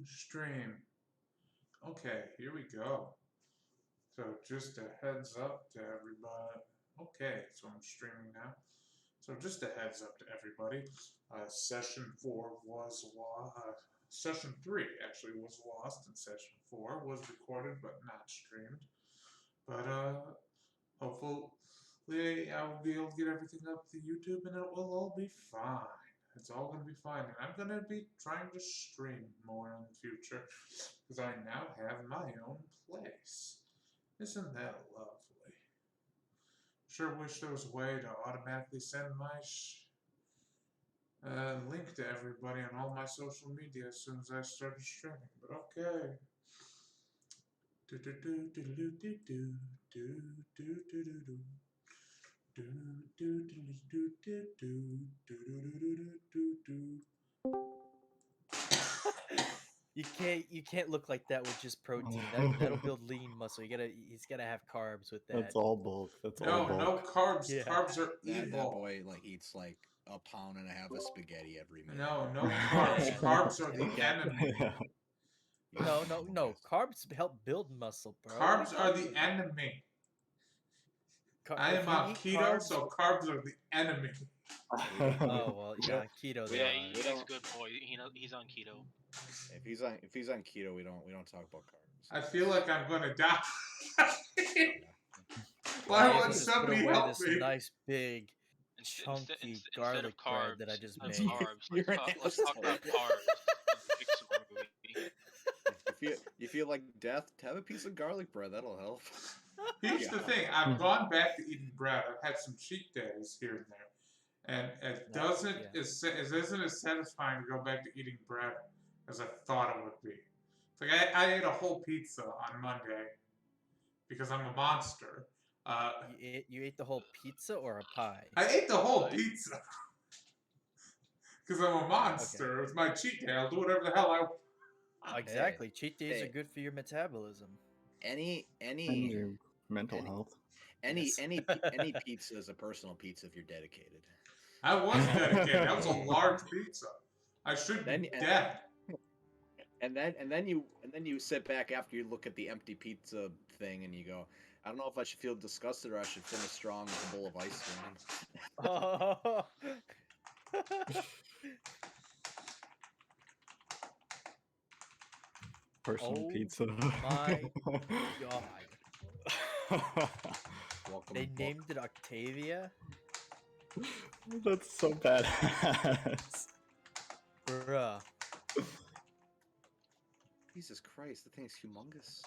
Stream. Okay, here we go. So just a heads up to everybody. Okay, so I'm streaming now. So just a heads up to everybody. Session 4 was lost. Session 3 actually was lost, and Session 4 was recorded but not streamed. But hopefully I will be able to get everything up to YouTube and it will all be fine. It's all going to be fine. And I'm going to be trying to stream more in the future because I now have my own place. Isn't that lovely? Sure wish there was a way to automatically send my link to everybody on all my social media as soon as I started streaming. But okay. Do do do do do do do do do do do do. You can't look like that with just protein. That'll build lean muscle. He's gotta have carbs with that. That's all bulk. That's all bulk. No carbs. Yeah. Carbs are That evil. boy eats like a pound and a half of spaghetti every meal. No carbs. Carbs are the enemy. No. Carbs help build muscle, bro. Carbs are the enemy. I am on keto, so carbs are the enemy. Oh well, yeah, keto. Yeah, he's a good boy. He's on keto. If he's on keto, we don't talk about carbs. I feel like I'm gonna die. Why would somebody help this me? nice big chunky garlic carbs, bread that I just made. Carbs. Let's talk about carbs. You feel like death? Have a piece of garlic bread. That'll help. Here's the thing. I've gone back to eating bread. I've had some cheat days here and there. And it isn't as satisfying to go back to eating bread as I thought it would be. It's like I ate a whole pizza on Monday because I'm a monster. You ate the whole pizza or a pie? I ate the whole pizza because I'm a monster. Okay. It's my cheat day. I'll do whatever the hell I want. Exactly. Cheat days are good for your metabolism. Any your mental health. Any pizza is a personal pizza if you're dedicated. I was dedicated. That was a large pizza. I should be dead. And then you sit back after you look at the empty pizza thing and you go, I don't know if I should feel disgusted or I should finish strong with a bowl of ice cream. Oh. Personal pizza. My God. Welcome they named it Octavia? That's so badass. Bruh. Jesus Christ, the thing's humongous.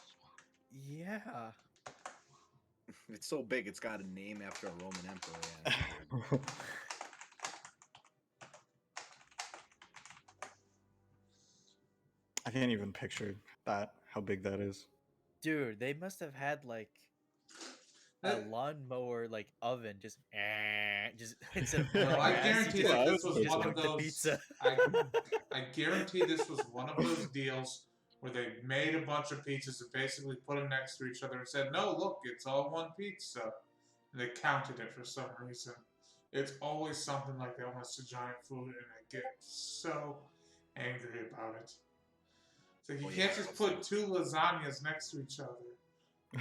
Yeah. It's so big, it's got a name after a Roman emperor. I can't even picture that, how big that is. Dude, they must have had like a lawnmower like oven just instead of I guarantee that this was one of those pizza. I guarantee this was one of those deals where they made a bunch of pizzas and basically put them next to each other and said, no, look, it's all one pizza. And they counted it for some reason. It's always something like that when it's a giant food, and I get so angry about it. It's like you can't just put two lasagnas next to each other.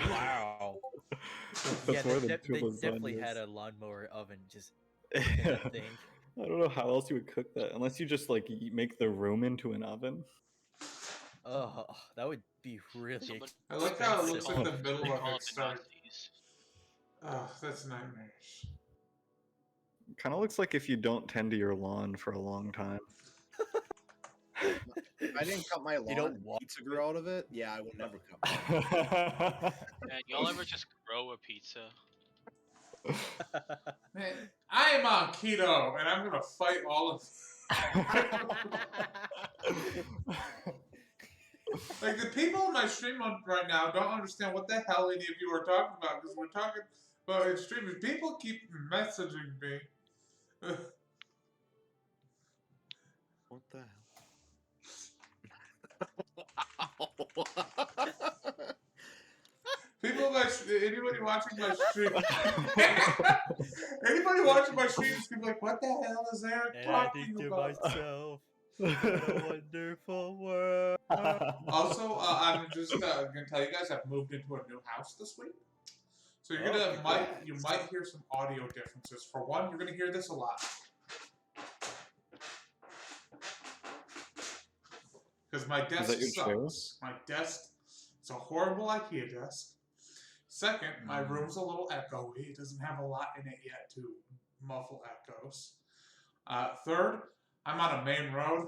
Wow. Yeah, they definitely had a lawnmower oven just I don't know how else you would cook that unless you just like make the room into an oven. Oh, that would be really expensive. I like how it looks like the middle of it started. Oh, that's nightmarish. Kind of looks like if you don't tend to your lawn for a long time. If I didn't cut my lawn and pizza grew out of it, yeah, I would never cut my lawn. Man, y'all ever just grow a pizza? Man, I am on keto, and I'm gonna fight all of Like, the people in my stream right now don't understand what the hell any of you are talking about, because we're talking about in streaming. People keep messaging me. What the hell? People, anybody watching my stream, anybody watching my stream is gonna be like, "What the hell is Eric talking about?" Myself, what a wonderful world. Also, I'm just gonna tell you guys I've moved into a new house this week, so you're gonna you might hear some audio differences. For one, you're gonna hear this a lot because my desk that your chair? sucks. My desk, it's a horrible IKEA desk. Second, my room's a little echoey. It doesn't have a lot in it yet to muffle echoes. Third, I'm on a main road,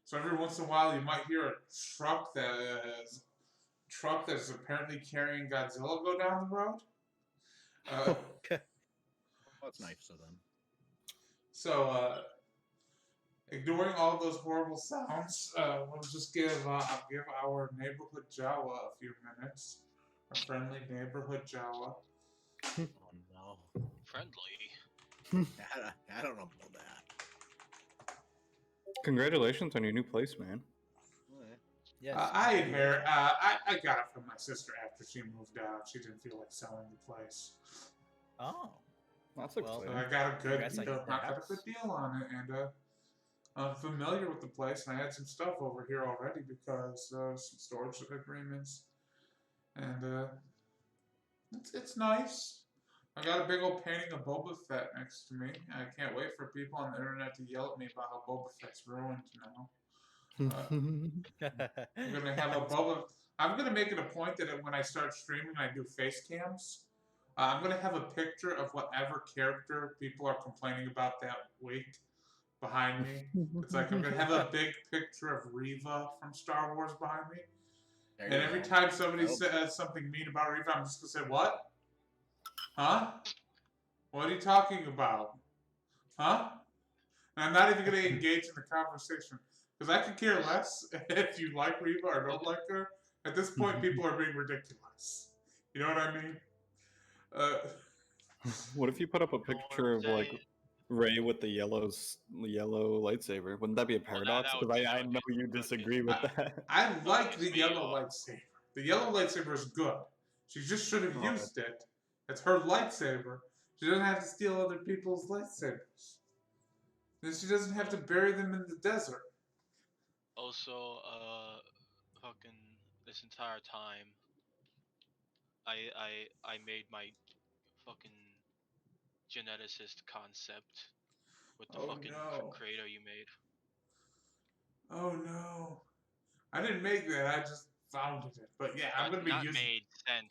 so every once in a while you might hear a truck that's apparently carrying Godzilla go down the road. That's nice of them. So, ignoring all those horrible sounds, we'll just give our neighborhood Jawa a few minutes. Our friendly neighborhood Jawa. Oh no. Friendly. I don't know about that. Congratulations on your new place, man. Yes. I got it from my sister after she moved out. She didn't feel like selling the place. Oh. That's Well, exciting. So I got a good Congrats on deal. getting I that got a house. good deal on it, and I'm familiar with the place. And I had some stuff over here already because some storage agreements, and it's nice. I got a big old painting of Boba Fett next to me. I can't wait for people on the internet to yell at me about how Boba Fett's ruined now. I'm gonna have a Boba. I'm gonna make it a point that when I start streaming, I do face cams. I'm gonna have a picture of whatever character people are complaining about that week behind me. It's like I'm gonna have a big picture of Reva from Star Wars behind me, and every time somebody says something mean about Reva, I'm just gonna say, "What? Huh? What are you talking about? Huh?" And I'm not even gonna engage in the conversation. Because I could care less if you like Reva or don't like her. At this point, people are being ridiculous. You know what I mean? What if you put up a picture of like Ray with the yellow lightsaber? Wouldn't that be a paradox? that would Because be- I know you disagree with that. I like piss the me yellow off. lightsaber. The yellow lightsaber is good. She just should have Oh. used it. It's her lightsaber. She doesn't have to steal other people's lightsabers. Then she doesn't have to bury them in the desert. Also, fucking this entire time, I made my fucking geneticist concept with the Oh, fucking no. creator you made. Oh no. I didn't make that, I just founded it. But yeah, I'm gonna be Not using made sense.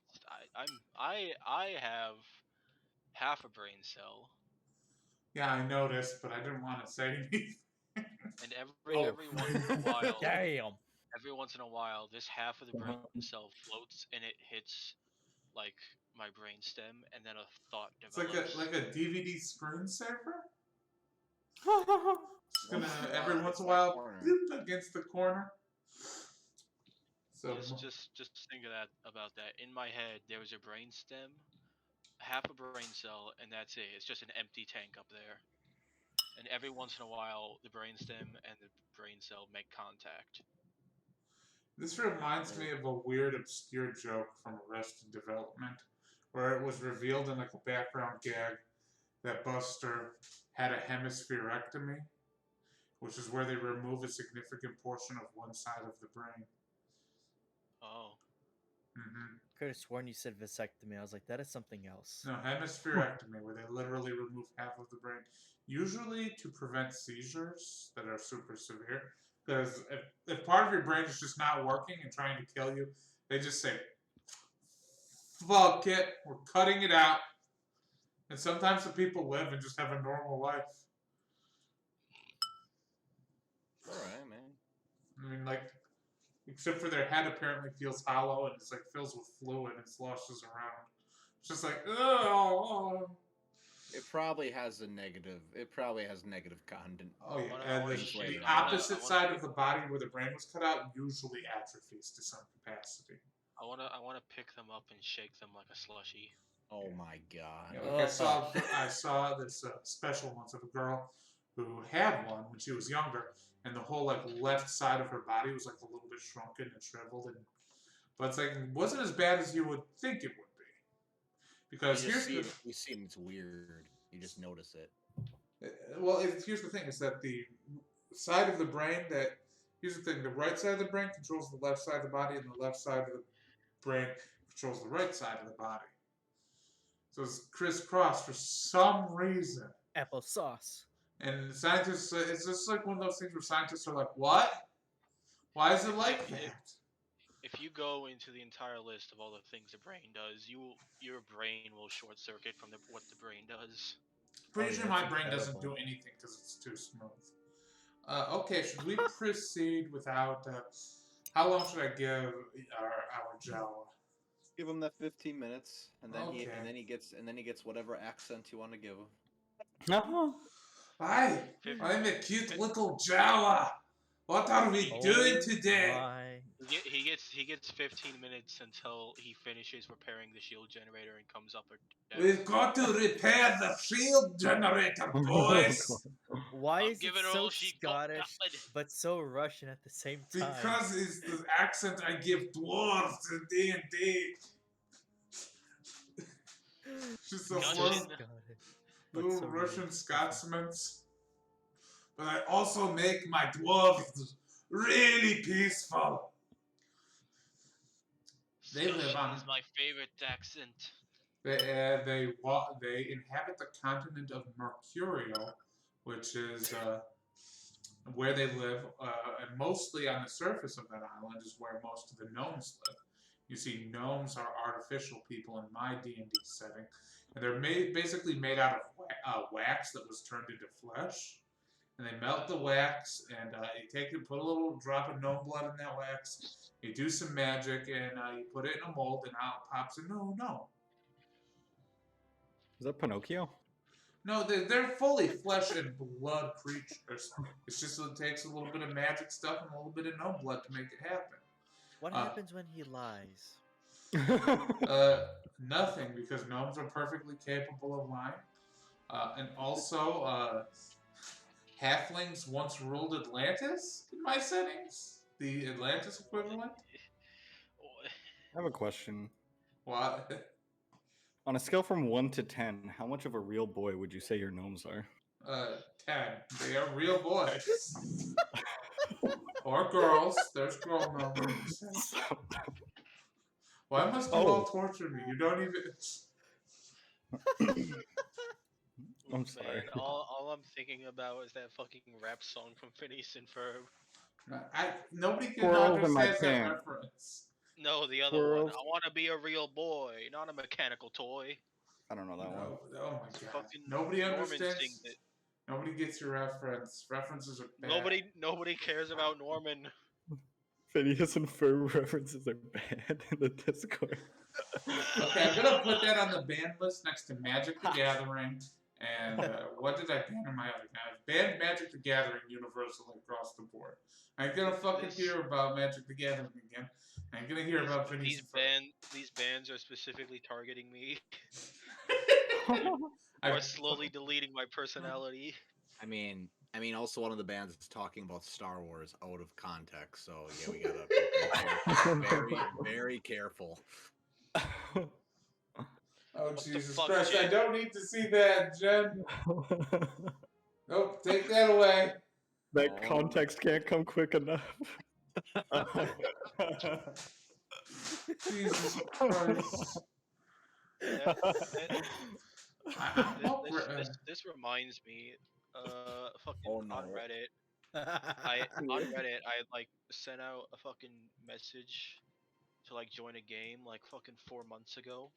I have half a brain cell, Yeah, I noticed, but I didn't want to say anything. and every once in a while, Damn. every once in a while, this half of the brain cell floats and it hits like my brain stem, and then a thought It's develops. like a DVD screensaver. It's gonna every once in a while bloop against the corner. So Just think of that about that. In my head, there was a brain stem, half a brain cell, and that's it. It's just an empty tank up there. And every once in a while, the brain stem and the brain cell make contact. this reminds me of a weird, obscure joke from Arrested Development, where it was revealed in like a background gag that Buster had a hemispherectomy, which is where they remove a significant portion of one side of the brain. Oh. Mm-hmm. Could have sworn you said vasectomy. I was like, that is something else. No, hemispherectomy, where they literally remove half of the brain, usually to prevent seizures that are super severe. Because if part of your brain is just not working and trying to kill you, they just say, "Fuck it, we're cutting it out." And sometimes the people live and just have a normal life. Alright, man. I mean, like, except for their head apparently feels hollow and it's like fills with fluid and sloshes around. It's just like, oh. It probably has negative content. Oh yeah, I and wanna the shake- the I wanna- opposite I wanna side shake- of the body where the brain was cut out usually atrophies to some capacity. I wanna pick them up and shake them like a slushy. Oh my god. Yeah, like I saw this special once of a girl who had one when she was younger, and the whole like left side of her body was like a little bit shrunken and shriveled, but it's like it wasn't as bad as you would think it would be. Because You see it's weird. You just notice it. here's the thing: is that the side of the brain that Here's the thing: the right side of the brain controls the left side of the body, and the left side of the brain controls the right side of the body. So it's crisscrossed for some reason. Applesauce. And scientists, it's just like one of those things where scientists are like, "What? Why is it like that?" If you go into the entire list of all the things the brain does, your brain will short circuit from what the brain does. Pretty sure my that's brain doesn't incredible. do anything because it's too smooth. Okay, should we proceed without? How long should I give our Jawa? Give him that 15 minutes, and then Okay. he gets whatever accent you want to give him. No. Hi, I'm a cute little Jawa. What are we doing today? My... He gets 15 minutes until he finishes repairing the shield generator and comes up with. We've got to repair the shield generator, boys. Why I'm is it giving her so all she got, Scottish God. but so Russian at the same time? Because it's the accent I give dwarves in D&D. Just a Gotcha. little, Scottish, but little so Russian really Scotsman. But I also make my dwarves really peaceful. They live Scottish on. is my favorite accent. They inhabit the continent of Mercurial, which is where they live, and mostly on the surface of that island is where most of the gnomes live. You see, gnomes are artificial people in my D&D setting, and they're basically made out of wax that was turned into flesh. And they melt the wax, and you put a little drop of gnome blood in that wax. You do some magic, and you put it in a mold, and out pops a gnome. Is that Pinocchio? No, they're fully flesh and blood creatures. It's just it takes a little bit of magic stuff and a little bit of gnome blood to make it happen. What happens when he lies? Nothing, because gnomes are perfectly capable of lying. And also, halflings once ruled Atlantis in my settings. The Atlantis equivalent. I have a question. What? On a scale from 1 to 10, how much of a real boy would you say your gnomes are? 10. They are real boys. Or girls. There's girl gnomes. Why must you all torture me? You don't even. I'm sorry. Man, all I'm thinking about is that fucking rap song from Phineas and Ferb. Nobody can Squirrels in my understand that pants. reference. No, the other Squirrels. one. I want to be a real boy, not a mechanical toy. I don't know that one. Oh my It's god. fucking Nobody Norman understands. sings it. Nobody gets your reference. References are bad. Nobody cares about Norman. Phineas and Ferb references are bad in the Discord. Okay, I'm gonna put that on the ban list next to Magic the Gathering. And what did I ban in my other guys? Banned Magic the Gathering universally across the board. I'm gonna fucking hear about Magic the Gathering again. I'm gonna hear about Phineas and Ferb. These bans are specifically targeting me. I- Or slowly deleting my personality. I mean, also one of the bands is talking about Star Wars out of context, so yeah, we gotta be very, very careful. Oh, Jesus fuck, Christ, Jen? I don't need to see that, Jen. Nope, take that away. That context can't come quick enough. Jesus Christ. Yeah, I'm this reminds me, fucking Oh, no. on Reddit, I like sent out a fucking message to like join a game like fucking 4 months ago,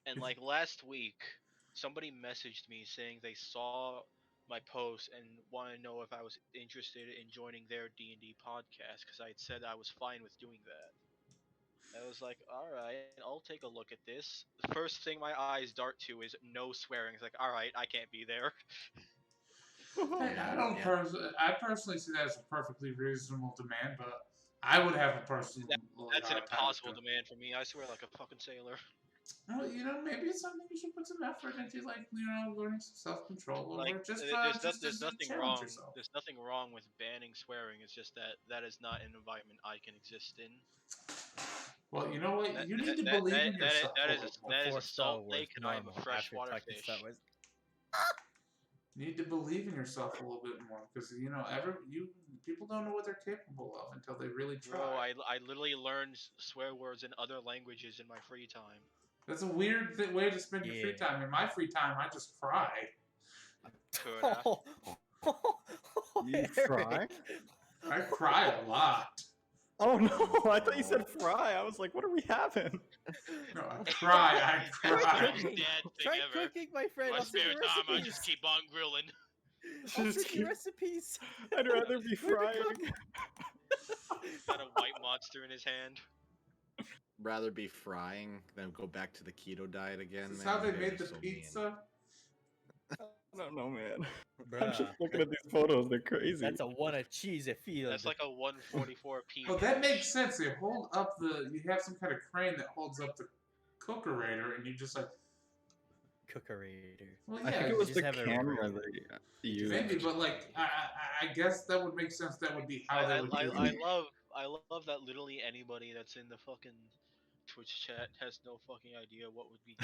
and like last week somebody messaged me saying they saw my post and want to know if I was interested in joining their D&D podcast because I had said I was fine with doing that. I was like, all right, I'll take a look at this. The first thing my eyes dart to is no swearing. It's like, all right, I can't be there. I personally see that as a perfectly reasonable demand, but I would have a personal. That's an impossible demand for me. I swear like a fucking sailor. Well, maybe it's something you should put some effort into, like learning some self-control over. Like, Just there's nothing challenge wrong. yourself. There's nothing wrong with banning swearing. It's just that is not an environment I can exist in. Well, you know what? You need to believe in yourself. That is a Before salt Star Wars lake, and I'm normal, a freshwater after fish. Star Wars. need to believe in yourself a little bit more because people don't know what they're capable of until they really try. Bro, I literally learned swear words in other languages in my free time. That's a weird way to spend your free time. In my free time, I just cry. Fair enough. You cry? I cry a lot. Oh no! I thought you said fry. I was like, what are we having? No, I cry. That's the most I dad thing Try ever. cooking, my friend. My I'll send spare you time, I recipes. just keep on grilling. I'll Just send you keep- recipes. I'd rather be frying. Got a white monster in his hand. Rather be frying than go back to the keto diet again. This is man. how they You guys made are the so mean. pizza. I don't know, man. I'm Bruh, just looking at these photos. They're crazy. that's a one of cheese it feels. That's like a 144 p. Well, that makes sense. They hold up you have some kind of crane that holds up the cookerator, and you just like. Cookerator. Well, I yeah, think it was just the have a camera ring. that you maybe, but like, I guess that would make sense. That would be how they would do it. I love that literally anybody that's in the fucking Twitch chat has no fucking idea what would be.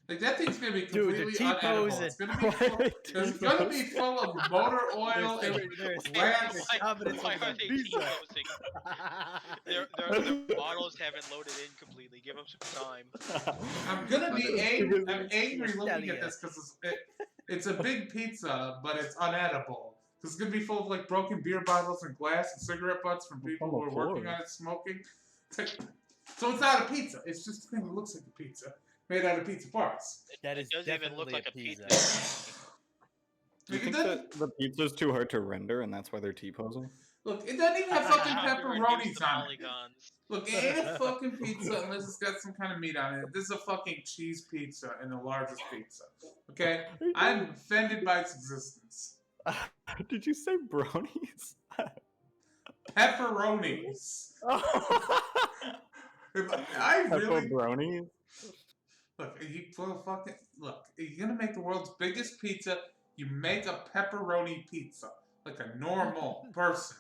Like that thing's gonna be Dude, completely the unedible. T-pose It's gonna be full, it's gonna be full of motor oil and There's glass. confidence Why in are the they pizza. T-posing? Their bottles haven't loaded in completely. Give them some time. I'm gonna be angry. I'm angry Tell looking ya. at this because it's a big pizza, but it's unedible. Because it's gonna be full of like broken beer bottles and glass and cigarette butts from people who are working on it smoking. So it's not a pizza. It's just a thing that looks like a pizza made out of pizza parts. That is It doesn't even look definitely like a a pizza. pizza. Do you think that the pizza's too hard to render and that's why they're T-posing? Look, it doesn't even have fucking How to reduce pepperonis the on it. polygons. Look, it ain't a fucking pizza unless it's got some kind of meat on it. This is a fucking cheese pizza and the largest pizza. Okay? I'm offended by its existence. Did you say bronies? Pepperonis. I really Pepperonis? look. You're gonna make the world's biggest pizza. You make a pepperoni pizza like a normal person.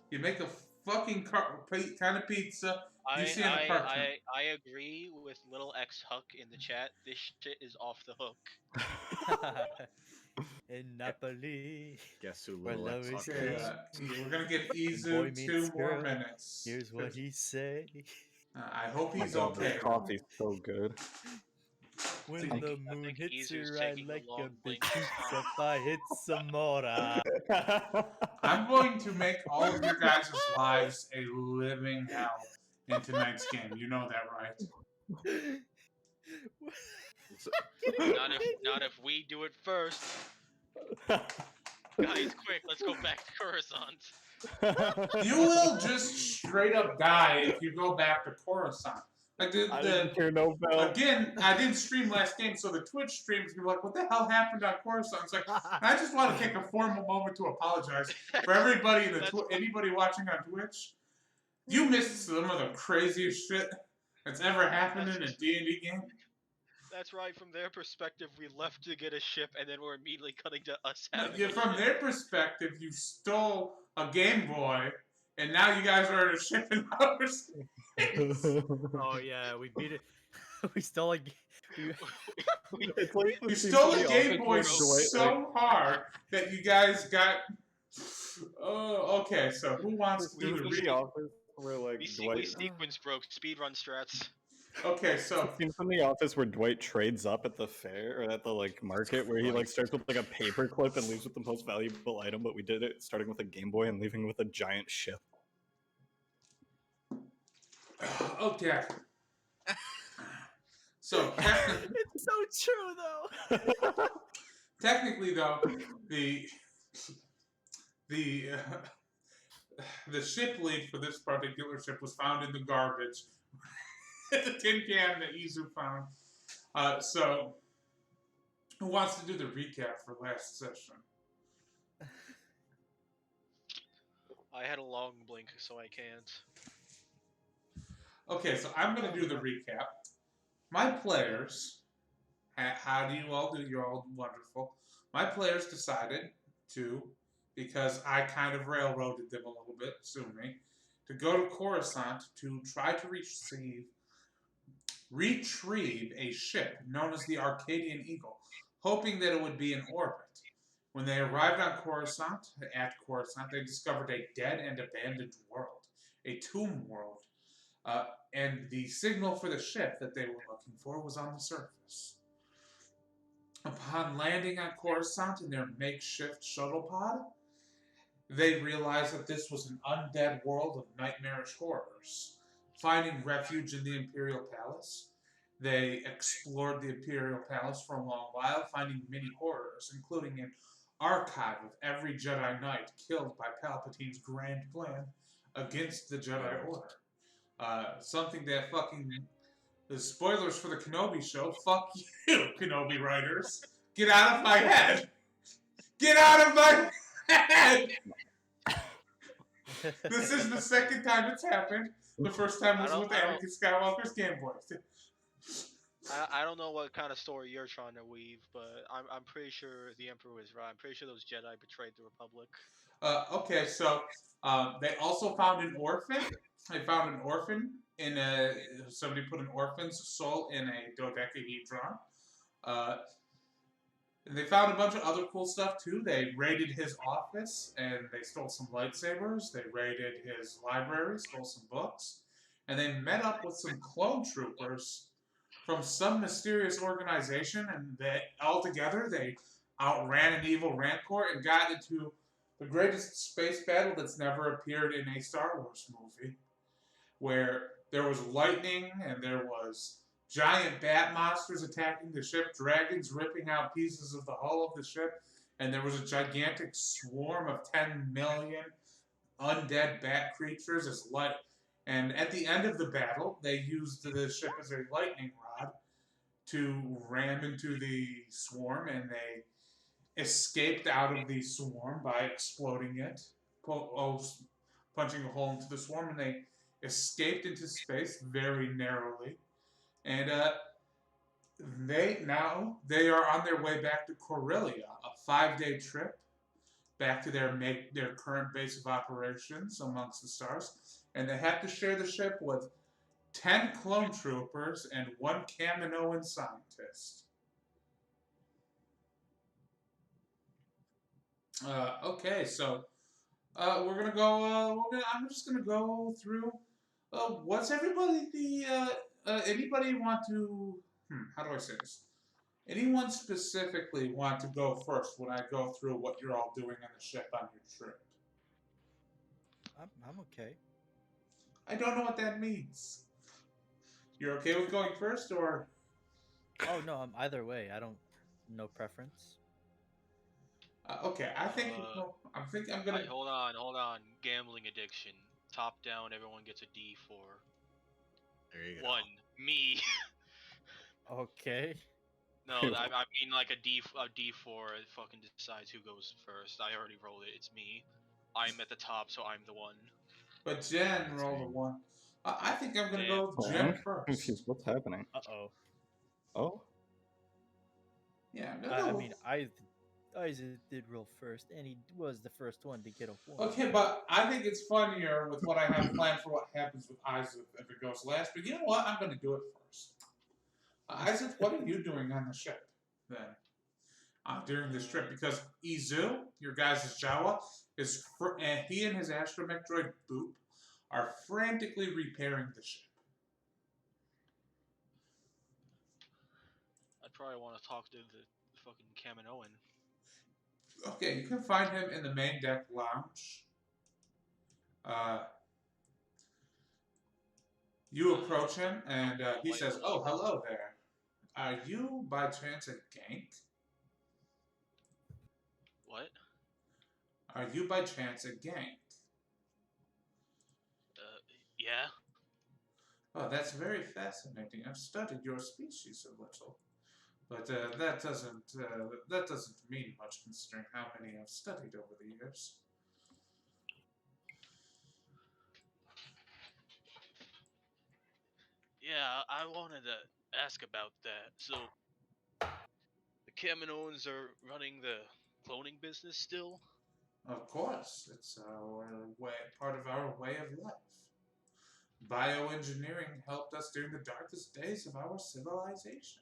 You make a fucking kind of pizza. You see in a cartoon. I agree with little X Huck in the chat. This shit is off the hook. In Napoli, Guess who where little love X is Huck Okay, is? we're gonna give Boy Izu meets 2 more girl. minutes. here's what he say. I hope Oh my he's God, this okay. coffee's so good. When think- the I moon think hits Izu's her, I taking a like long a big blink this pizza. time. If I hit some more. I'm going to make all of your guys' lives a living hell in tonight's game. You know that, right? Not if we do it first. Guys, quick, let's go back to Coruscant. You will just straight up die if you go back to Coruscant. Like I didn't hear no bell. again, I didn't stream last game, so the Twitch streams be like, "What the hell happened on Coruscant?" It's like, I just want to take a formal moment to apologize for everybody in the anybody watching on Twitch. You missed some of the craziest shit that's ever happened in a D&D game. That's right. From their perspective, we left to get a ship, and then we're immediately cutting to us. No, having yeah, a from ship. their perspective, you stole a Game Boy, and now you guys are in a ship in outer space. Oh yeah, we beat it. We stole a. It's like the You scene stole from a The Game Office Boy where Dwight, so hard that you guys got. Oh, okay. So who wants to The do scene the from The read? Office where like We Dwight. sequence broke speedrun strats. Okay, so The scene from The Office where Dwight trades up at the fair or at the like market where he like starts with like a paper clip and leaves with the most valuable item, but we did it starting with a Game Boy and leaving with a giant ship. okay. So It's so true though. technically, though, the ship lead for this particular ship was found in the garbage. The tin can that Izu found. So, who wants to do the recap for last session? I had a long blink, so I can't. Okay, so I'm going to do the recap. My players, how do you all do? You're all wonderful. My players decided to, because I kind of railroaded them a little bit, sue me, to go to Coruscant to try to retrieve a ship known as the Arcadian Eagle. hoping that it would be in orbit. When they arrived on Coruscant, they discovered a dead and abandoned world, a tomb world, and the signal for the ship that they were looking for was on the surface. Upon landing on Coruscant in their makeshift shuttle pod, they realized that this was an undead world of nightmarish horrors. Finding refuge in the Imperial Palace, they explored the Imperial Palace for a long while, finding many horrors, including an archive of every Jedi Knight killed by Palpatine's grand plan against the Jedi Order. Something that fucking... The spoilers for the Kenobi show. Fuck you, Kenobi writers. Get out of my head! Get out of my head! This is the second time it's happened. The first time was with Anakin Skywalker's Game Boy. I don't know what kind of story you're trying to weave, but I'm pretty sure the Emperor was right. I'm pretty sure those Jedi betrayed the Republic. Okay, so they also found an orphan. They found an orphan in a... Somebody put an orphan's soul in a dodecahedron. They found a bunch of other cool stuff too. They raided his office and they stole some lightsabers. They raided his library, stole some books, and they met up with some clone troopers from some mysterious organization. And they all together they outran an evil Rancor and got into the greatest space battle that's never appeared in a Star Wars movie, where there was lightning and there was giant bat monsters attacking the ship, dragons ripping out pieces of the hull of the ship, and there was a gigantic swarm of 10 million undead bat creatures as light. And at the end of the battle, they used the ship as a lightning rod to ram into the swarm, and they escaped out of the swarm by exploding it, punching a hole into the swarm, and they escaped into space very narrowly. And they are on their way back to Corellia, a 5-day trip back to their current base of operations amongst the stars, and they have to share the ship with 10 clone troopers and 1 Kaminoan scientist. Okay, so we're gonna go. I'm just gonna go through. What's everybody anybody want to? How do I say this? Anyone specifically want to go first when I go through what you're all doing on the ship on your trip? I'm okay. I don't know what that means. You're okay with going first, or? Oh no, I'm either way. I don't. No preference. Okay, I think I'm gonna. Hold on. Gambling addiction. Top down, everyone gets a D4. There you go. 1. Me. Okay. No, I mean like a D4 fucking decides who goes first. I already rolled it. It's me. I'm at the top, so I'm the one. But Jen rolled a 1. I think I'm gonna go with Oh, Jen I'm first. confused. What's happening? Uh-oh. Oh, Yeah, I'm gonna go. I mean, Isaac did roll first, and he was the first one to get a 1. Okay, but I think it's funnier with what I have planned for what happens with Isaac if it goes last. But you know what? I'm going to do it first. Isaac, what are you doing on the ship then during this trip? Because Izu, your guys' Jawa, he and his astromech droid Boop are frantically repairing the ship. I'd probably want to talk to the fucking Kaminoan. Okay, you can find him in the main deck lounge. You approach him, and he says, "Oh, hello there. Are you, by chance, a gank? What? Are you, by chance, a gank?" Yeah. Oh, that's very fascinating. I've studied your species a little. But that doesn't mean much considering how many I've studied over the years. Yeah, I wanted to ask about that. So, the Kaminoans are running the cloning business still? Of course, it's part of our way of life. Bioengineering helped us during the darkest days of our civilization.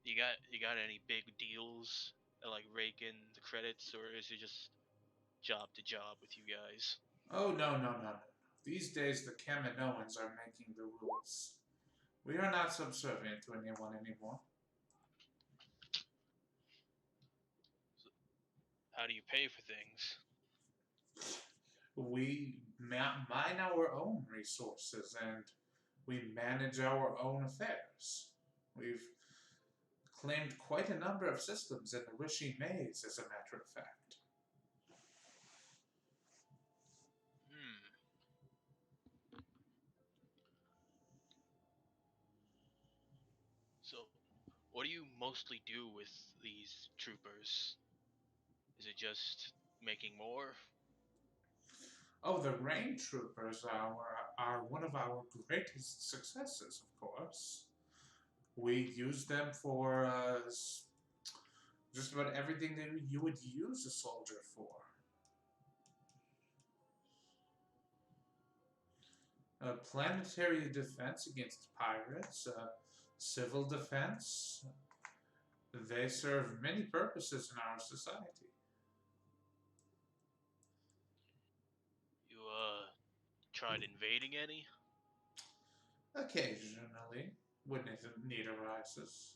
You got any big deals that like rake in the credits, or is it just job to job with you guys? Oh, no, no, no, no. These days, the Kaminoans are making the rules. We are not subservient to anyone anymore. How do you pay for things? We mine our own resources and we manage our own affairs. We've claimed quite a number of systems in the Rishi Maze, as a matter of fact. Hmm. So, what do you mostly do with these troopers? Is it just making more? Oh, the rain troopers are one of our greatest successes, of course. We use them for just about everything that you would use a soldier for. Planetary defense against pirates, civil defense. They serve many purposes in our society. You tried invading any? Occasionally, when need arises.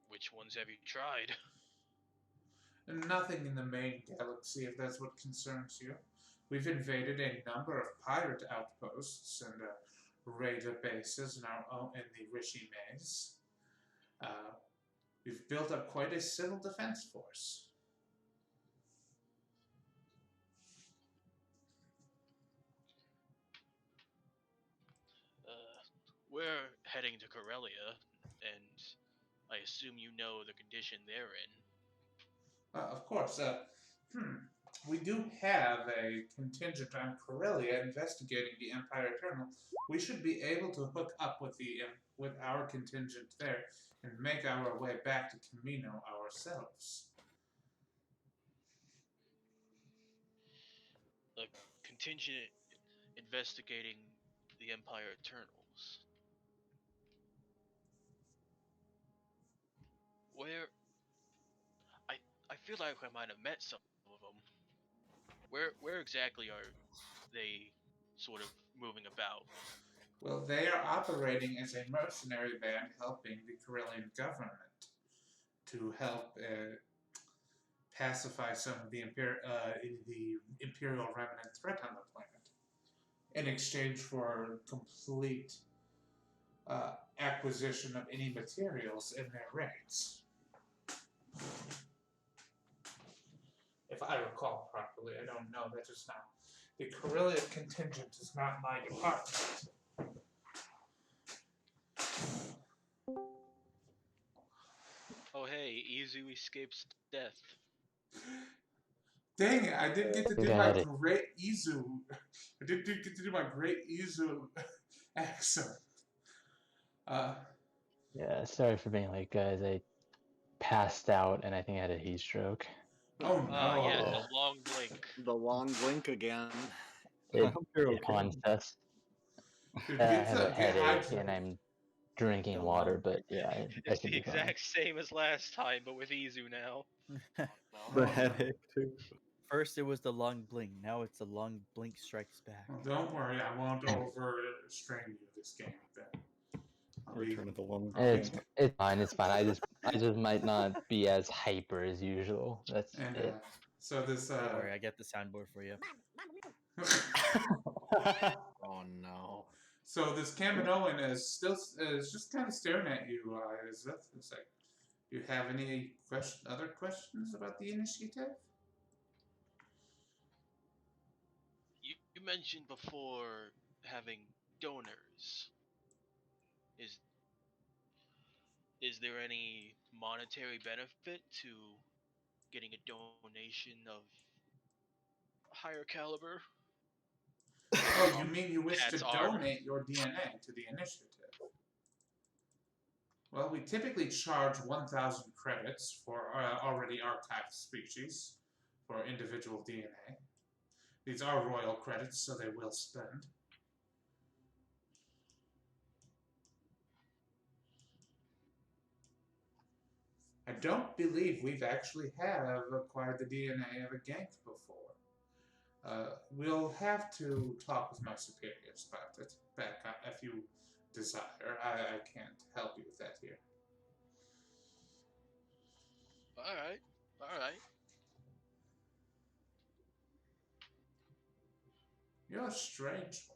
Which ones have you tried? Nothing in the main galaxy, if that's what concerns you. We've invaded a number of pirate outposts and raider bases in our own in the Rishi Maze. We've built up quite a civil defense force. We're heading to Corellia, and I assume you know the condition they're in. Of course, we do have a contingent on Corellia investigating the Empire Eternal. We should be able to hook up with with our contingent there and make our way back to Camino ourselves. A contingent investigating the Empire Eternals. Where I I feel like I might have met some of them. Where exactly are they sort of moving about? Well, they are operating as a mercenary band helping the Corellian government to help pacify some of the Imperial remnant threat on the planet in exchange for complete acquisition of any materials in their raids. If I recall properly, I don't know that just now. The Corellia contingent is not my department. Oh hey, Izu escapes death. Dang it, I didn't get to do Got my it. great Izu. I didn't get to do my great Izu accent. Yeah, sorry for being late, guys. I passed out and I think I had a heat stroke. Oh Yeah, no. the long blink. The long blink again. I It hope you're okay. haunts us. Dude, I get, have a get headache hydrated. and I'm drinking The water, long but yeah, I It's should the be fine. exact same as last time, but with Izu now. No. The headache too. First it was the long blink, now it's the long blink strikes back. Well, don't worry, I won't overstrain you this game then. I'll be, Return of the Long It's Blink. it's fine. It's fine. I just might not be as hyper as usual. That's and it. so this Don't worry, I get the soundboard for you. Oh no. so this Kaminoan is just kind of staring at you. It's like, do you have any other questions about the initiative? You mentioned before having donors. Is is there any monetary benefit to getting a donation of higher caliber? Oh, you mean you wish to Cat's arm? donate your DNA to the initiative? Well, we typically charge 1,000 credits for already archived species for individual DNA. These are royal credits, so they will spend. I don't believe we've actually have acquired the DNA of a gank before. We'll have to talk with my superiors about it back if you desire. I can't help you with that here. All right. All right. You're a strange one.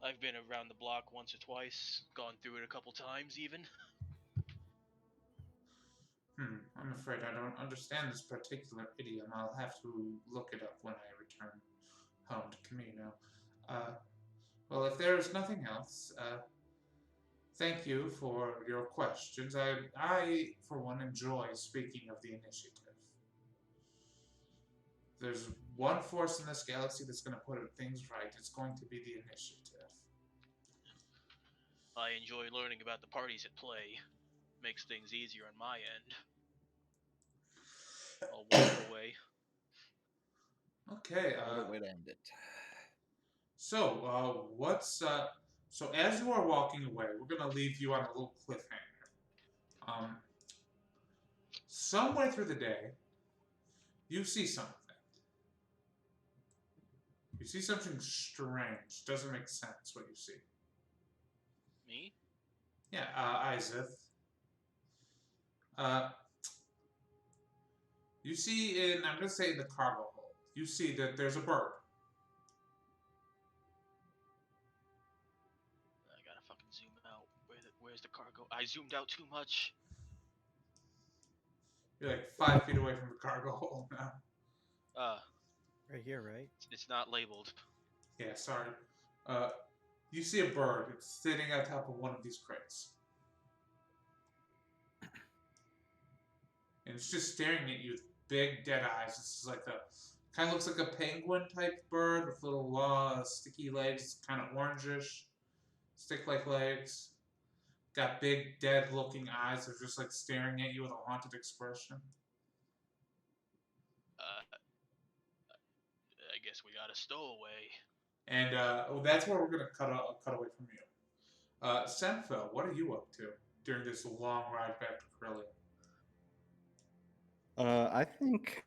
I've been around the block once or twice, gone through it a couple times even. I'm afraid I don't understand this particular idiom. I'll have to look it up when I return home to Camino. Well, if there is nothing else, thank you for your questions. I, for one, enjoy speaking of the initiative. There's one force in this galaxy that's going to put things right. It's going to be the initiative. I enjoy learning about the parties at play. Makes things easier on my end. I'll walk away. Okay. What a way to end it. So, so as you are walking away, we're gonna leave you on a little cliffhanger. Somewhere through the day, you see something. You see something strange. Doesn't make sense what you see. Me? Yeah, Isaac. You see I'm gonna say in the cargo hold. You see that there's a bird. I gotta fucking zoom out. Where's the cargo? I zoomed out too much. You're like 5 feet away from the cargo hold now. Right here, right? It's not labeled. Yeah, sorry. You see a bird. It's sitting on top of one of these crates. And it's just staring at you with big dead eyes. It's like kind of looks like a penguin type bird with little sticky legs, kind of orangish, stick-like legs. Got big dead looking eyes. They're just like staring at you with a haunted expression. I guess we got a stowaway. And that's where we're gonna cut away from you. Senfel, what are you up to during this long ride back to Corellia? I think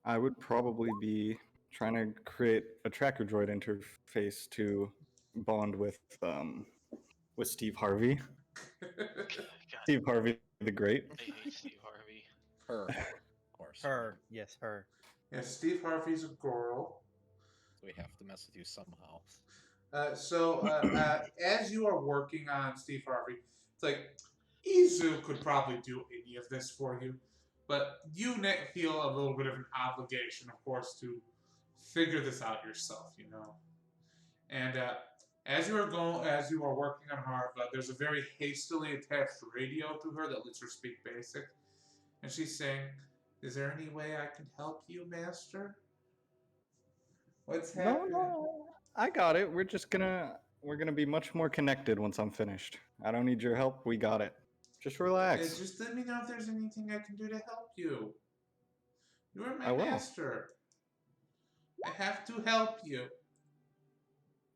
I would probably be trying to create a tracker droid interface to bond with Steve Harvey. God, Steve Harvey the Great. I hate Steve Harvey. Her, of course. Her, yes, her. Yeah, Steve Harvey's a girl. So we have to mess with you somehow. As you are working on Steve Harvey, it's like Izu could probably do any of this for you, but you feel a little bit of an obligation, of course, to figure this out yourself. And as you are working on Harv, there's a very hastily attached radio to her that lets her speak basic, and she's saying, "Is there any way I can help you, Master? What's happening?" No, I got it. We're gonna be much more connected once I'm finished. I don't need your help. We got it. Just relax. Just let me know if there's anything I can do to help you. You are my I will. master. I have to help you.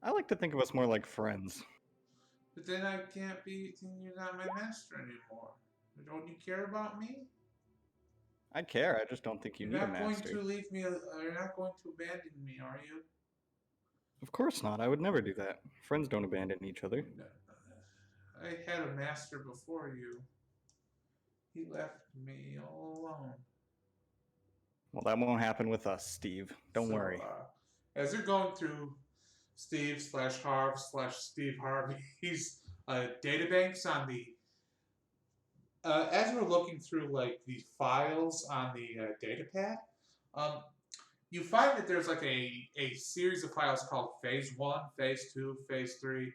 I like to think of us more like friends. But then I can't be. Then you're not my master anymore. Don't you care about me? I care. I just don't think you You're need a not going master. to leave me. You're not going to abandon me, are you? Of course not. I would never do that. Friends don't abandon each other. No. I had a master before you. He left me all alone. Well, that won't happen with us, Steve. Don't worry. As you're going through Steve/Harv/Steve Harvey's databanks on the, as we're looking through like the files on the datapad, you find that there's like a series of files called Phase 1, Phase 2, Phase 3,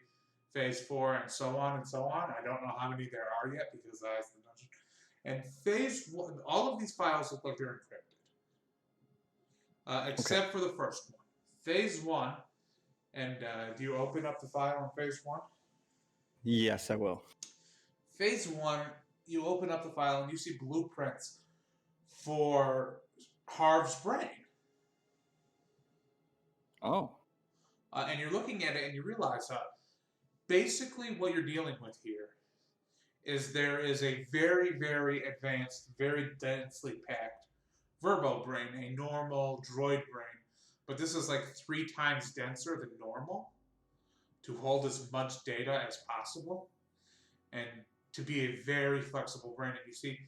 Phase 4, and so on and so on. I don't know how many there are yet because I asked the dungeon. And Phase 1, all of these files look like they're encrypted. Except for the first one. Phase 1, and do you open up the file in Phase 1? Yes, I will. Phase 1, you open up the file and you see blueprints for Harv's brain. Oh. And you're looking at it and you realize basically what you're dealing with here is there is a very, very advanced, very densely packed verbo brain, a normal droid brain, but this is like 3 times denser than normal to hold as much data as possible and to be a very flexible brain. And you see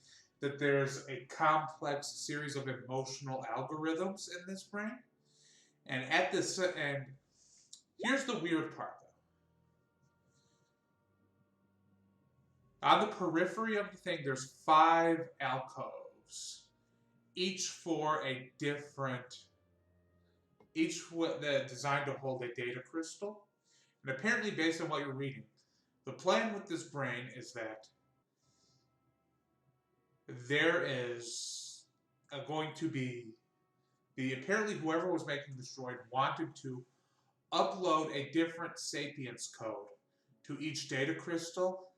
that there's a complex series of emotional algorithms in this brain. And here's the weird part though. On the periphery of the thing, there's 5 alcoves, each designed to hold a data crystal. And apparently, based on what you're reading, the plan with this brain is that there is going to be apparently whoever was making this droid wanted to upload a different sapience code to each data crystal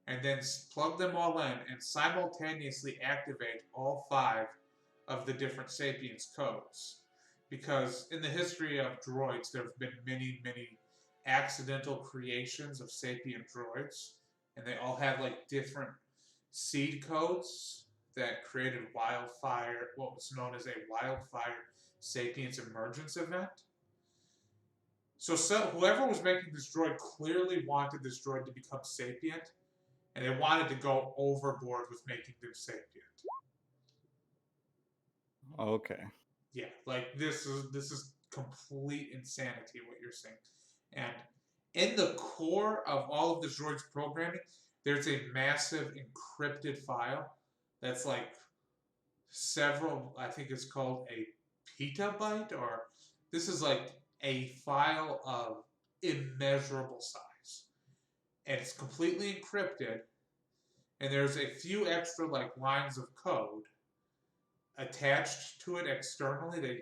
and then plug them all in and simultaneously activate all 5 of the different sapience codes. Because in the history of droids, there have been many, many accidental creations of sapient droids, and they all have like different seed codes that created what was known as a wildfire sapience emergence event. So whoever was making this droid clearly wanted this droid to become sapient, and they wanted to go overboard with making them sapient. Okay. Yeah, like this is complete insanity what you're saying. And in the core of all of the droid's programming, there's a massive encrypted file that's like I think it's called a petabyte, or this is like a file of immeasurable size. And it's completely encrypted, and there's a few extra like lines of code attached to it externally that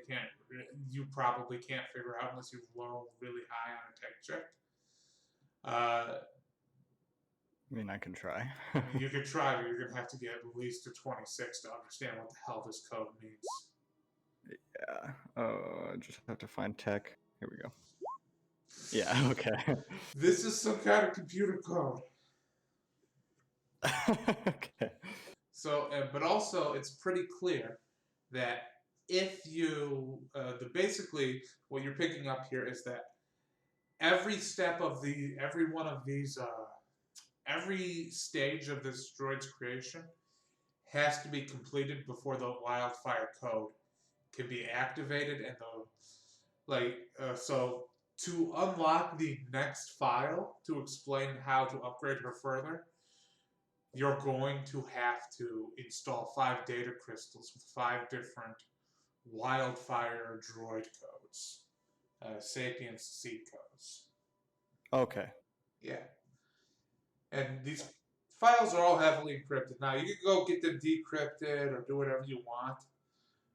you probably can't figure out unless you've rolled really high on a tech check. I mean, I can try. You could try, but you're going to have to get at least a 26 to understand what the hell this code means. Yeah. I just have to find tech. Here we go. Yeah, okay. This is some kind of computer code. Okay. So, but also, it's pretty clear that if basically what you're picking up here is that every stage of this droid's creation has to be completed before the wildfire code can be activated, and so to unlock the next file to explain how to upgrade her further, you're going to have to install 5 data crystals with 5 different wildfire droid codes, sapience seed codes. Okay. Yeah. And these files are all heavily encrypted. Now, you can go get them decrypted or do whatever you want,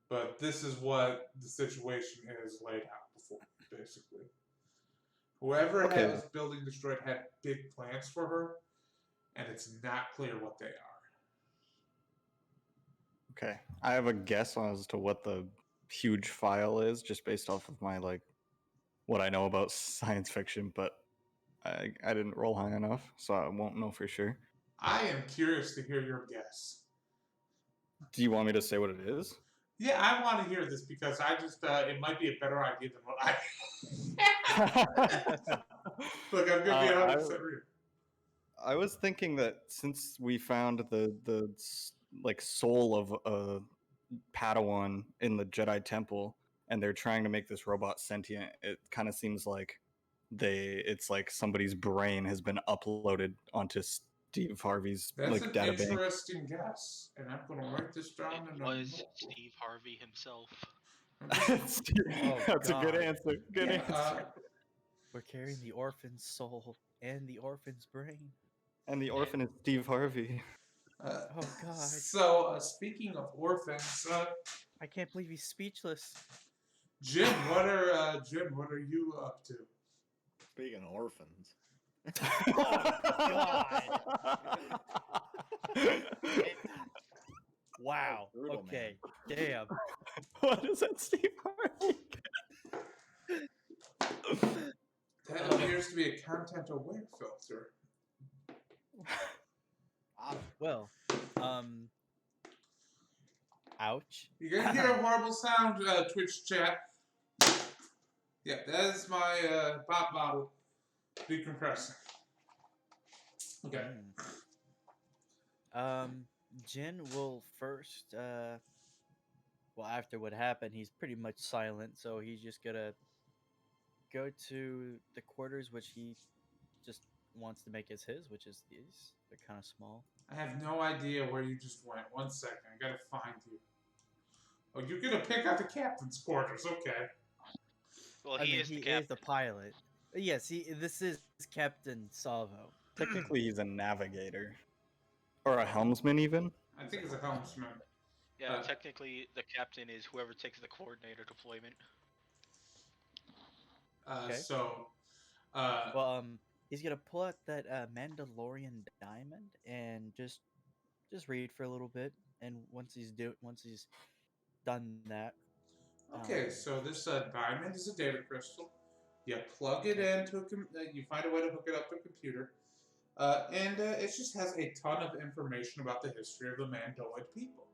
but this is what the situation is laid out before, basically. Whoever was building this droid had big plans for her, and it's not clear what they are. Okay. I have a guess as to what the huge file is, just based off of my what I know about science fiction, but I didn't roll high enough, so I won't know for sure. I am curious to hear your guess. Do you want me to say what it is? Yeah, I want to hear this because I just it might be a better idea than what I. Look, I'm gonna be 100% real. I was thinking that since we found the soul of a Padawan in the Jedi Temple, and they're trying to make this robot sentient, it kind of seems like it's like somebody's brain has been uploaded onto Steve Harvey's That's an database. interesting guess, and I'm going to write this down. It was Steve Harvey himself. That's a good answer. Good answer. We're carrying the orphan's soul and the orphan's brain. And the orphan is Steve Harvey. Oh God! So speaking of orphans, I can't believe he's speechless. Jim, what are you up to? Speaking of orphans. God. Wow. Brutal, Okay. Damn. What is that, Steve Harvey? Tell me appears to be a content-aware filter. Well, ouch. You're gonna hear a horrible sound, Twitch chat. Yeah, that is my pop bottle decompressing. Okay. Jin will first, well, after what happened, he's pretty much silent, so he's just gonna go to the quarters which he just wants to make as his, which is these. They're kind of small. I have no idea where you just went. 1 second, I gotta find you. Oh, you're gonna pick out the captain's quarters, okay. Well, I he mean, is he the is captain. the pilot. Yes, this is Captain Salvo. Technically, he's a navigator. Or a helmsman, even. I think it's a helmsman. Yeah, technically, the captain is whoever takes the coordinator deployment. Okay. So, Well, he's gonna pull out that Mandalorian diamond and just read for a little bit, and once he's done that. okay, so this diamond is a data crystal. You plug it Okay. into you find a way to hook it up to a computer, and it just has a ton of information about the history of the Mandoid people.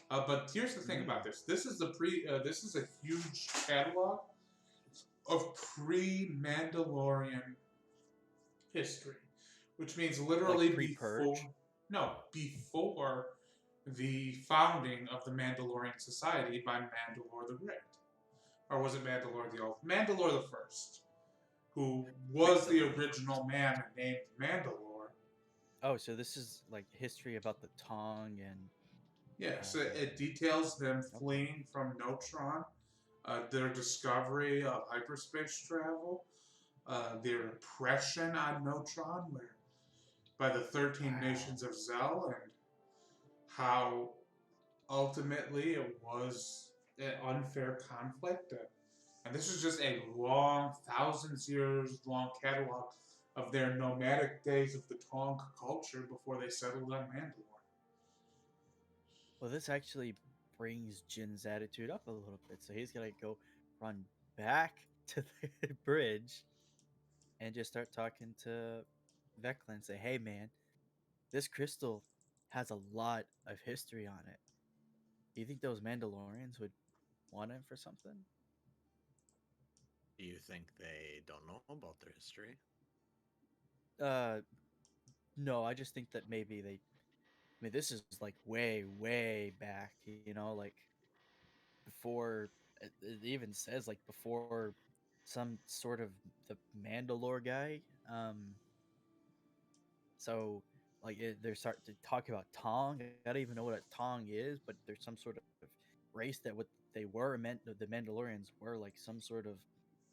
But here's the thing about this: this is this is a huge catalog of pre-Mandalorian history, which means literally Like pre-purge? before the founding of the Mandalorian Society by Mandalore the Great. Or was it Mandalore the Old? Mandalore the First, who was the original man named Mandalore. Oh, so this is like history about the Tong and Yes, it details them fleeing from Notron, their discovery of hyperspace travel, their oppression on Notron, by the 13 nations of Zell, and how ultimately it was an unfair conflict. And this is just a long, thousands years long catalog of their nomadic days of the Tong culture before they settled on Mandalore. Well, this actually brings Jin's attitude up a little bit, so he's gonna go run back to the bridge and just start talking to Vecla and say, "Hey, man, this crystal has a lot of history on it. Do you think those Mandalorians would want it for something?" Do you think they don't know about their history? Uh, no, I just think that maybe they. I mean, this is like way, way back. Like before. It even says like before some sort of the Mandalore guy. So like they're starting to talk about Tong. I don't even know what a Tong is, but there's some sort of race that what they were meant. The Mandalorians were like some sort of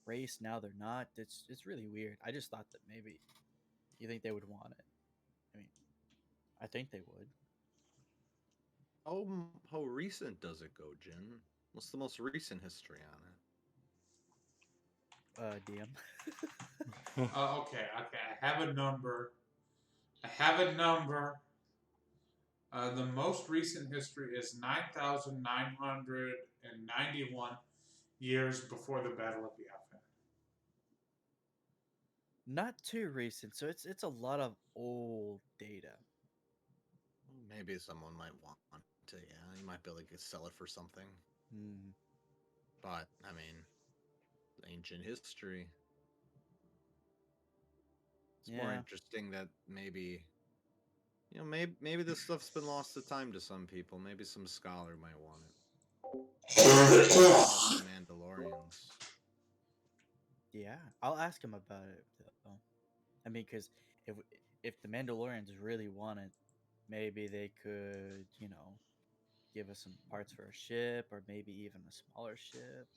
race. Now they're not. It's really weird. I just thought that maybe you think they would want it. I mean, I think they would. How recent does it go, Jin? What's the most recent history on it? DM. Okay. I have a number. The most recent history is 9,991 years before the Battle of Yavin. Not too recent, so it's a lot of old data. Maybe someone might want to. Yeah, you might be able to sell it for something. But I mean, ancient history. It's more interesting that maybe, maybe this stuff's been lost to time to some people. Maybe some scholar might want it. Mandalorians. Yeah, I'll ask him about it though. I mean, because if the Mandalorians really want it, maybe they could, give us some parts for a ship, or maybe even a smaller ship.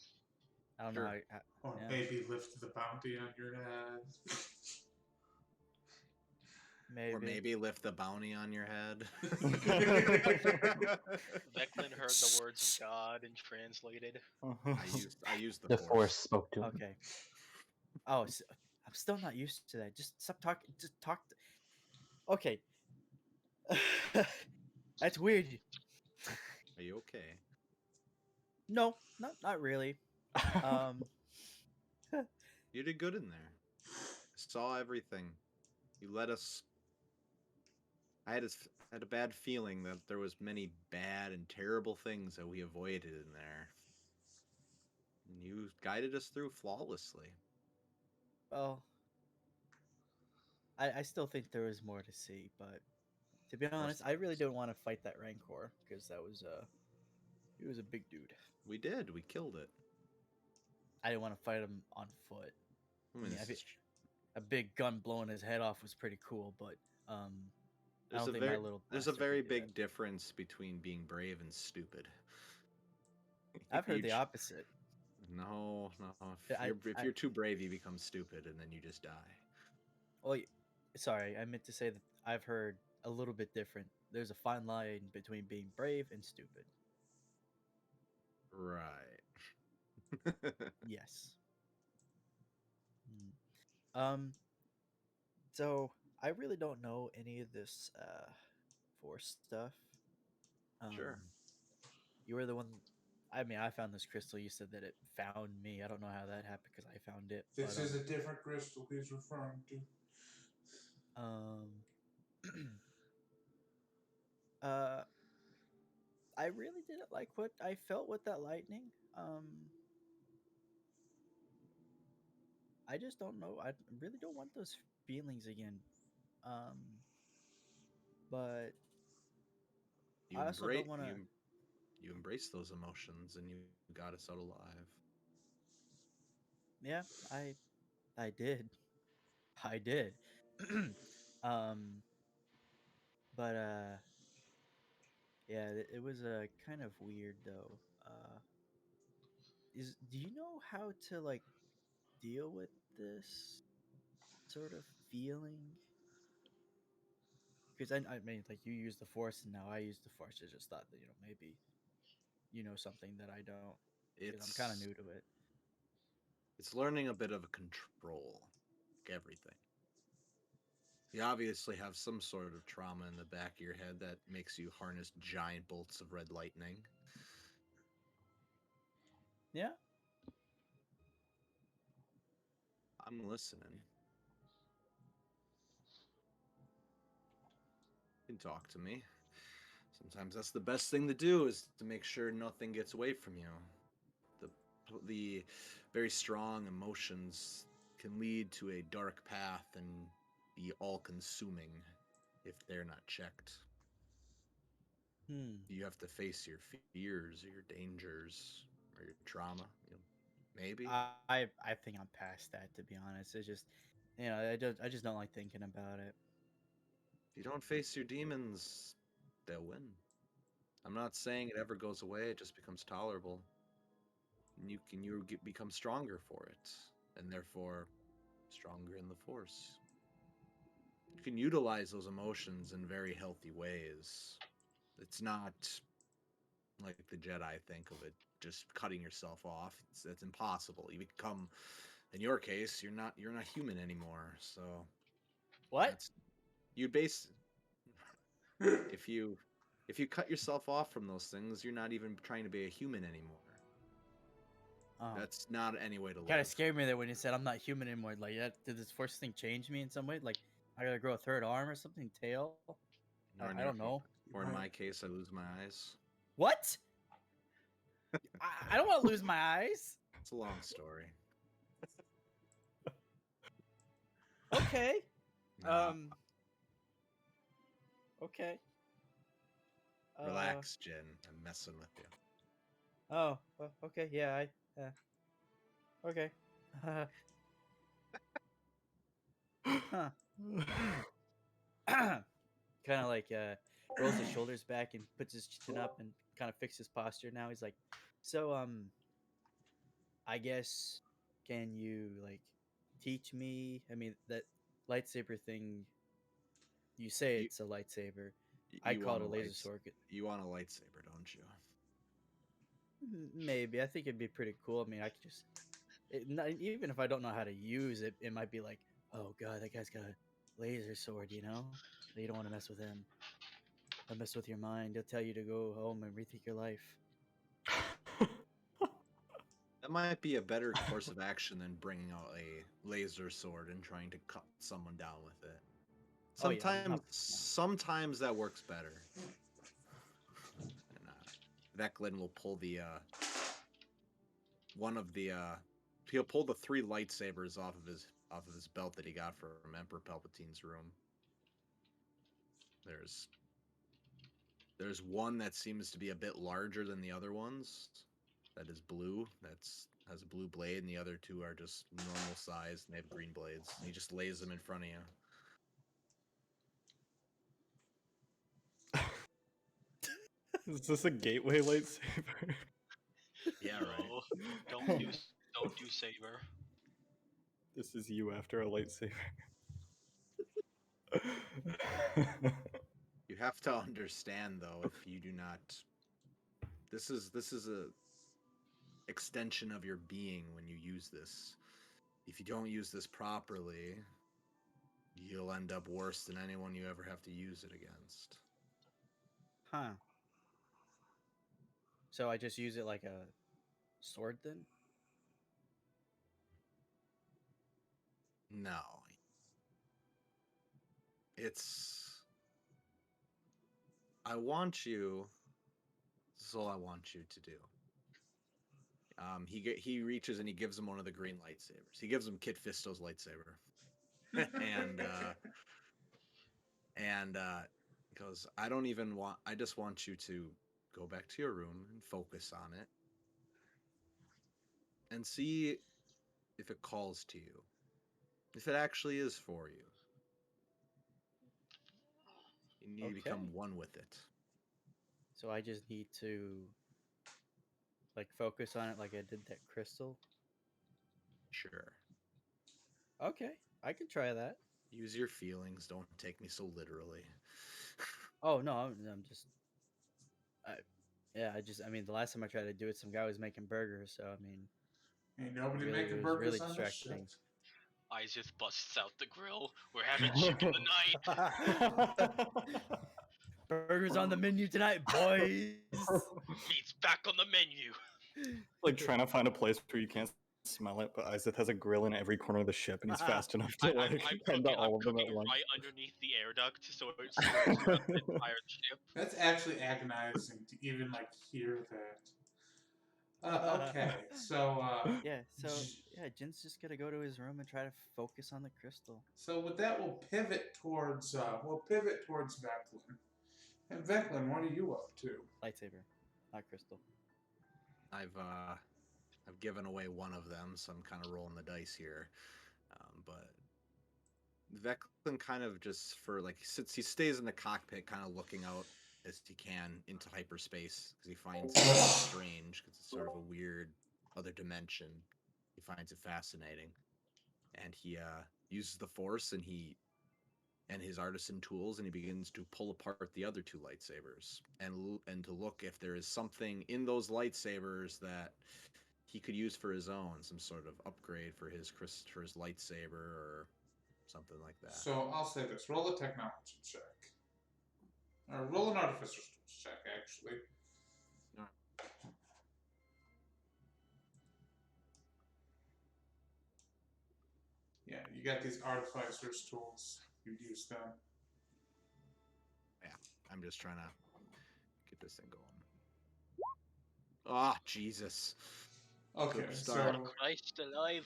I don't know. Or maybe lift the bounty on your head. Maybe. Or maybe lift the bounty on your head. Veclin heard the words of God and translated. I used The Force spoke to him. Okay. Oh, so, I'm still not used to that. Just stop talking. Just talk. Okay. That's weird. Are you okay? No, not really. You did good in there. saw everything. You let us. I had a bad feeling that there was many bad and terrible things that we avoided in there. And you guided us through flawlessly. Well, I still think there was more to see, but to be honest, I really don't want to fight that Rancor because that was he was a big dude. We did. We killed it. I didn't want to fight him on foot. I mean, Yeah, this is a big gun blowing his head off was pretty cool, but I There's don't a think very my little there's a blaster very could do that. big difference between being brave and stupid. I've heard You the ch- opposite. No. Yeah, If you're too brave, you become stupid, and then you just die. Well, sorry, I meant to say that I've heard a little bit different. There's a fine line between being brave and stupid. Right. Yes. Mm. So I really don't know any of this force stuff. Sure. You were the one. I mean, I found this crystal. You said that it found me. I don't know how that happened because I found it. This but, is a different crystal he's referring to. uh, I really didn't like what I felt with that lightning. I just don't know. I really don't want those feelings again. But You I also embrace don't want to. you embrace those emotions, and you got us out alive. Yeah, I did. I did. um, but yeah, it was kind of weird though. Do you know how to like deal with this sort of feeling? Because I mean, like you use the force, and now I use the force. I just thought that maybe you know something that I don't, because I'm kind of It's new to it. it's learning a bit of a control, like everything. You obviously have some sort of trauma in the back of your head that makes you harness giant bolts of red lightning. Yeah. I'm listening. You can talk to me. Sometimes that's the best thing to do is to make sure nothing gets away from you. The the very strong emotions can lead to a dark path and be all-consuming if they're not checked. Hmm. You have to face your fears, or your dangers, or your trauma. Maybe I think I'm past that, to be honest. It's just, I just don't like thinking about it. if you don't face your demons, they'll win. I'm not saying it ever goes away; it just becomes tolerable. And become stronger for it, and therefore stronger in the Force. You can utilize those emotions in very healthy ways. It's not like the Jedi think of it, just cutting yourself off. It's impossible. You become, in your case, you're not human anymore. So What? that's you base if you cut yourself off from those things, you're not even trying to be a human anymore. Oh. That's not any way to live. Kind of scared me there when you said I'm not human anymore. Like, did this force thing change me in some way? Like, I gotta grow a third arm or something, tail? I don't know. Or in my case, I lose my eyes. What? I don't want to lose my eyes. It's a long story. Okay. Nah, Okay. relax, Jen. I'm messing with you. Oh. Okay. Yeah. Okay. Huh. Kind of like rolls his shoulders back and puts his chin up and kind of fixes his posture. Now he's like, so I guess, can you like teach me? I mean, that lightsaber thing. You say You it's a lightsaber. I you call want it a a laser sword. you want a lightsaber, don't you? Maybe I think it'd be pretty cool. I mean, I could just even if I don't know how to use it, it might be like, oh god, that guy's got a laser sword. You don't want to mess with him. He'll mess with your mind. He'll tell you to go home and rethink your life. That might be a better course of action than bringing out a laser sword and trying to cut someone down with it. Oh, yeah, I'm not- Sometimes that works better. And Veclin will pull the he'll pull the 3 lightsabers off of his belt that he got from Emperor Palpatine's room. There's one that seems to be a bit larger than the other ones. That is blue. Has a blue blade, and the other 2 are just normal size and they have green blades. And he just lays them in front of you. Is this a gateway lightsaber? Yeah, right. No, don't do saber. This is you after a lightsaber. You have to understand, though, if you do not, this is a extension of your being when you use this. If you don't use this properly, you'll end up worse than anyone you ever have to use it against. Huh. So I just use it like a sword then? No. I want you. This is all I want you to do. He reaches and he gives him one of the green lightsabers. He gives him Kit Fisto's lightsaber, and goes, I don't even want. I just want you to go back to your room and focus on it, and see if it calls to you, if it actually is for you. You need to become Okay. one with it. So I just need to like focus on it like I did that crystal. Sure. Okay, I can try that. Use your feelings. Don't take me so literally. Oh no, I'm just I mean the last time I tried to do it some guy was making burgers, so I mean Ain't nobody really, making it was burgers really on this distracting. shit. I just busts out the grill. We're having chicken tonight. Burgers on the menu tonight, boys. Meat's back on the menu. Like trying to find a place where you can't smell it, but Isaac has a grill in every corner of the ship, and he's fast enough to I'm tend to all of them at cooking once. right underneath the air duct, so it's throughout the entire ship. That's actually agonizing to even like hear that. Okay, so Yeah, so yeah, Jin's just gonna go to his room and try to focus on the crystal. so with that, we'll pivot towards Veclin. And Veclin, what are you up to? Lightsaber, not crystal. I've given away one of them, so I'm kind of rolling the dice here. But Veclin kind of just he stays in the cockpit, kind of looking out as he can into hyperspace because he finds it strange because it's sort of a weird other dimension. He finds it fascinating, and he uses the Force and his artisan tools, and he begins to pull apart the other 2 lightsabers and to look if there is something in those lightsabers that he could use for his own, some sort of upgrade for his lightsaber or something like that. So I'll say this: roll a technology check, or roll an artificer's tools check, actually. Alright. Yeah, you got these artificer's tools. You use them. Yeah, I'm just trying to get this thing going. Ah, Jesus. Okay, Good start. so Christ alive.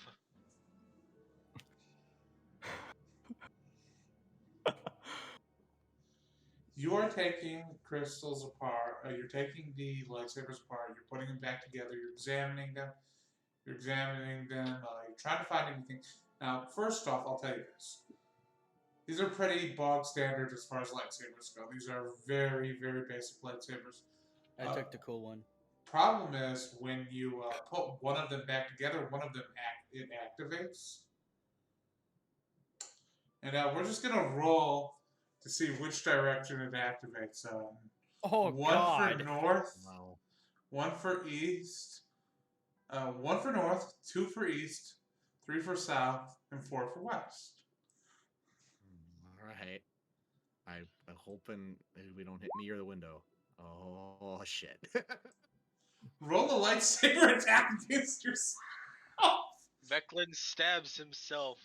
you are taking crystals apart. You're taking the lightsabers apart. You're putting them back together. You're examining them. You're trying to find anything. Now, first off, I'll tell you this. These are pretty bog standard as far as lightsabers go. These are very, very basic lightsabers. I took the cool one. Problem is when you put one of them back together, one of them it activates. And we're just gonna roll to see which direction it activates. Oh one God! for north, Wow. one for east, one for north, 2 for east, 3 for south, and 4 for west. All right. I'm hoping we don't hit me or the window. Oh shit. Roll a lightsaber attack against yourself. Veclin stabs himself.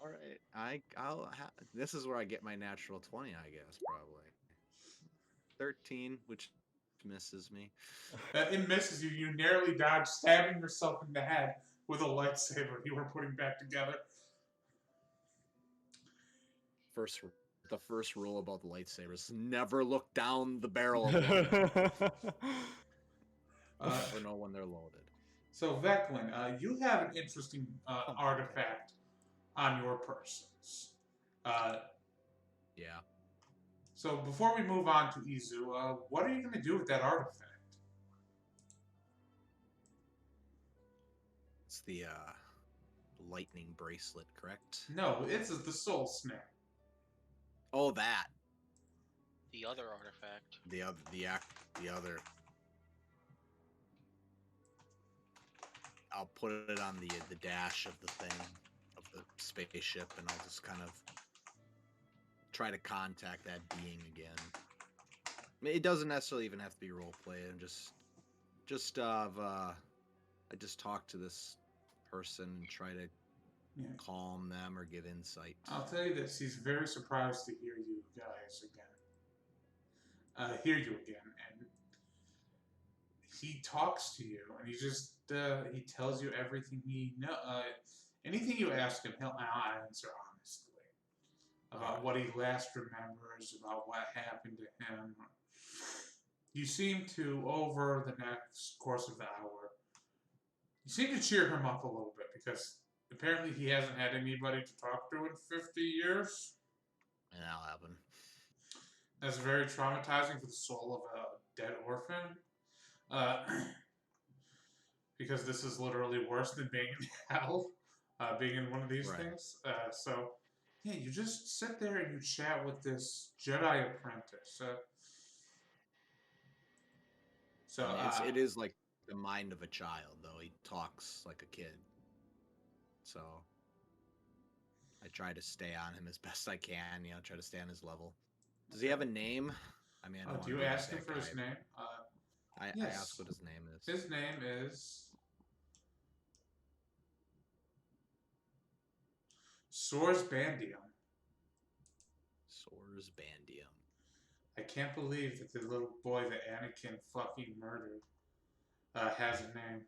All right, this is where I get my natural 20, I guess, probably. 13, which misses me. It misses you. You narrowly dodge, stabbing yourself in the head with a lightsaber you were putting back together. The first rule about the lightsabers: never look down the barrel of one. Or know when they're loaded. So, Veclin, you have an interesting artifact on your persons. Yeah. So, before we move on to Izu, what are you going to do with that artifact? It's the lightning bracelet, correct? No, it's the soul snare. Oh, that. The other artifact. The other. I'll put it on the dash of the thing, of the spaceship, and I'll just kind of try to contact that being again. I mean, it doesn't necessarily even have to be roleplay. And I just talk to this person and try to calm them or give insight. I'll tell you this: he's very surprised to hear you guys again. Hear you again, and he talks to you, and he tells you everything he knows. Anything you ask him, he'll answer honestly about what he last remembers, about what happened to him. You seem to, over the next course of the hour, you seem to cheer him up a little bit because apparently he hasn't had anybody to talk to in 50 years. And that'll happen. That's very traumatizing for the soul of a dead orphan. Because this is literally worse than being in hell, being in one of these things. So, yeah, you just sit there and you chat with this Jedi apprentice. It is like the mind of a child, though. He talks like a kid. So I try to stay on him as best I can, try to stay on his level. Does he have a name? I mean, do you ask him for his name? I ask what his name is. His name is Soars Bandium. Soars Bandium. I can't believe that the little boy that Anakin fucking murdered has a name.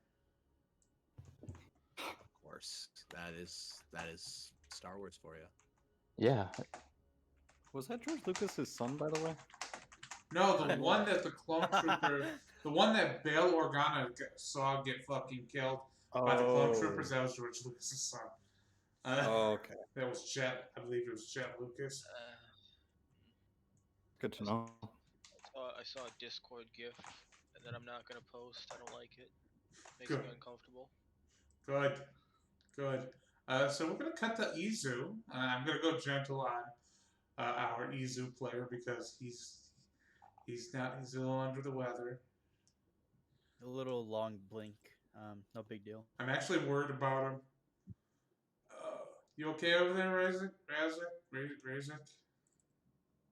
Of course, that is Star Wars for you. Yeah. Was that George Lucas's son, by the way? No, the one that the clone trooper, the one that Bail Organa saw get fucking killed by the clone troopers, that was George Lucas's son. Okay. That was Jet. I believe it was Jet Lucas. Good to know. I saw a Discord GIF that I'm not gonna post. I don't like it. Makes me uncomfortable. Good. So we're gonna cut to Izu. I'm gonna go gentle on our Izu player because he's a little under the weather. A little long blink. No big deal. I'm actually worried about him. You okay over there, Razek?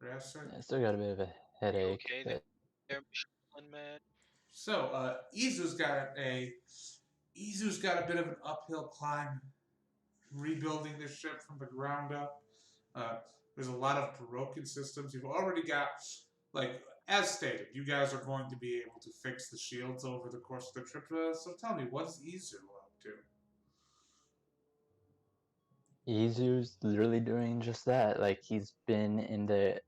I still got a bit of a headache. Okay, But... there, Michelin Man. So Izu's got a bit of an uphill climb, rebuilding this ship from the ground up. There's a lot of broken systems. You've already got, as stated, you guys are going to be able to fix the shields over the course of the trip. So tell me, what's Izu up to? Izu's literally doing just that. Like, he's been in the...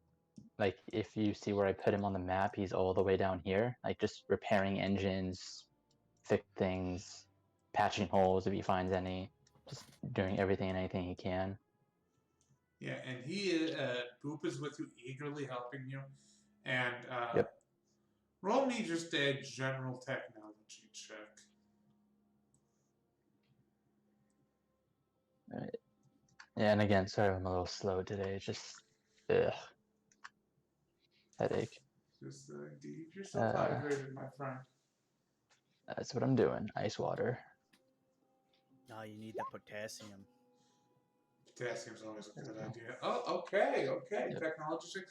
Like, if you see where I put him on the map, he's all the way down here. Like, just repairing engines, fix things, patching holes if he finds any. Just doing everything and anything he can. Yeah, and Boop is with you, eagerly helping you. And Yep. roll me just a general technology check. All right. Yeah, and again, sorry I'm a little slow today. It's just, headache. Just keep yourself hydrated, my friend. That's what I'm doing. Ice water. No, you need the potassium. Potassium's always a good idea. Oh, okay. Yep. Technology check.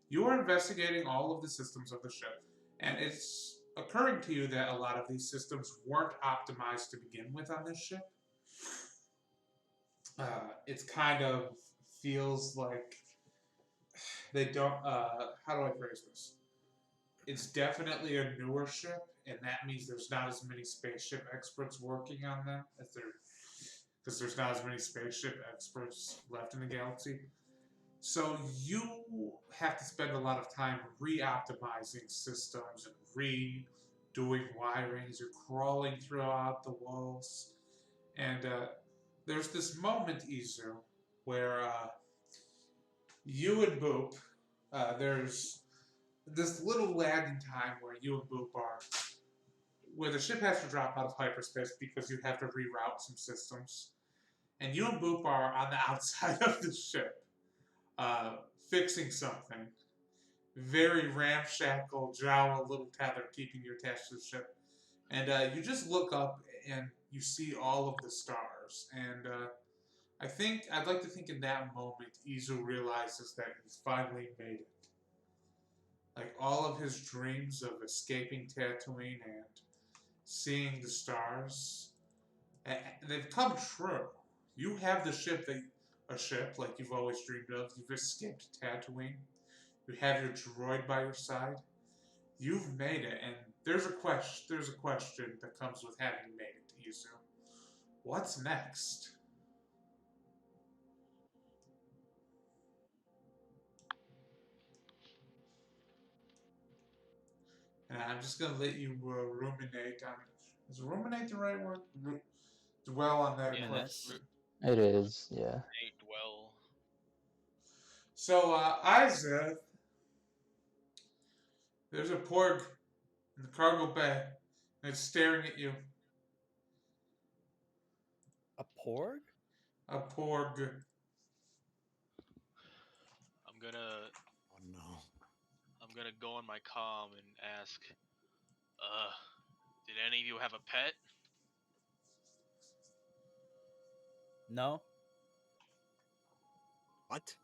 You are investigating all of the systems of the ship, and it's occurring to you that a lot of these systems weren't optimized to begin with on this ship. It's kind of feels like they don't. How do I phrase this? It's definitely a newer ship, and that means there's not as many spaceship experts working on them as there, because there's not as many spaceship experts left in the galaxy. So you have to spend a lot of time re-optimizing systems and redoing wirings. You're crawling throughout the walls, and there's this moment, Izu, where you and Boop, there's this little lag in time where you and Boop are, where the ship has to drop out of hyperspace because you have to reroute some systems, and you and Boop are on the outside of the ship, fixing something. Very ramshackle, jowl, little tether keeping you attached to the ship. And you just look up and you see all of the stars. And I'd like to think in that moment, Izu realizes that he's finally made it. Like all of his dreams of escaping Tatooine and seeing the stars, they've come true. You have the ship a ship like you've always dreamed of. You've escaped Tatooine. You have your droid by your side. You've made it, and there's a question that comes with having made it, Izu. What's next? And I'm just gonna let you ruminate on. Is ruminate the right word? Dwell on that Yeah, question. It is, yeah. Dwell. So, Isaac, there's a porg in the cargo bay, and it's staring at you. A porg? A porg. I'm gonna Oh no. I'm gonna go on my comm and ask, did any of you have a pet? No. What?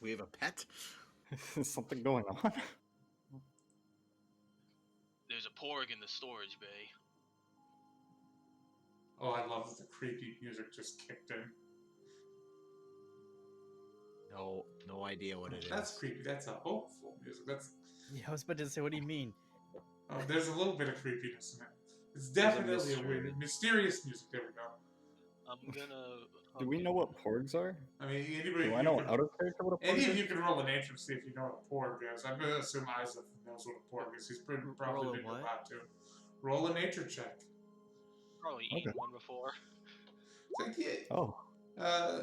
We have a pet? Is something going on? There's a porg in the storage bay. Oh, I love that the creepy music just kicked in. No idea what it is. That's creepy. That's a hopeful music. That's Yeah, I was about to say, what do you mean? there's a little bit of creepiness in it. It's There's a definitely a mystery. weird, mysterious music. There we go. I'm gonna. Do we know what porgs are? I mean, anybody. Do I know out of character what a porg Any is? of you can roll a nature to see if you know what a porg is. I'm gonna assume Isaac knows what a porg is. He's probably Roll a been what? about to. Roll a nature check. Probably eaten Okay. one before. It's like, yeah, Oh, uh,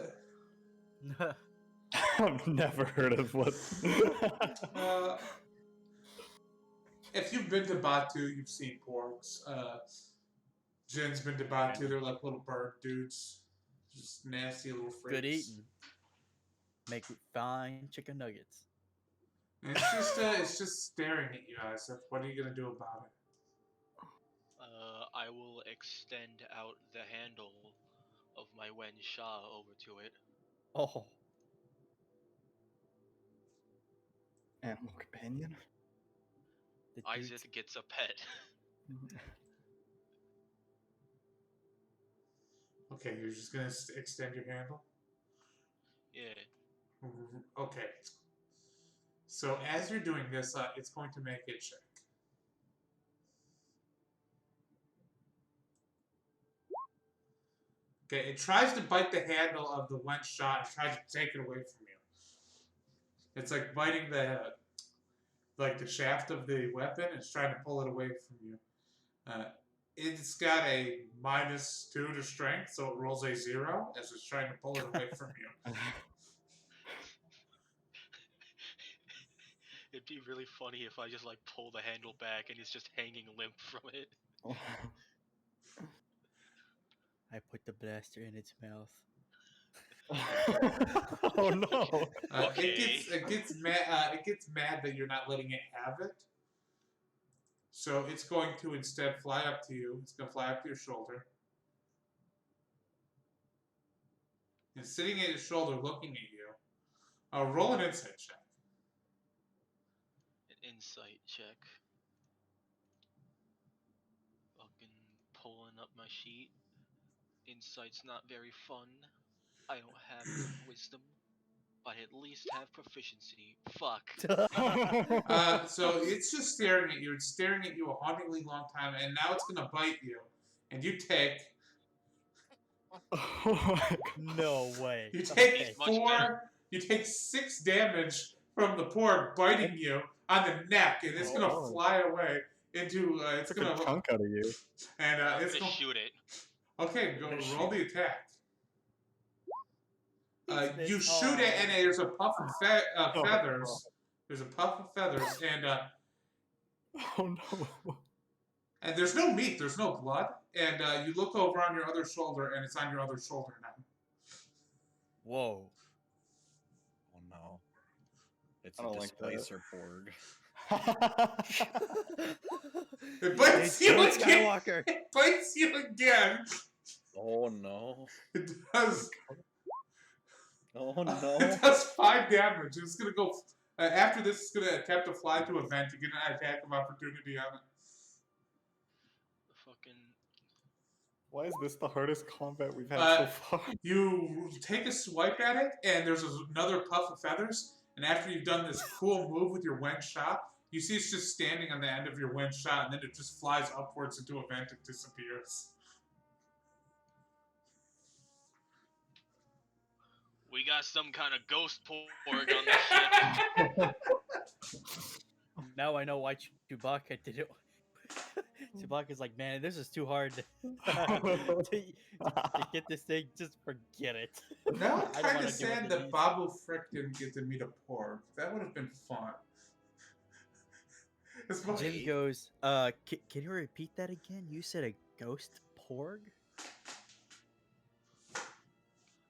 I've never heard of what. if you've been to Batu, you've seen porgs. Jin's been to Batu. They're like little bird dudes, just nasty little freaks. Good eating. Make fine chicken nuggets. And it's just staring at you, Isaac. What are you gonna do about it? I will extend out the handle of my Wen Sha over to it. Oh, Animal companion? the dude's- Isaac gets a pet. Okay, you're just gonna extend your handle. Yeah. Okay. So as you're doing this, it's going to make a check. Okay, it tries to bite the handle of the one shot and tries to take it away from you. It's like biting the shaft of the weapon. It's trying to pull it away from you. It's got a -2 to strength, so it rolls a 0 as it's trying to pull it away from you. It'd be really funny if I just like pull the handle back and it's just hanging limp from it. I put the blaster in its mouth. Oh no! Okay. It gets mad that you're not letting it have it. So it's going to instead fly up to you. It's going to fly up to your shoulder. And sitting at your shoulder, looking at you. Roll an insight check. An insight check. pulling up my sheet. Insight's not very fun. I don't have enough wisdom, but at least have proficiency. Fuck. So it's just staring at you. It's staring at you a hauntingly long time, and now it's gonna bite you. And you take No way. you take Okay. Much better. you take 6 damage from the porg biting you on the neck, and it's gonna Oh. fly away into it's Took gonna a chunk out of you. and I'm it's gonna gonna shoot it. okay. Go roll the attack. He's You missed. shoot it, and Oh. there's a puff of feathers. There's a puff of feathers, Oh no. and there's no meat. There's no blood. And you look over on your other shoulder, and it's on your other shoulder now. Whoa. Oh no. It's I a don't like that. displacer porg. It bites you Luke again. Skywalker. It bites you again. Oh no. It does. Oh no. It does 5 damage. It's gonna go. After this, it's gonna attempt to fly to a vent to get an attack of opportunity on it. Fucking. Why is this the hardest combat we've had so far? You take a swipe at it, and there's another puff of feathers. And after you've done this cool move with your wind shot, you see it's just standing on the end of your wind shot, and then it just flies upwards into a vent and disappears. We got some kind of ghost porg on the ship. Now I know why Chewbacca did it. Chewbacca's like, man, this is too hard to get this thing. Just forget it. Now I I'm don't kind wanna of deal with sad it that either. Babu Frick didn't get to meet a porg. That would have been fun. It's Jim funny. goes, can you repeat that again? You said a ghost porg?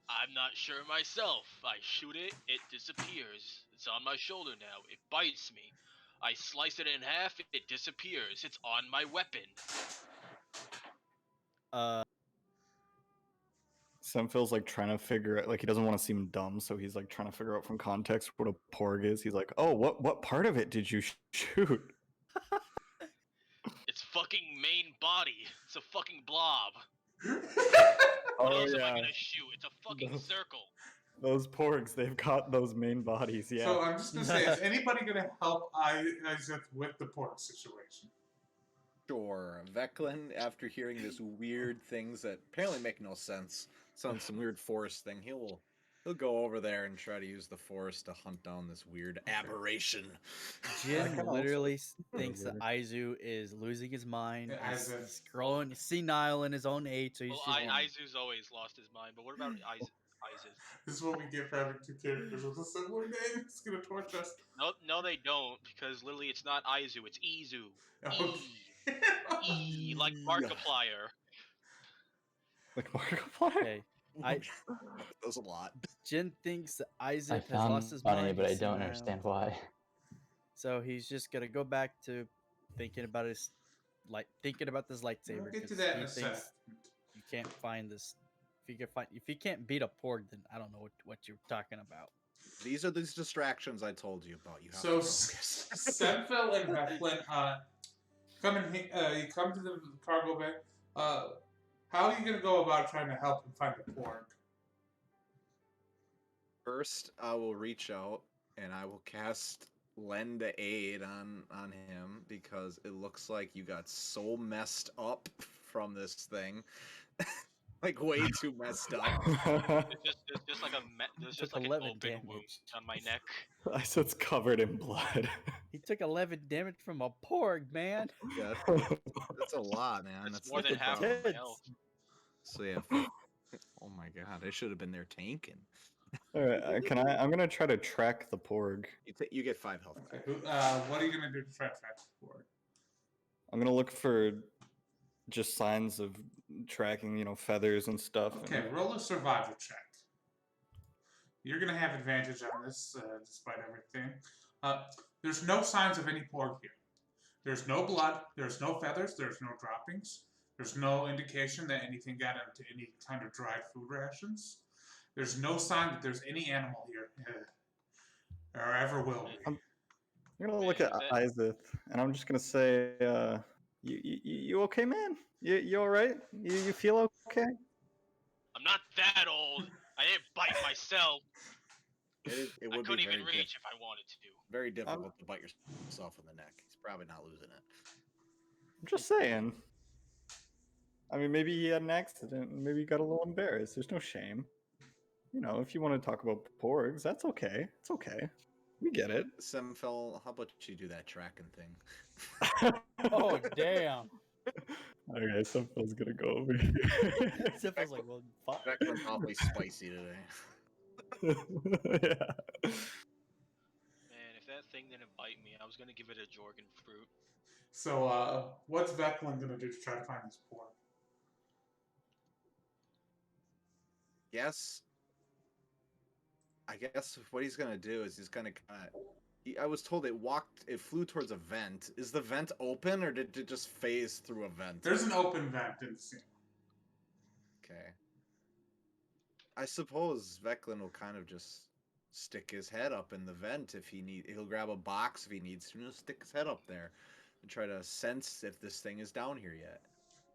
I'm not sure myself. I shoot it, it disappears. It's on my shoulder now. It bites me. I slice it in half, it disappears. It's on my weapon. Sam feels like trying to figure out, like he doesn't want to seem dumb, so he's like trying to figure out from context what a porg is. He's like, oh, what part of it did you shoot? It's fucking main body. It's a fucking blob. Oh, What else am I yeah. gonna shoot? It's a fucking Those- circle. Those porgs, they've got those main bodies, yeah. So I'm just gonna say, is anybody gonna help Isaac with the porg situation? Sure. Veclin, after hearing these weird things that apparently make no sense, sounds some weird forest thing, he'll go over there and try to use the forest to hunt down this weird aberration. Jim kinda also- literally thinks that weird. Aizu is losing his mind. Yeah, He's growing senile in his own age, so he's Well, just Aizu's always lost his mind, but what about Aizu? This is what we get for having 2 characters with a similar name. It's gonna torch us. No, they don't, because literally it's not Aizu, it's Izu. Okay. Like Markiplier. Like Markiplier? okay. I That was a lot. Jin thinks that I Isaac has found lost his funny, mind. but I he's don't senile. understand why. So he's just gonna go back to thinking about this lightsaber. We'll get to 'cause that in he a thinks sec. you can't find this. If you can't beat a porg, then I don't know what you're talking about. These are these distractions I told you about. You have So to focus. Senfil and Veclin you come to the cargo bay. How are you gonna go about trying to help him find the porg? First, I will reach out and I will cast Lend a Aid on him because it looks like you got so messed up from this thing. Like way too messed up. There's just like there's just Took like an 11 open wound damage. on my neck. Isaac's covered in blood. He took 11 damage from a porg, man. Yeah, that's a lot, man. That's That's more like than a half of problem. my Kids. health. So yeah. Oh my god, I should have been there tanking. All right, I'm gonna try to track the porg. You get 5 health. Okay. What are you gonna do to try to track the porg? I'm gonna look for just signs of tracking, feathers and stuff. Okay, roll a survival check. You're gonna have advantage on this, despite everything. There's no signs of any porg here. There's no blood. There's no feathers. There's no droppings. There's no indication that anything got into any kind of dried food rations. There's no sign that there's any animal here, or ever will be. I'm gonna look at Is it- Isaac, and I'm just gonna say, You okay, man? You all right? You feel okay? I'm not that old. I didn't bite myself. It I would be couldn't even very reach if I wanted to. very difficult to bite yourself in the neck. He's probably not losing it. I'm just saying. I mean, maybe he had an accident and maybe he got a little embarrassed. There's no shame. You know, if you want to talk about porgs, that's okay. It's okay. We get it. Semfel, how about you do that tracking thing? Oh damn! Okay, Semfel's gonna go over here. Zipple's like, well, fuck. Beckman's awfully spicy today. Yeah. Man, if that thing didn't bite me, I was gonna give it a Jorgen fruit. So, what's Veclin gonna do to try to find this porg? I guess what he's gonna do is he's gonna I was told it flew towards a vent. Is the vent open or did it just phase through a vent? There's an open vent in the ceiling. Okay. I suppose Veclin will kind of just stick his head up in the vent if he'll grab a box if he needs to, and he'll stick his head up there and try to sense if this thing is down here yet.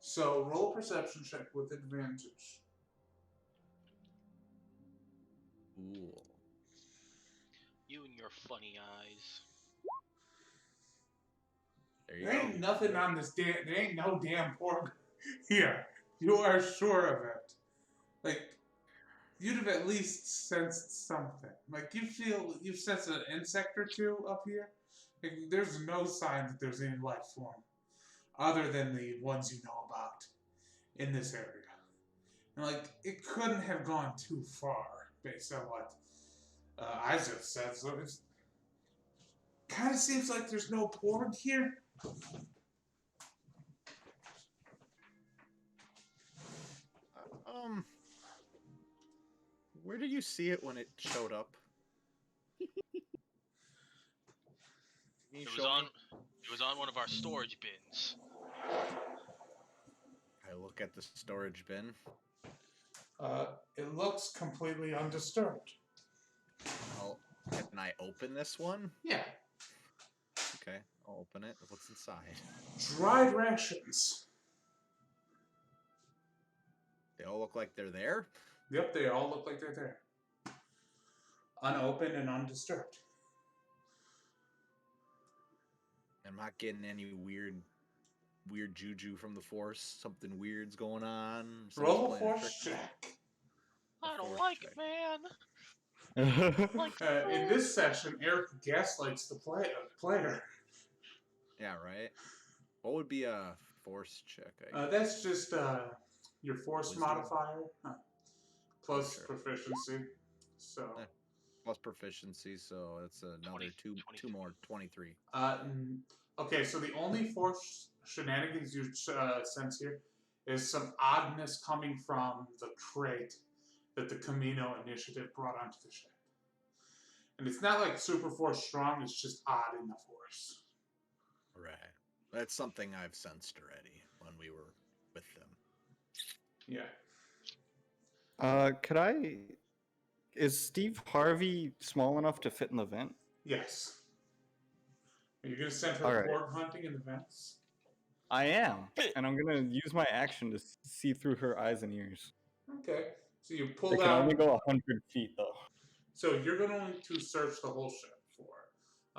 So roll a perception check with advantage. Cool. You and your funny eyes. There you There ain't go. nothing on this there ain't no damn porg here. You are sure of it. Like, you'd have at least sensed something. Like, you sense an insect or two up here. Like, there's no sign that there's any life form other than the ones you know about in this area. And, like, it couldn't have gone too far based on what Isaac said. So it's kind of seems like there's no porg here. Where did you see it when it showed up? Can you It show me? was on one of our storage bins. I look at the storage bin. It looks completely undisturbed. Well, can I open this one? Yeah. Okay, I'll open it. What's inside? Dried rations. They all look like they're there. Yep, they all look like they're there. Unopened and undisturbed. I'm not getting any weird juju from the force. Something weird's going on. Someone's Roll a playing a force trick. check. I don't Force like check. it, man. Like In this session, Eric gaslights the player. Yeah, right. What would be a force check? That's just your force Wisdom? modifier plus Sure. proficiency. So, Plus proficiency, so that's another 23. more 23. Okay, so the only force shenanigans you sense here is some oddness coming from the crate that the Camino Initiative brought onto the ship. And it's not like super force strong, it's just odd in the force. Right. That's something I've sensed already when we were with them. Yeah. Is Steve Harvey small enough to fit in the vent? Yes. Are you going to send her All right. porg hunting in the vents? I am, and I'm gonna use my action to see through her eyes and ears. Okay. So you pull It can down. only go 100 feet, though. So you're going to search the whole ship for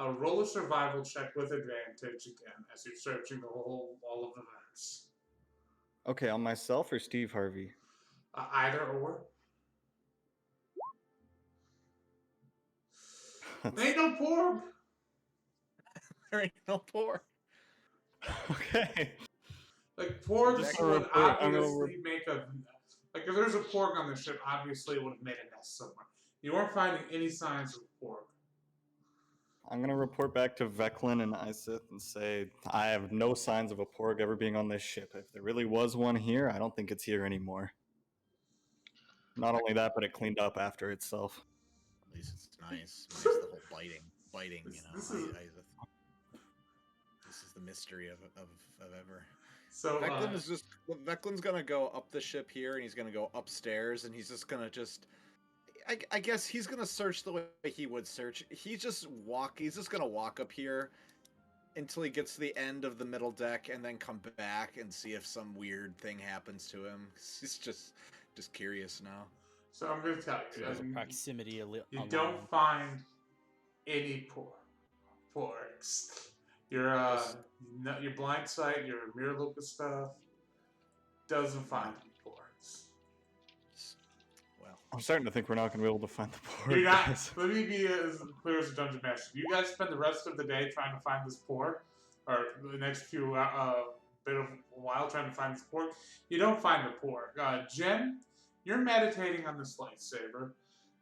it. Roll a survival check with advantage again as you're searching all of the vents. Okay, on myself or Steve Harvey? Either or. There ain't no porg. There ain't no porg. Okay. Like, porgs Just would report. I'm gonna obviously make a... Like, if there's a porg on the ship, obviously it would have made a nest somewhere. You weren't finding any signs of a porg. I'm gonna report back to Veclin and Isith and say I have no signs of a porg ever being on this ship. If there really was one here, I don't think it's here anymore. Not only that, but it cleaned up after itself. At least it's nice. Nice the whole biting. You know, This is- this is the mystery of ever. So, Veclin's gonna go up the ship here, and he's gonna go upstairs, and he's just gonna I guess he's gonna search the way he would search. He's just gonna walk up here, until he gets to the end of the middle deck and then come back and see if some weird thing happens to him. He's just curious now. So I'm going to tell you, There's a proximity you alarm. don't find any porks. Your your blind sight, your mirror Lucas stuff doesn't find any porks. Well, I'm starting to think we're not going to be able to find the You're port. not. guys. Let me be as clear as a dungeon master. You guys spend the rest of the day trying to find this port, or the next few bit of a while trying to find this port. You don't find the port. Jen, you're meditating on this lightsaber,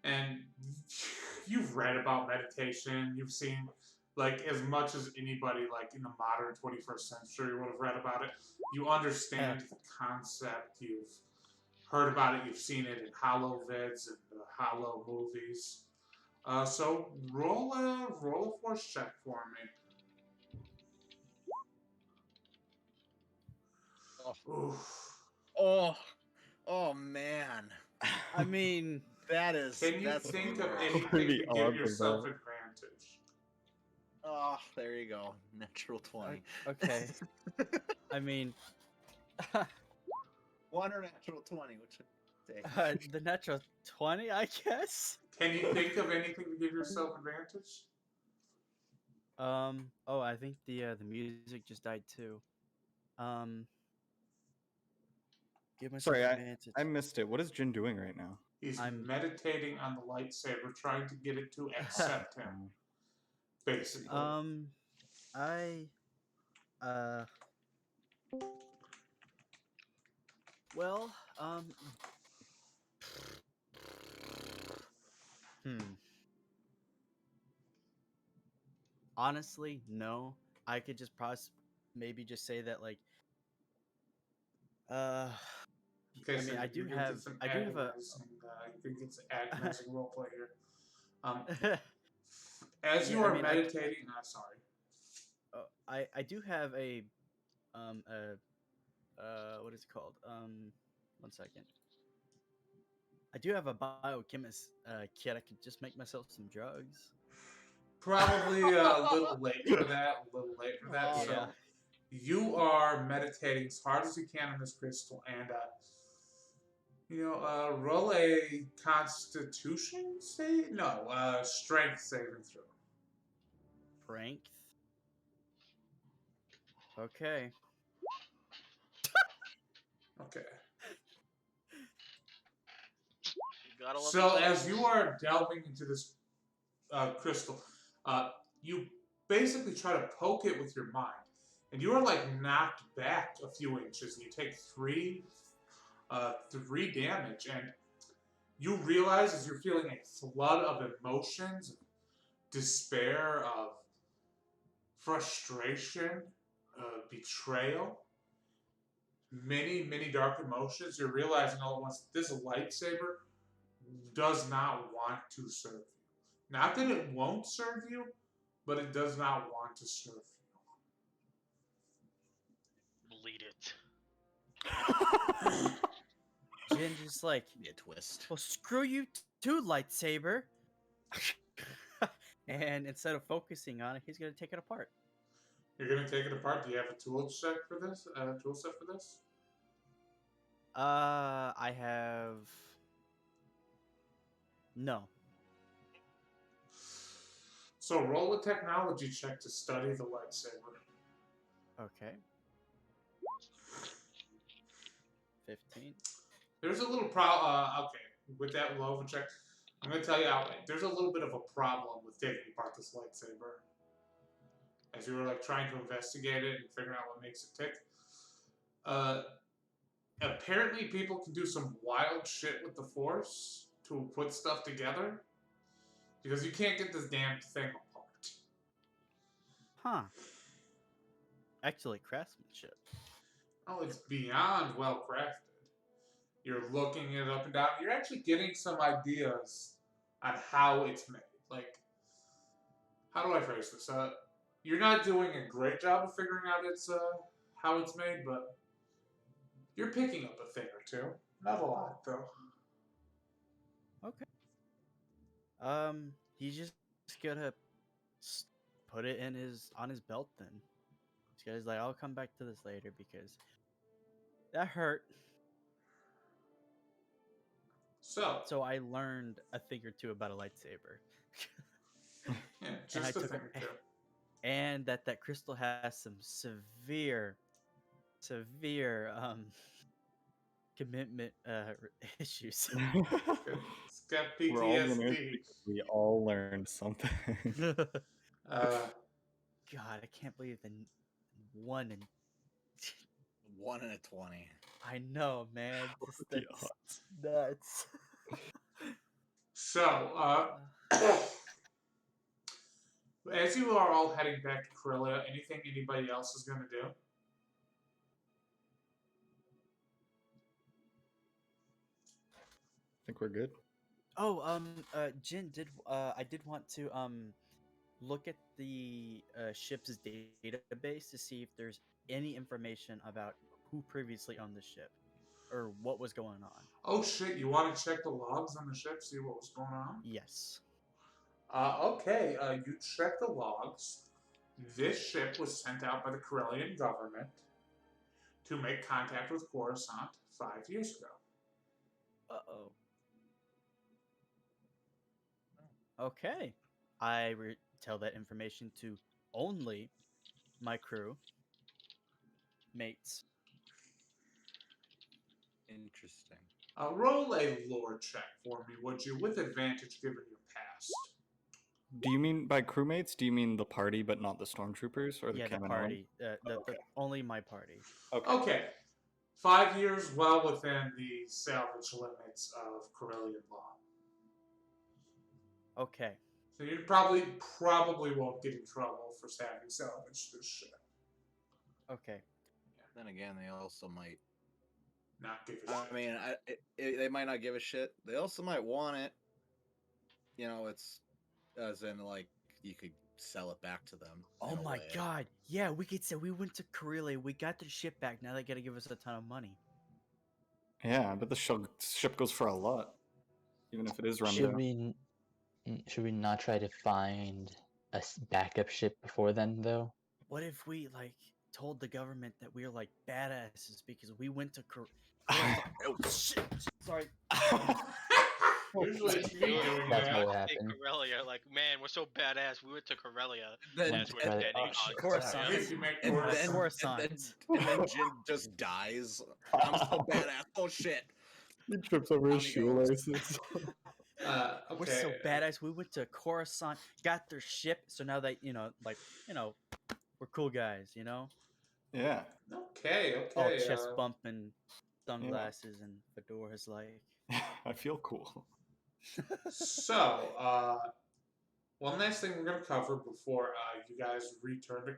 and you've read about meditation. You've seen like as much as anybody like in the modern 21st century would have read about it. You understand the concept. You've heard about it. You've seen it in Hollow vids and Hollow movies. So roll a force check for me. Oh man. I mean, That is. Can you that's think the of worst. anything Pretty to odds give of yourself that. advantage? Oh, there you go. Natural 20. okay. I mean, One or natural 20, which would take. the natural 20, I guess. Can you think of anything to give yourself advantage? Oh, I think the music just died too. Give myself Sorry, advantage. I missed it. What is Jin doing right now? He's I'm- meditating on the lightsaber, trying to get it to accept him. Basically. I well, honestly, no. I could just maybe just say that like Okay, I so mean, I do you're gonna have get some a agonizing, you can get some agonizing roleplay here. As you Yeah, I are mean, meditating, sorry. I do have a what is it called? 1 second. I do have a biochemist kit. I could just make myself some drugs. Probably a little late for that. Oh, So yeah. you are meditating as hard as you can on this crystal, and roll a Constitution save. No, Strength saving throw. Strength. Okay. Okay. You gotta love So those as you rolls. are delving into this crystal, you basically try to poke it with your mind, and you are like knocked back a few inches, and you take three damage, and you realize as you're feeling a flood of emotions, despair, of frustration, betrayal, many dark emotions. You're realizing all at once this lightsaber does not want to serve you. Not that it won't serve you, but it does not want to serve you. Bleed it. Jin just like, Be a twist. well, screw you too, lightsaber. And instead of focusing on it, he's gonna take it apart. You're gonna take it apart. Do you have a tool check for this? Tool set for this? I have no. So roll a technology check to study the lightsaber. Okay. 15. There's a little problem. Okay, with that low of a check, I'm gonna tell you outright. There's a little bit of a problem with taking apart this lightsaber. As you were like trying to investigate it and figure out what makes it tick. Apparently, people can do some wild shit with the Force to put stuff together because you can't get this damn thing apart. Huh. Actually, craftsmanship. Oh, it's beyond well crafted. You're looking it up and down. You're actually getting some ideas on how it's made. Like, how do I phrase this? You're not doing a great job of figuring out how it's made, but you're picking up a thing or two. Not a lot, though. Okay. He's just gonna put it in on his belt then. This guy's like, I'll come back to this later because that hurt. So I learned a thing or two about a lightsaber. Yeah, And I just a took thing a- or two. and that crystal has some severe commitment issues. It's got We're all winners PTSD. because we all learned something. Uh, God, I can't believe the one and 1 in a 20. I know, man. Just The that's nuts. so, as you are all heading back to Corellia, anything anybody else is going to do? I think we're good. Oh, Jin I did want to look at the ship's database to see if there's any information about who previously owned the ship or what was going on. Oh shit, you want to check the logs on the ship, see what was going on? Yes. Okay, you check the logs. This ship was sent out by the Corellian government to make contact with Coruscant 5 years ago. Uh-oh. Okay. I tell that information to only my crew mates. Interesting. Roll a lore check for me, would you, with advantage given your past. Do you mean by crewmates? Do you mean the party but not the stormtroopers or the Yeah, the Kaminoan? party. The Okay. only my party. Okay. 5 years well within the salvage limits of Corellian law. Okay. So you probably won't get in trouble for having salvaged this ship. Okay. Then again, they also might. Not give a shit. I mean, they might not give a shit. They also might want it. You know, it's as in like you could sell it back to them. Oh in a my way. god. Yeah, we could say we went to Corellia, we got the ship back, now they gotta give us a ton of money. Yeah, but the ship goes for a lot, even if it is run Should down. should we not try to find a backup ship before then, though? What if we like told the government that we are like badasses because we went to Corellia? Oh shit! Sorry. Usually it's me doing That's that. not what Hey, happened. Corellia, like, man, we're so badass. We went to Corellia. Then, As we're and- heading oh, on shit. Coruscant. If you make and Coruscant. then Jin just dies. I'm so badass. Oh shit! He trips over his Down he goes. shoelaces. Okay. We're so badass. We went to Coruscant, got their ship, so now they, we're cool guys, you know? Yeah. Okay. All chest bumping, sunglasses, Yeah. and fedoras like. I feel cool. So, one last thing we're going to cover before you guys return to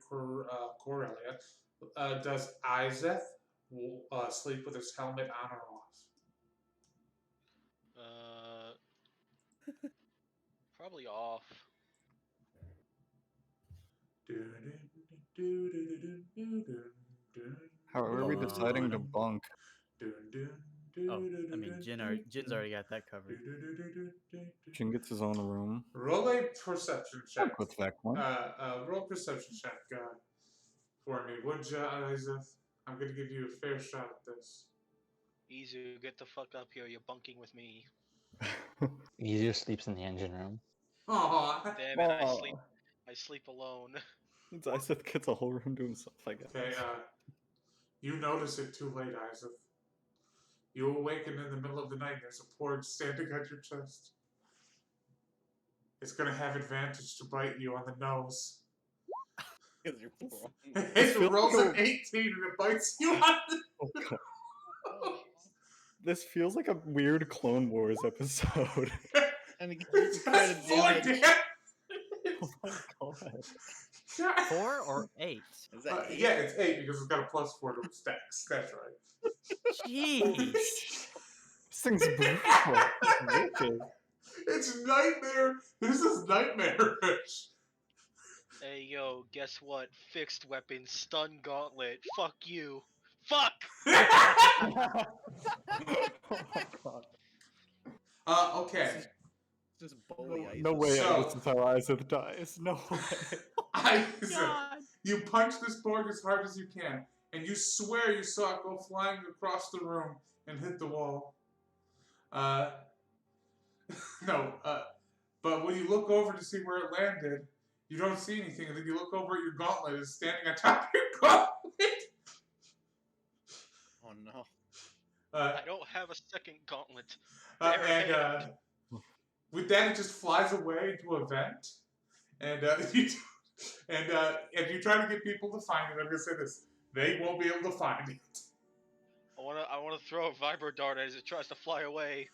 Corellia. Does Izeth sleep with his helmet on or off? Probably off. How are we deciding to bunk? Oh, I mean, Jin's already got that covered. Jin gets his own room. Roll a perception check. Bunk with Vec one. Roll perception check for me, would you, Izeth? I'm going to give you a fair shot at this. Izu, get the fuck up here. You're bunking with me. Easier sleeps in the engine room. Oh, Damn it, I sleep alone. Isaac gets a whole room to himself, I guess. okay. You notice it too late, Izeth. You awaken in the middle of the night. There's a porridge standing on your chest. It's gonna have advantage to bite you on the nose. Because you're poor. It rolls an 18 and it bites you on the Oh, God. This feels like a weird Clone Wars episode. And he It's keeps trying got to 4 damage. Oh my god. 4 or 8? Is that eight? Yeah, it's 8 because it's got a +4 to its dex. That's right. Jeez. This thing's beautiful. It's wicked. It's nightmare. This is nightmarish. Hey, yo, guess what? Fixed weapon, stun gauntlet. Fuck you. Fuck! Oh my god. Okay. Just bully Isaac. No way. So- This is how Isaac dies. No way. Isaac, God. you punch this Borg as hard as you can, and you swear you saw it go flying across the room and hit the wall. No, but when you look over to see where it landed, you don't see anything, and then you look over at your gauntlet, it's standing on top of your gauntlet. Oh no. I don't have a second gauntlet. And with that, it just flies away into a vent, and if you try to get people to find it, I'm gonna say this: they won't be able to find it. I wanna throw a vibro dart as it tries to fly away.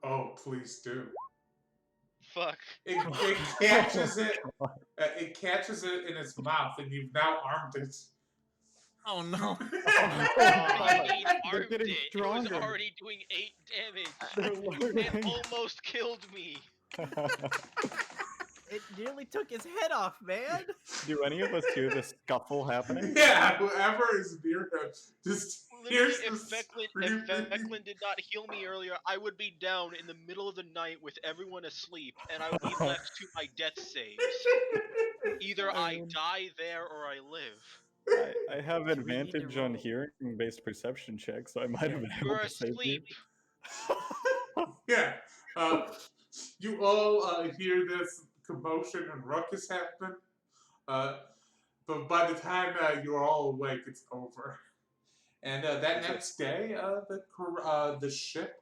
Oh, please do. Fuck. It catches it. It catches it in its mouth, and you've now armed it. Oh no. I mean, They're armed getting it. It stronger. was already doing 8 They're damage. learning. It almost killed me. It nearly took his head off, man. Do any of us hear the scuffle happening? Yeah, whoever is near him just Literally, hears if the Fecklin did not heal me earlier, I would be down in the middle of the night with everyone asleep, and I would be left to my death saves. Either I die there or I live. I have Do we need to advantage on roll? hearing-based perception checks, so I might have been able You're to save you. asleep. Yeah. You all hear this commotion and ruckus happen. But by the time you're all awake, it's over. And that next day, the ship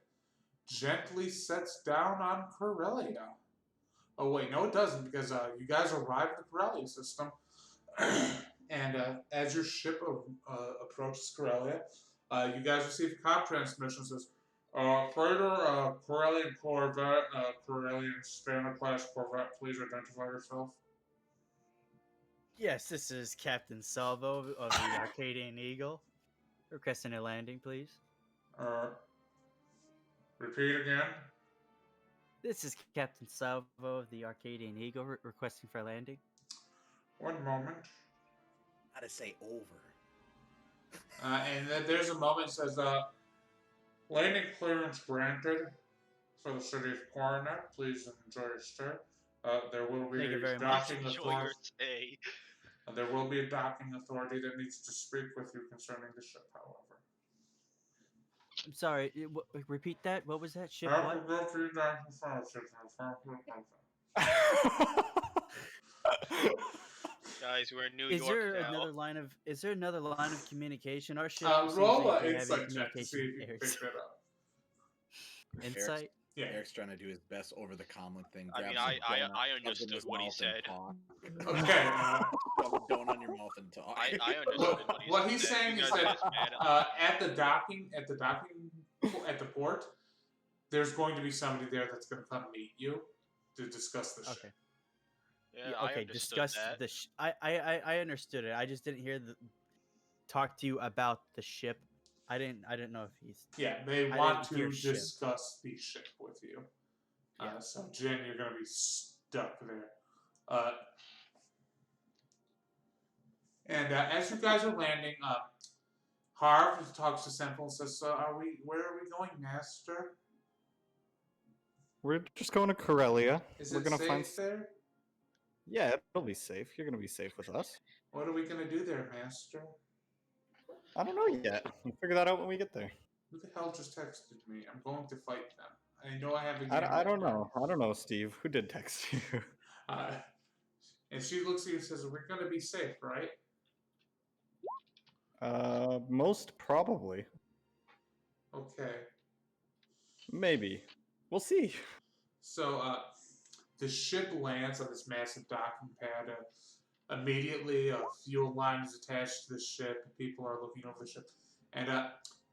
gently sets down on Corellia. Oh wait, no, it doesn't, because you guys arrived at the Corellia system, and as your ship approaches Corellia, you guys receive a comm transmission that says, "Freighter, Corellian Corvette, Corellian Standard Class Corvette, please identify yourself." Yes, this is Captain Salvo of the Arcadian Eagle. Requesting a landing, please. Repeat again. This is Captain Salvo of the Arcadian Eagle requesting for a landing. One moment. Gotta say over. And then there's a moment that says, landing clearance granted for the city of Coronet. Please enjoy your stay. There will be Thank you a very much. docking Enjoy your authority. stay. There will be a docking authority that needs to speak with you concerning the ship, however. I'm sorry, repeat that. What was that? Ship Have what? to go through the docking authority. Guys, we're in New Is York there now. another line of? Is there another line of communication? Our ship seems Roll like an we have insight check to see communication if you can errors. pick that up. Insight. Yeah. Eric's trying to do his best over the comlink thing. I mean, grab some I donut, shove it in understood his what he mouth and said. talk. Okay. Shove a donut in your mouth and talk. I understood What he's said. saying You is guys are that just mad at me. at the port, there's going to be somebody there that's going to come meet you to discuss the ship. Okay. Yeah, Yeah, I okay. understood Discuss that. the. I understood it. I just didn't hear the. Talk to you about the ship. I didn't know if he's. Yeah, they I want didn't hear to ship. discuss the ship with you. Yeah. So, Jen, you're going to be stuck there. And as you guys are landing, Harv talks to Sentinel and says, where are we going, Master? We're just going to Corellia. Is We're it gonna safe find. there? Yeah, it'll be safe. You're gonna be safe with us. What are we going to do there, Master? I don't know yet. We'll figure that out when we get there. Who the hell just texted me? I'm going to fight them. I know I have a game. I don't know. I don't know, Steve. Who did text you? And she looks at you and says, we're going to be safe, right? Most probably. Okay. Maybe. We'll see. So, the ship lands on this massive docking pad. Immediately, a fuel line is attached to the ship. People are looking over the ship. And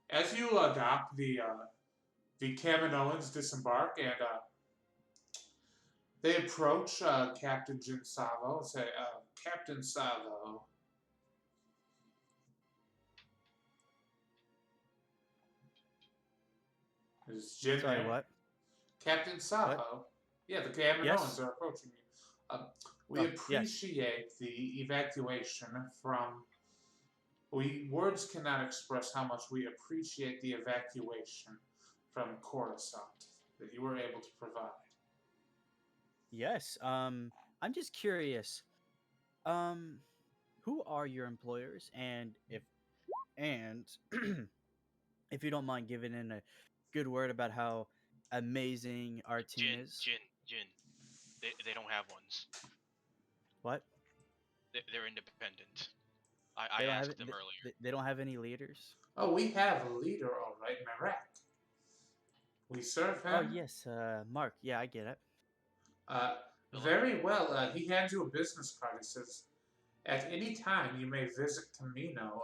as you dock, the Kaminoans disembark, and they approach Captain Jin Savo and say, Captain Savo. Is Jin Sorry, there? what? Captain Savo. Yeah, the Kaminoans Yes. are approaching you. We Oh, yes. appreciate the evacuation from. Words cannot express how much we appreciate the evacuation from Coruscant. that you were able to provide. Yes. I'm just curious. Um, who are your employers, and if you don't mind giving in a good word about how amazing our team Jin, is. Jin, Jin. They don't have ones. What? They're independent. They I don't have asked them earlier. they don't have any leaders. Oh, we have a leader, all right, in Iraq. We serve Oh him. yes, Mark. Yeah, I get it. Very well. He hands you a business card. He says, "At any time, you may visit Camino.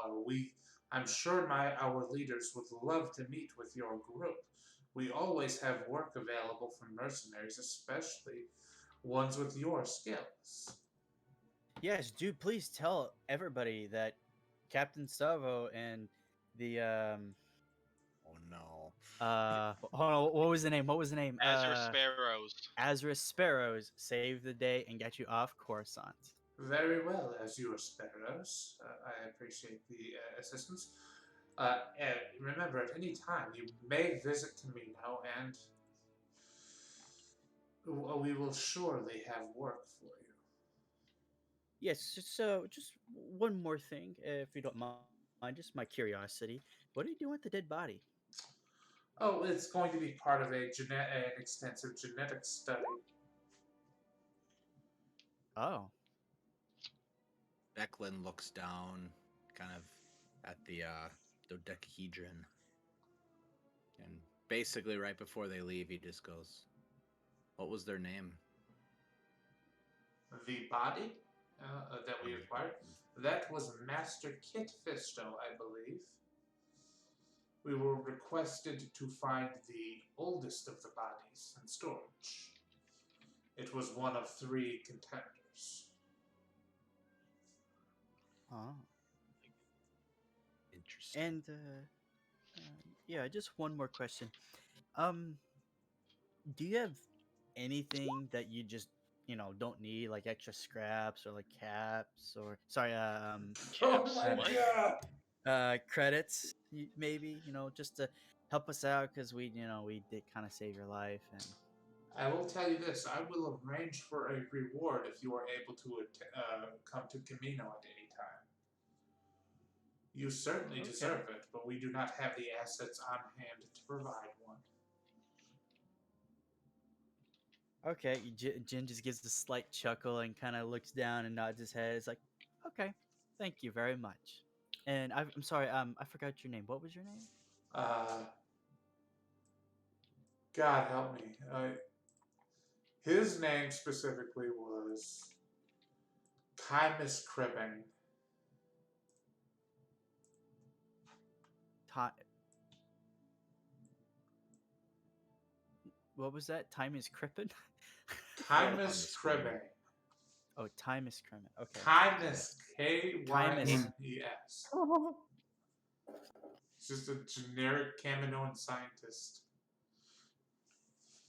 I'm sure our leaders would love to meet with your group. We always have work available for mercenaries, especially ones with your skills." Yes, dude. Please tell everybody that Captain Savo and the Oh no. hold on, what was the name? What was the name? Azure Sparrows. Azra Sparrows saved the day and got you off Coruscant. Very well, as you are sparrows. I appreciate the assistance. And remember, at any time, you may visit Camino, and we will surely have work for you. Yes. So just one more thing, if you don't mind, just my curiosity. What are you doing with the dead body? Oh, it's going to be part of an extensive genetic study. Oh. Declan looks down, kind of at the dodecahedron, and basically right before they leave, he just goes, "What was their name?" The body that we acquired, that was Master Kit Fisto, I believe. We were requested to find the oldest of the bodies in storage. It was one of 3 contenders. Oh. Interesting. And yeah, just one more question. Um, do you have anything that you just don't need, like extra scraps or like caps or sorry, Oh Caps. my What? god! credits maybe just to help us out because we did kind of save your life and I will tell you this, I will arrange for a reward if you are able to come to Camino at any time. You certainly okay. deserve it, but we do not have the assets on hand to provide one. Okay, Jin just gives a slight chuckle and kind of looks down and nods his head. It's like, okay, thank you very much. And I'm sorry, I forgot your name. What was your name? Uh, God help me. His name specifically was Kymus Cribbing. What was that? Time is crippin'? Kymus Cribbing. Oh, time is crimin. Okay. Kymus, Kymes. Oh. It's just a generic Kaminoan scientist.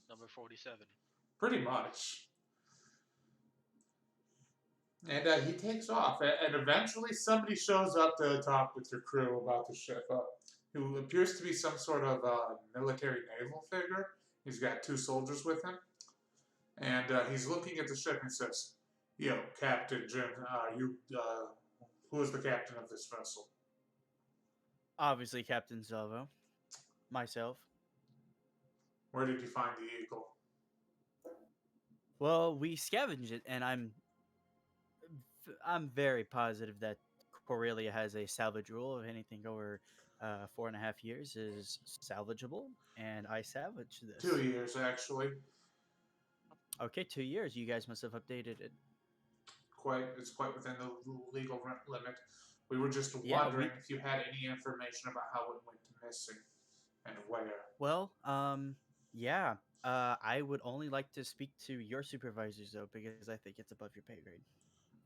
Number 47. Pretty much. And he takes off, and eventually somebody shows up to talk with your crew about the ship, who appears to be some sort of military naval figure. He's got 2 soldiers with him, and he's looking at the ship and says, "Yo, Captain Jin, who is the captain of this vessel?" Obviously, Captain Salvo. Myself. "Where did you find the Eagle?" Well, we scavenged it, and I'm very positive that Corellia has a salvage rule of anything over 4.5 years is salvageable, and I salvaged this. 2 years, actually. Okay, 2 years. You guys must have updated it. It's quite within the legal limit. We were just Yeah, wondering if you had any information about how it went missing and where. Well, yeah. I would only like to speak to your supervisors though, because I think it's above your pay grade.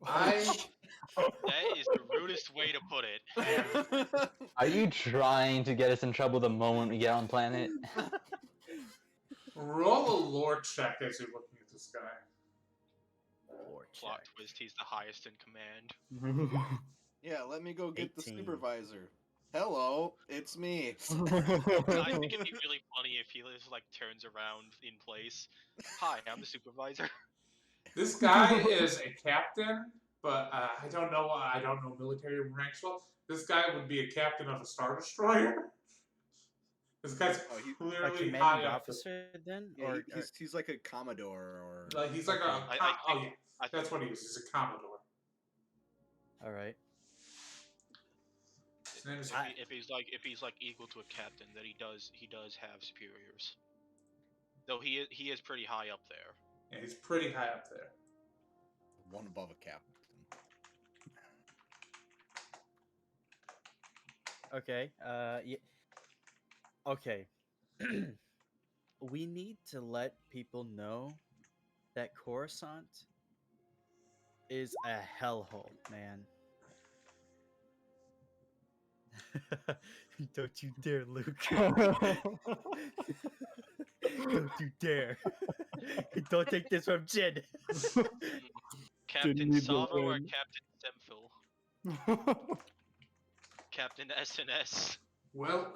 That is the rudest way to put it. Are you trying to get us in trouble the moment we get on planet? Roll a lore check as you're looking at this guy. Or Plot check. twist, he's the highest in command. Yeah, let me go get 18. the supervisor. Hello, it's me. I think it'd be really funny if he just like turns around in place. Hi, I'm the supervisor. This guy is a captain, but I don't know. I don't know military ranks well. This guy would be a captain of a star destroyer. This guy's Oh, he- A clearly high commanding up. officer then, Yeah, or he's like a commodore or. He's like Okay. a. I Oh think yeah, I that's think what he is. He's a commodore. all right. His name is. if he's like equal to a captain, then he does have superiors. Though he is pretty high up there. Yeah, he's pretty high up there. One above a captain. Okay. Yeah. Okay. We need to let people know that Coruscant is a hellhole, man. Don't you dare, Luke. Don't you dare. Don't take this from Jin. Captain need the Savo or win. Captain Semfil? Captain SNS. Well,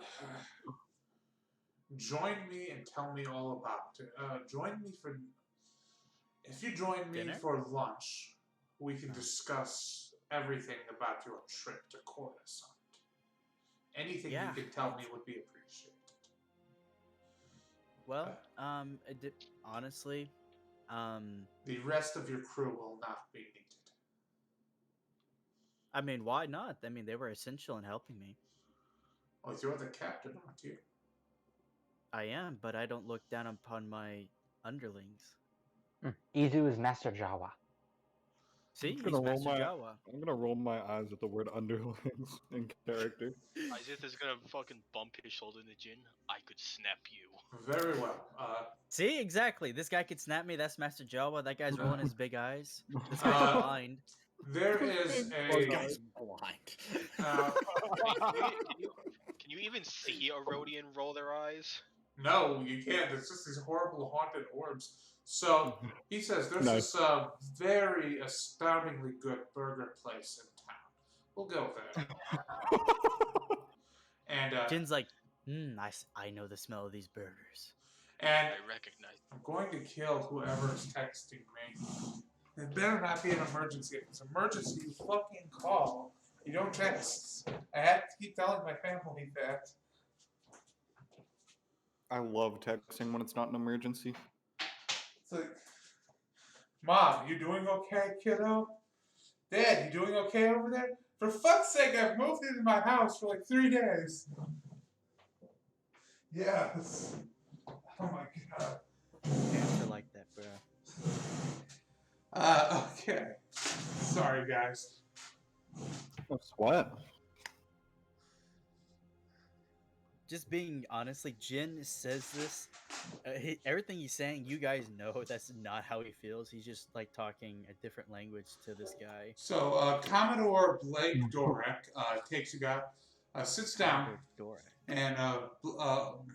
join me and tell me all about it. Join me for. If you join me Dinner? for lunch, we can discuss everything about your trip to Coruscant. Anything Yeah. you can tell me would be appreciated. Well, honestly, The rest of your crew will not be needed. I mean, why not? I mean, they were essential in helping me. Well, you're the captain, aren't you? I am, but I don't look down upon my underlings. Izu is Master Jawa. See, gonna he's roll Master my- Jawa. I'm gonna roll my eyes at the word underlings in character. Isaac is gonna fucking bump his shoulder in the Jin. I could snap you. Very well. See, exactly. This guy could snap me. That's Master Jawa. That guy's rolling his big eyes. This guy's Uh, blind. There is This a. guy's blind. Uh, Can you even see a Rhodian roll their eyes? no, you can't. It's just these horrible haunted orbs. So he says there's Nice. this very astoundingly good burger place in town. We'll go there. And Jin's like, I know the smell of these burgers. and I recognize. I'm going to kill whoever is texting me. It better not be an emergency. If it's an emergency, you fucking call. You don't text. I have to keep telling my family that. I love texting when it's not an emergency. It's like, Mom, you doing okay, kiddo? Dad, you doing okay over there? For fuck's sake, I've moved into my house for like 3 days. Yes. Oh my god. Answer like that, bro. Okay. Sorry, guys. What? Just being honestly, Jin says this. Everything he's saying, you guys know that's not how he feels. He's just like talking a different language to this guy. So, Commodore Blake Dorek takes you guys, sits down, Dora. and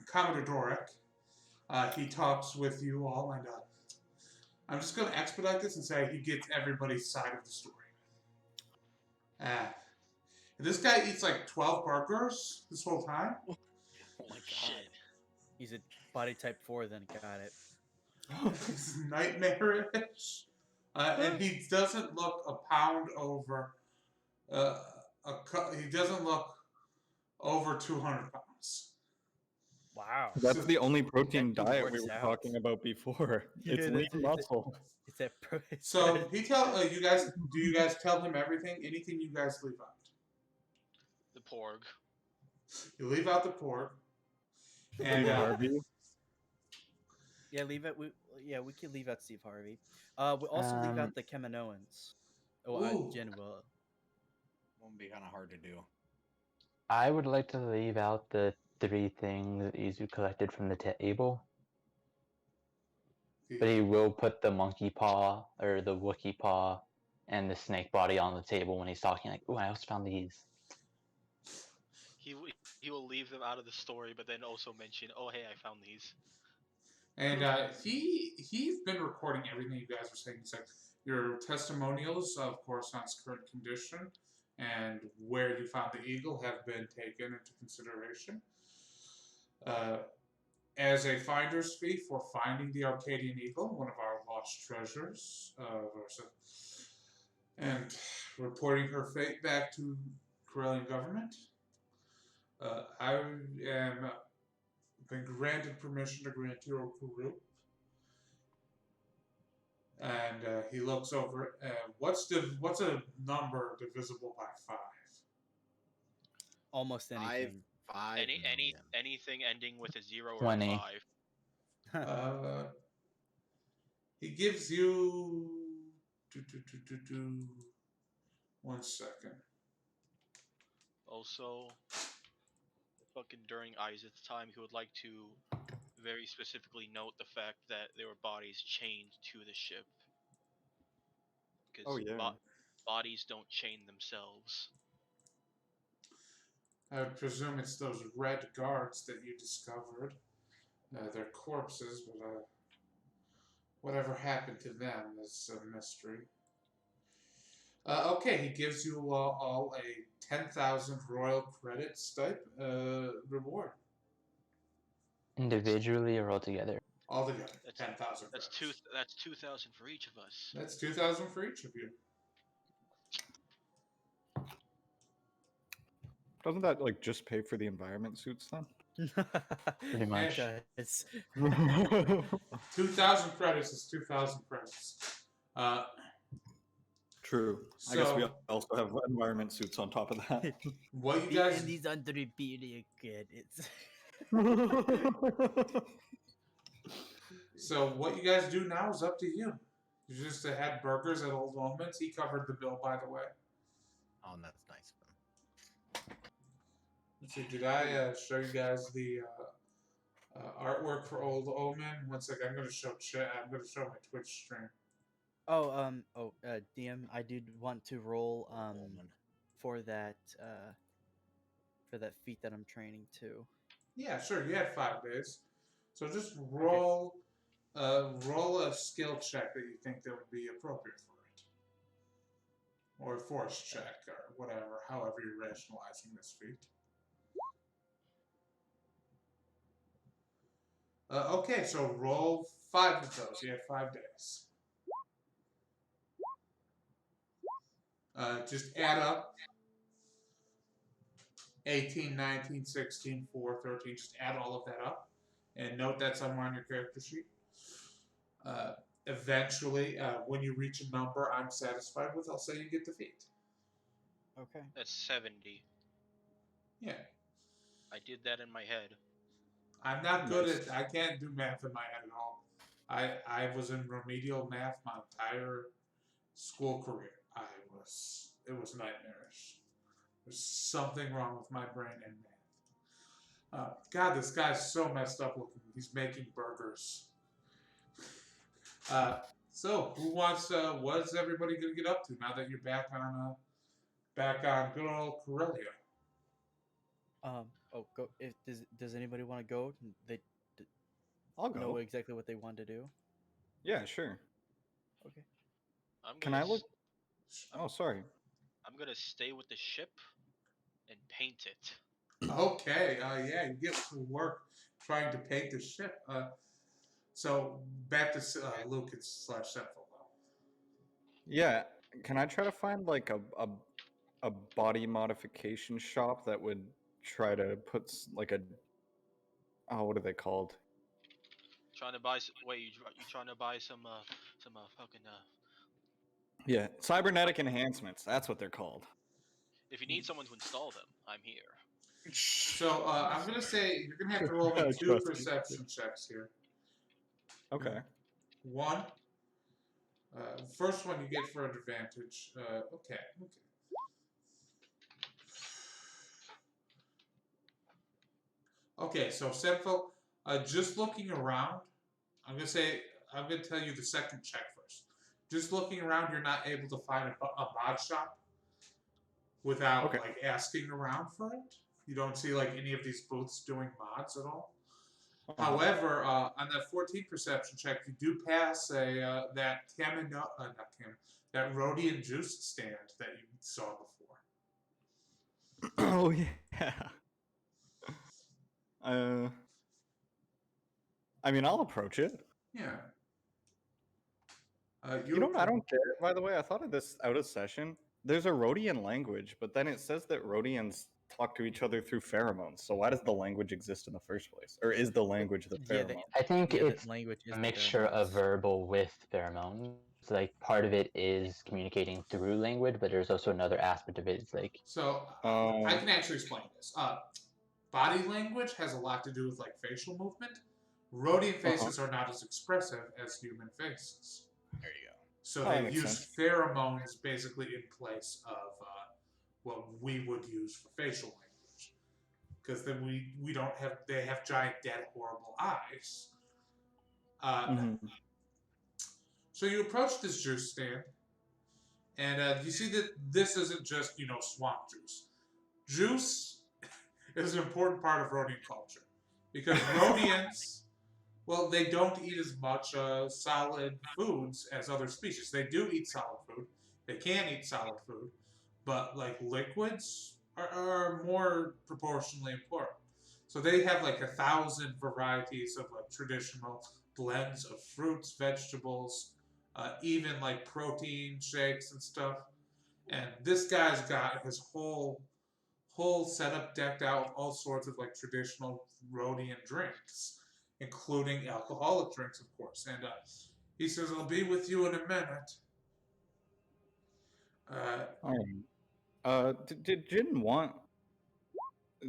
Commodore Dorek, he talks with you all, and I'm just going to expedite this and say he gets everybody's side of the story. This guy eats like 12 burgers this whole time. Oh my god. Shit. He's a body type 4, then got it. It's nightmarish. And he doesn't look a pound over. He doesn't look over 200 pounds. Wow. That's the only protein That dude diet we works were out. talking about before. Yeah, It's that's- lean muscle. It's that pro. So he tell you guys. Do you guys tell him everything? Anything you guys leave out? The porg. You leave out the pork. And Steve Harvey. Yeah, leave it. We can leave out Steve Harvey. We also leave out the Kaminoans. Oh, Ooh. Jin will. Won't be kind of hard to do. I would like to leave out the 3 things that Izu collected from the table, but he will put the monkey paw or the Wookiee paw and the snake body on the table when he's talking. Like, oh, I also found these. He will leave them out of the story, but then also mention, oh hey, I found these. And he's been recording everything you guys are saying. He's like your testimonials of Coruscant's current condition, and where you found the eagle have been taken into consideration. Uh, as a finder's fee for finding the Arcadian eagle, one of our lost treasures, and reporting her fate back to Corellian government, I am been granted permission to grant your group. And he looks over it. What's a number divisible by 5? Almost anything. 5 million. Anything ending with a 0 or 20. a 5. He gives you 1 second. Also, fucking during Isaac's time, he would like to very specifically note the fact that there were bodies chained to the ship. Because Oh, yeah. bodies don't chain themselves. I would presume it's those red guards that you discovered. They're corpses, but whatever happened to them is a mystery. Okay, he gives you all a 10,000 royal credits type reward. Individually or altogether? Altogether, That's 10,000 That's credits. That's 2,000 for each of us. That's 2,000 for each of you. Doesn't that like just pay for the environment suits then? Pretty much. It's 2,000 credits is 2,000 credits. True. I guess we So- also have environment suits on top of that. What you the guys Andy's under the beauty credits. So what you guys do now is up to you. You just had burgers at Old Omens. He covered the bill, by the way. Oh, and that's nice of him. Let's see, did I show you guys the artwork for Old Omen? 1 second, I'm gonna show I'm gonna show my Twitch stream. DM, I did want to roll for that feat that I'm training to. Yeah, sure. You had 5 days, so just roll roll a skill check that you think that would be appropriate for it, or a force check, or whatever. However you're rationalizing this feat. Okay, so roll 5 of those. You have 5 days. Just add up 18, 19, 16, 4, 13. Just add all of that up and note that somewhere on your character sheet. Eventually, when you reach a number I'm satisfied with, I'll say you get the feat. Okay. That's 70. Yeah. I did that in my head. I'm not good Nice. at, I can't do math in my head at all. I was in remedial math my entire school career. It was nightmarish. There's something wrong with my brain and math. God, this guy's so messed up looking. He's making burgers. So who wants? What's everybody gonna get up to now that you're back on good old Corellia? Go. If does anybody want to go? They I'll go. know exactly what they want to do. Yeah, sure. Okay. Can I look? Oh, sorry. I'm gonna stay with the ship and paint it. Okay. Yeah, you get to work trying to paint the ship. So back to Lucas / Senful. Yeah. Can I try to find like a body modification shop that would try to put like a what are they called? Trying to buy. Wait, you trying to buy some fucking Yeah, cybernetic enhancements. That's what they're called. If you need someone to install them, I'm here. So I'm gonna say you're gonna have to roll me 2 Trust me. perception checks here. Okay. 1. First one you get for an advantage. Okay. Okay, so Senfil, just looking around, I'm gonna tell you the second check first. Just looking around, you're not able to find a mod shop without like asking around for it. You don't see like any of these booths doing mods at all. However, on that 14 perception check, you do pass that Rhodian juice stand that you saw before. Oh yeah. Uh, I mean, I'll approach it. Yeah. You know what I don't get, by the way? I thought of this out of session. There's a Rhodian language, but then it says that Rhodians talk to each other through pheromones. So why does the language exist in the first place? Or is the language the Yeah, pheromone? I think Yeah, the it's language is a the mixture of pheromones. verbal with pheromones. Like part of it is communicating through language, but there's also another aspect of it. It's like So I can actually explain this. Body language has a lot to do with like facial movement. Rhodian faces are not as expressive as human faces. There you go. So Oh, that they makes use sense. pheromones basically in place of what we would use for facial language. Because then we don't have, they have giant, dead, horrible eyes. So you approach this juice stand, and you see that this isn't just, swamp juice. Juice is an important part of Rhodian culture. Because Rhodians, well, they don't eat as much solid foods as other species. They do eat solid food. They can eat solid food, but like liquids are more proportionally important. So they have like 1,000 varieties of like traditional blends of fruits, vegetables, even like protein shakes and stuff. And this guy's got his whole setup decked out with all sorts of like traditional Rhodian drinks, including alcoholic drinks, of course. And he says, "I'll be with you in a minute." All right. Did Jin want?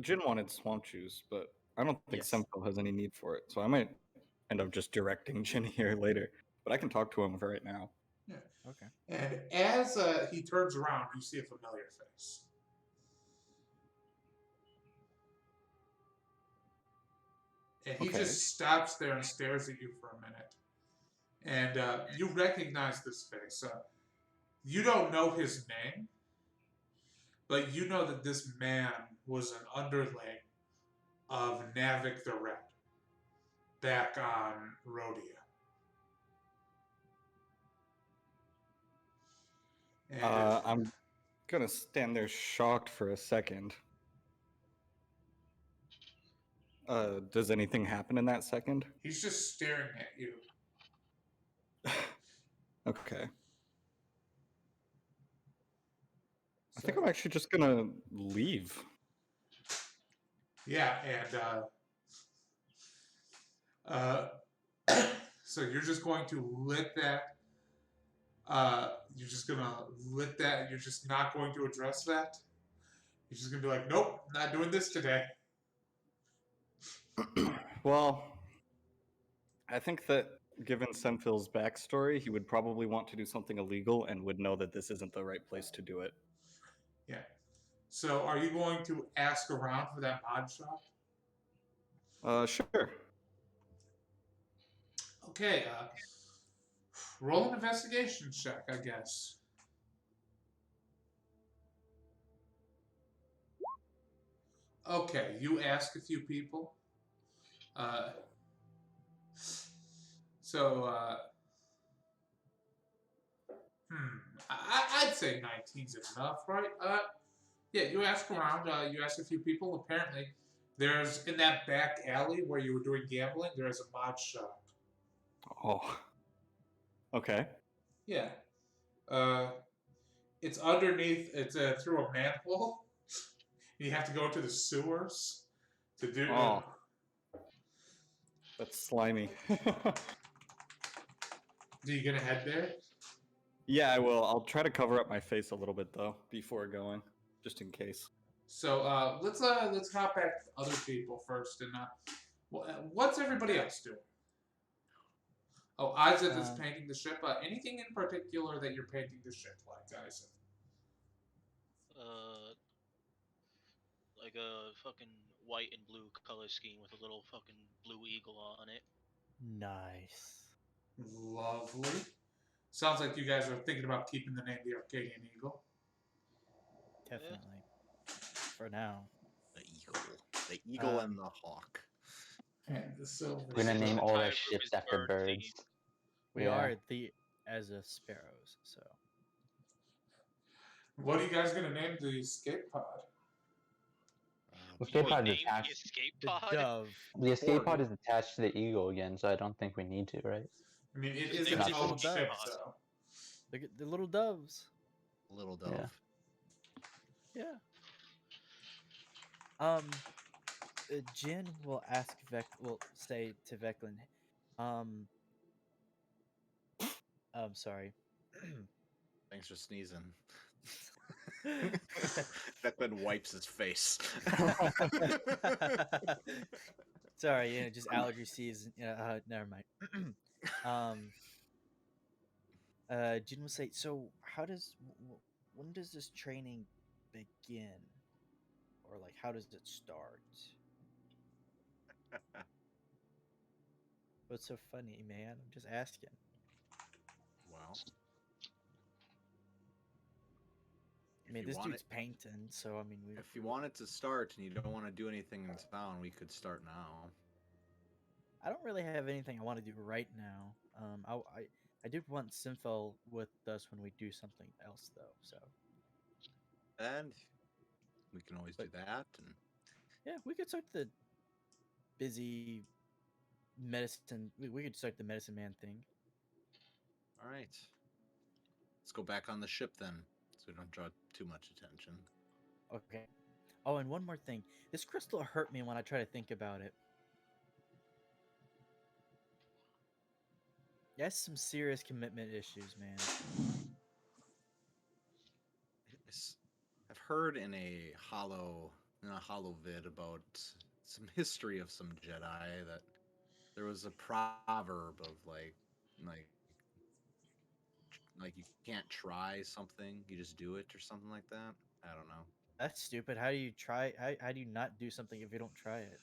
Jin wanted swamp juice, but I don't think Yes. Sempo has any need for it. So I might end up just directing Jin here later. But I can talk to him right now. Yeah. Okay. And as he turns around, you see a familiar face. And he Okay. just stops there and stares at you for a minute. And you recognize this face. You don't know his name, but you know that this man was an underling of Navik the Red back on Rhodia. And I'm gonna stand there shocked for a second. Does anything happen in that second? he's just staring at you. Okay. I So, think I'm actually just gonna leave. yeah, and so you're just going to lit that. You're just gonna lit that. You're just not going to address that. You're just gonna be like, nope, not doing this today. Well, I think that given Senfil's backstory, he would probably want to do something illegal and would know that this isn't the right place to do it. Yeah. So are you going to ask around for that mod shop? Sure. Okay. Roll an investigation check, I guess. Okay, you ask a few people. So, I'd say 19's enough, right? Yeah, you ask around. You ask a few people. Apparently, there's in that back alley where you were doing gambling. There is a mod shop. Oh. Okay. Yeah. It's underneath. It's through a manhole. You have to go into the sewers to do. Oh. That's slimy. Do you gonna head there? Yeah, I will. I'll try to cover up my face a little bit though before going, just in case. So let's hop back to other people first, and what's everybody else doing? Oh, Isaac is painting the ship. Anything in particular that you're painting the ship like, Isaac? Like a fucking white and blue color scheme with a little fucking blue eagle on it. Nice. Lovely. Sounds like you guys are thinking about keeping the name the Arcadian Eagle. Definitely. For now. The eagle and the hawk. And the silver. We're gonna name all our ships is after bird birds. We are the Ezra Sparrows, so. What are you guys gonna name the escape pod? escape You pod is named the attached. escape The pod? dove. The escape pod Horde. is attached to the eagle again, so I don't think we need to, right? I mean, it Just is name its the own escape ship, pod. so. Look at the little doves. Little dove. Yeah. Yeah. Jin will ask will say to Veclin, I'm sorry. Thanks for sneezing. Beckman wipes his face. Sorry, just allergy season. Never mind. Jin will say, so when does this training begin? Or like, how does it start? What's so funny, man? I'm just asking. Well, I mean, if you this want dude's painting, so I mean, if you want it to start and you don't want to do anything in town, we could start now. I don't really have anything I want to do right now. I do want Simfel with us when we do something else, though. So And we can always do that. And yeah, we could start the busy medicine. We could start the medicine man thing. all right, let's go back on the ship then, so we don't draw too much attention. Okay. Oh, and one more thing. This crystal hurt me when I try to think about it. Yes, some serious commitment issues, man. I've heard in a hollow vid about some history of some Jedi that there was a proverb of like you can't try something, you just do it or something like that. I don't know. That's stupid. How do you try? How do you not do something if you don't try it?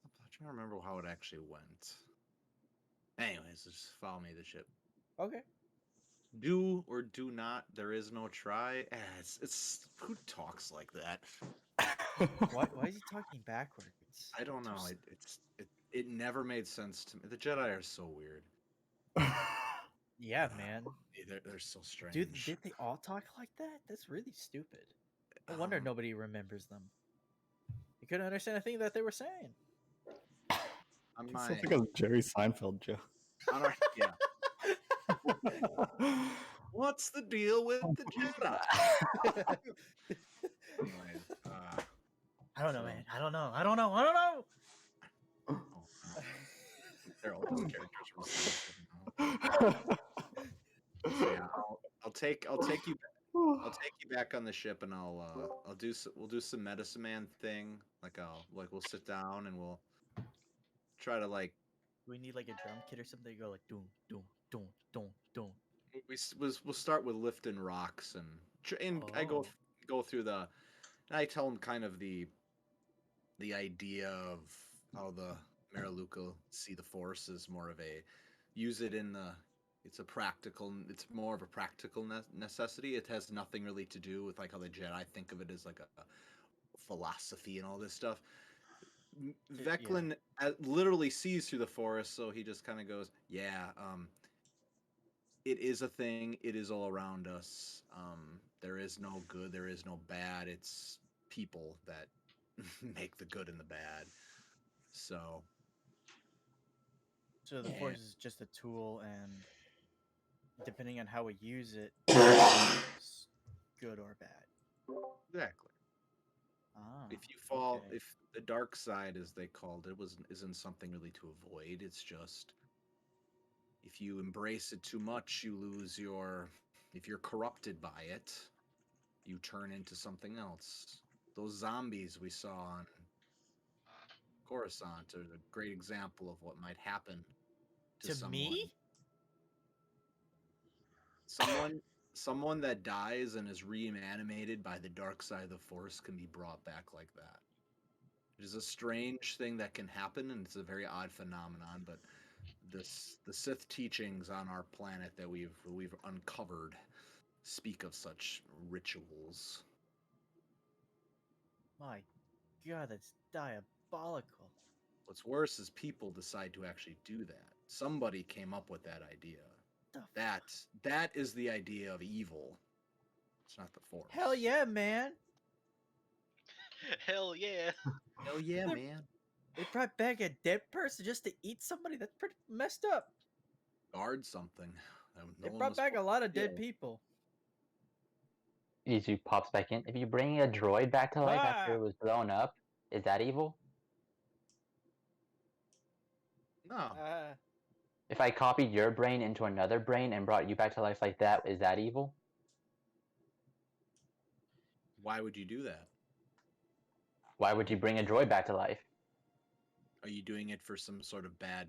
I'm trying to remember how it actually went. Anyways, just follow me to the ship. Okay. Do or do not. There is no try. It's who talks like that. Why is he talking backwards? I don't know. It never made sense to me. The Jedi are so weird. Yeah, man. They're so strange. Dude, did they all talk like that? That's really stupid. No wonder Um, nobody remembers them. You couldn't understand a thing that they were saying. on It's my like a Jerry Seinfeld joke. on our yeah. What's the deal with the Jedi? Anyways, I don't know, so- man. I don't know. I don't know. I don't know. oh, they're all just characters from Seinfeld. So yeah, I'll take you back on the ship, and we'll do some medicine man thing. We'll sit down and we'll try to We need like a drum kit or something to go like doom, doom, doom, doom, doom. we'll start with lifting rocks and I Oh. go through and I tell him kind of the idea of how the Mariluka see the Force as more of a use it in the it's more of a practical necessity. It has nothing really to do with like how the Jedi think of it as like a philosophy and all this stuff. Veclin literally sees through the Force, so he just kind of goes, yeah, it is a thing. It is all around us. There is no good. There is no bad. It's people that make the good and the bad. So The Yeah. force is just a tool, and depending on how we use it, it's good or bad. exactly, Ah, if you fall, okay. if the dark side, as they called it, isn't something really to avoid. It's just if you embrace it too much, you lose your. If you're corrupted by it, you turn into something else. Those zombies we saw on Coruscant are a great example of what might happen to someone. Me? Someone that dies and is reanimated by the dark side of the Force can be brought back like that. It is a strange thing that can happen, and it's a very odd phenomenon. But the Sith teachings on our planet that we've uncovered speak of such rituals. My God, that's diabolical. What's worse is people decide to actually do that. Somebody came up with that idea. The That is the idea of evil. It's not the Force. hell yeah, man! Hell yeah. Hell yeah, They're- man. They brought back a dead person just to eat somebody? That's pretty messed up. Guard something. No They one brought was back a supposed lot to of dead kill. people. Izu pops back in. If you bring a droid back to life after it was blown up, is that evil? No. If I copied your brain into another brain and brought you back to life like that, is that evil? Why would you do that? Why would you bring a droid back to life? Are you doing it for some sort of bad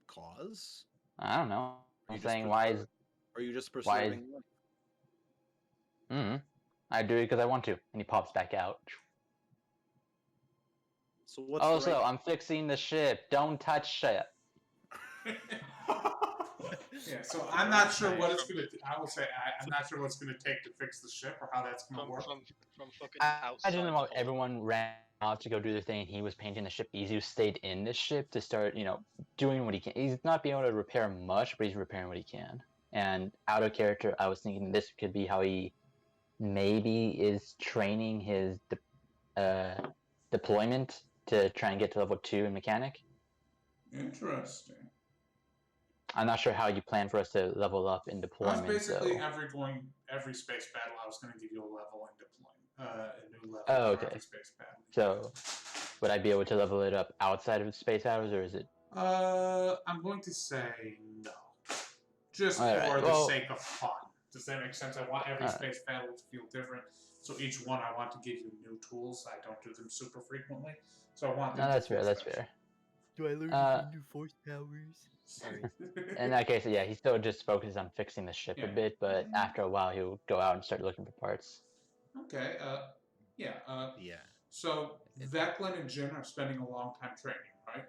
cause? I don't know. Are I'm you just saying why is Are you just why is preserving life? I do it because I want to, and he pops back out. So what's Also, the right? I'm fixing the ship. Don't touch shit. Yeah, so I'm not sure what it's gonna. I will say I'm not sure what it's gonna take to fix the ship or how that's gonna From work. from fucking I outside. imagine the while hole. everyone ran off to go do their thing, and he was painting the ship. Izu stayed in the ship to start, doing what he can. He's not being able to repair much, but he's repairing what he can. And out of character, I was thinking this could be how he maybe is training his deployment to try and get to level 2 in mechanic. Interesting. I'm not sure how you plan for us to level up in I was deployment. basically So. every space battle. I was gonna give you a level in deployment, a new level Oh, for okay. every space battle. So, would I be able to level it up outside of space hours, or is it? I'm going to say no, just All right, for the well- sake of fun. Does that make sense? I want every All right. space battle to feel different. So each one, I want to give you new tools. I don't do them super frequently, so I want them. No, that's to feel fair. That's special. fair. Do I learn Uh, any new force powers? Sorry. In that case, yeah, he still just focuses on fixing the ship Yeah. a bit, but after a while, he'll go out and start looking for parts. Okay. Yeah. Yeah. So Veclin and Jin are spending a long time training, right?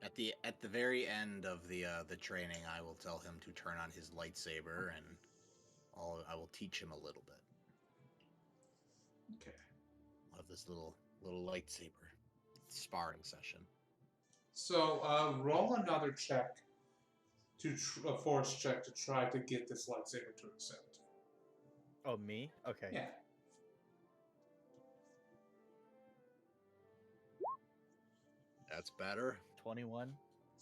At the very end of the training, I will tell him to turn on his lightsaber, and I will teach him a little bit. Okay. I'll have this little lightsaber sparring session. So roll another check a force check to try to get this lightsaber to accept. Oh, me? Okay. Yeah. That's better. 21.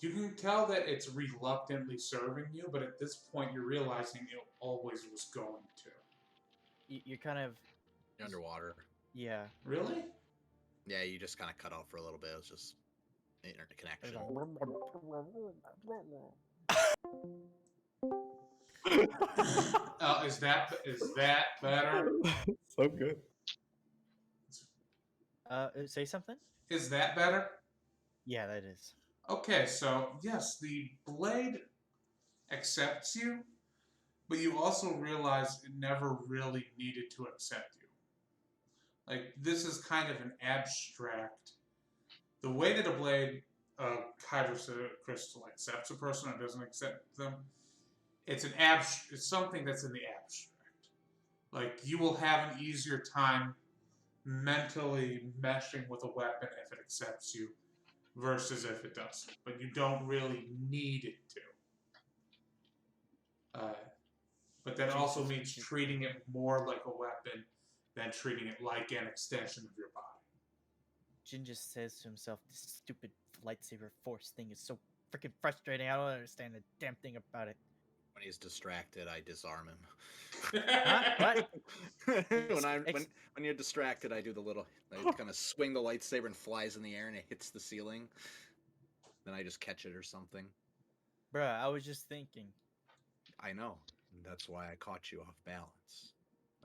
You can tell that it's reluctantly serving you, but at this point you're realizing it always was going to. You're kind of... You're underwater. Yeah. Really? Yeah, you just kind of cut off for a little bit. It was just internet connection. Is that better? So good. Say something? Is that better? Yeah, that is. Okay, so yes, the blade accepts you, but you also realize it never really needed to accept you. Like, this is kind of an abstract. The way that a blade, crystal accepts a person or doesn't accept them, it's something that's in the abstract. Like, you will have an easier time mentally meshing with a weapon if it accepts you versus if it doesn't. But you don't really need it to. But that also means treating it more like a weapon than treating it like an extension of your body. Jin just says to himself, this stupid lightsaber force thing is so freaking frustrating. I don't understand a damn thing about it. When he's distracted, I disarm him. Huh? What? When you're distracted, I do I kind of swing the lightsaber and flies in the air and it hits the ceiling. Then I just catch it or something. Bruh, I was just thinking. I know. That's why I caught you off balance.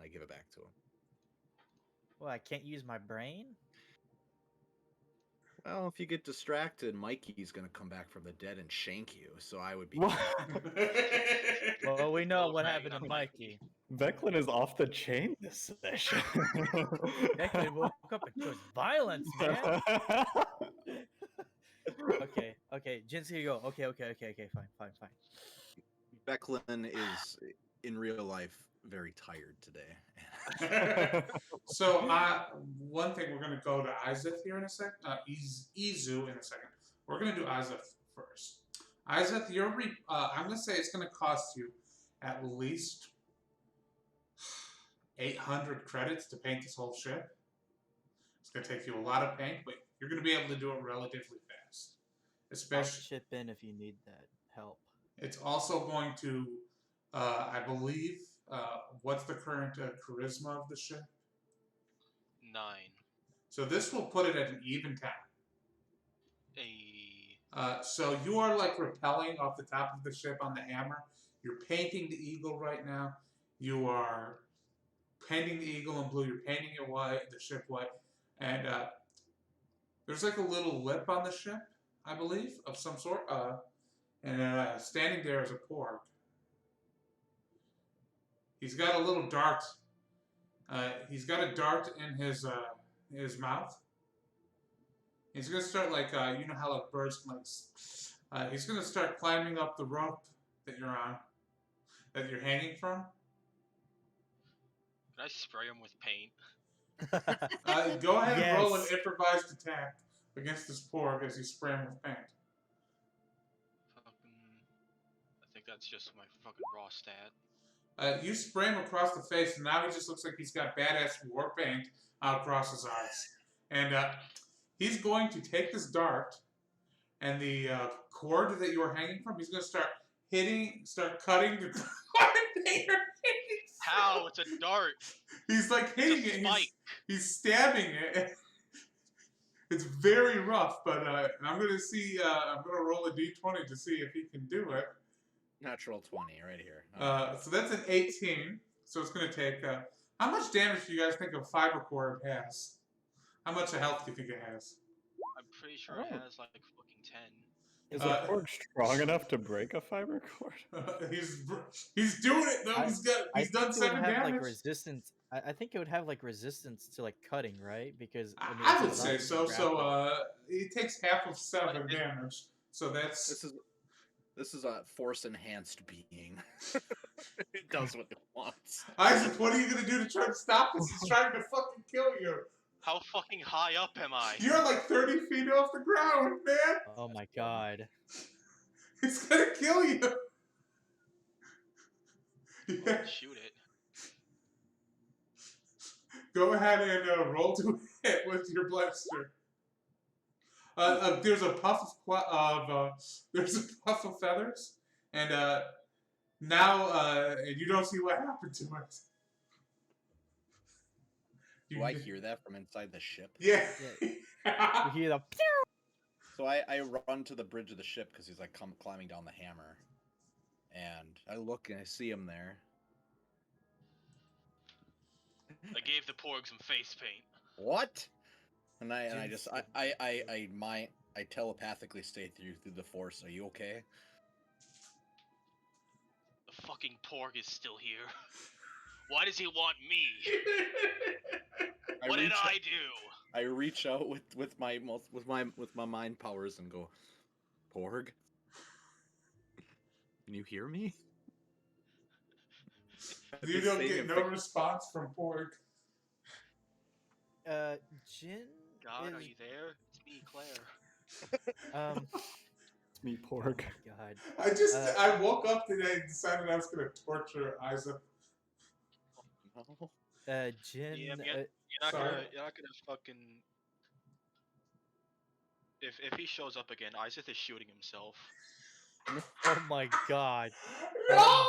I give it back to him. Well, I can't use my brain? Well, if you get distracted, Mikey's gonna come back from the dead and shank you. So I would be. What? Well, we know what Okay, happened to I'm Mikey. Veclin is off the chain this session. Declan woke up and chose violence, man. Okay, Jin's here you go. Okay, fine. Becklin is in real life very tired today. So, one thing, we're going to go to Izeth here in a second. Izu in a second. We're going to do Izeth first. Izeth, I'm going to say it's going to cost you at least 800 credits to paint this whole ship. It's going to take you a lot of paint, but you're going to be able to do it relatively fast. I'll Especially, chip in if you need that help. it's also going to, I believe, what's the current charisma of the ship? 9. So this will put it at an even 10. A So you are like rappelling off the top of the ship on the hammer. You're painting the eagle right now. You are painting the eagle in blue. You're painting it white, the ship white, and there's like a little lip on the ship, I believe, of some sort. And standing there is a porg. He's got a little dart. He's got a dart in his mouth. He's gonna start like you know how like birds can like. He's gonna start climbing up the rope that you're on, that you're hanging from. Can I spray him with paint? Go ahead and roll an Yes. improvised attack against this porg as you spray him with paint. I think that's just my fucking raw stat. You spray him across the face, and now he just looks like he's got badass war paint across his eyes. And he's going to take this dart and the cord that you are hanging from. He's going to start cutting the cord. How? It's a dart. He's like hitting It's a it. spike. He's stabbing it. It's very rough, but I'm gonna see. I'm gonna roll a d20 to see if he can do it. Natural 20 right here. So that's an 18. So it's gonna take. How much damage do you guys think a fiber cord has? How much health do you think it has? I'm pretty sure it has like fucking 10. Is a cord strong enough to break a fiber cord? He's doing it though. He's done think it would 7 have damage. like resistance. I think it would have like resistance to like cutting, right? Because I mean, I it's would allowed say to so. grapple. So it takes half of 7 damage. So that's This is a force enhanced being. It does what it wants. Isaac. What are you gonna do to try to stop this? He's trying to fucking kill you. How fucking high up am I? You're like 30 feet off the ground, man. Oh my god! It's gonna kill you. Yeah. Shoot it. Go ahead and roll to hit with your blaster. There's a puff of feathers, and now you don't see what happened to it. Do I hear that from inside the ship? Yeah. You hear the So I run to the bridge of the ship because he's like climbing down the hammer, and I look and I see him there. I gave the porg some face paint. What? And I Jeez. just I telepathically say through the force. Are you okay? The fucking porg is still here. Why does he want me? What did I do? I reach out with my mind powers and go, Porg. Can you hear me? You don't get no response from Porg. Jin. God, is, are you there? It's me, Claire. It's me, Porg. Oh my god. I woke up today and decided I was gonna torture Isaac. No. Jin. Yeah, you're not gonna fucking. If he shows up again, Isaac is shooting himself. Oh my god. No.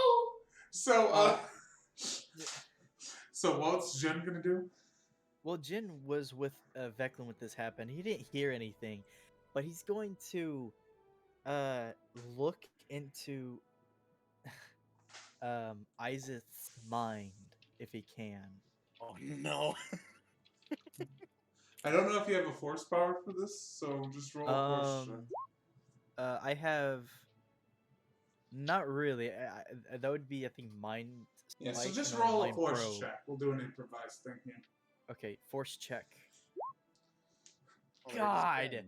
So what's Jin gonna do? Well, Jin was with Veclin when this happened. He didn't hear anything, but he's going to look into Isaac's mind if he can. Oh no. I don't know if you have a force power for this, so just roll a force check. I have not really. That would be, I think, mind. Yeah, so Spike just and roll a Mind force Probe. check. We'll do an improvised thing here. Okay, force check. Oh, there it is God. again.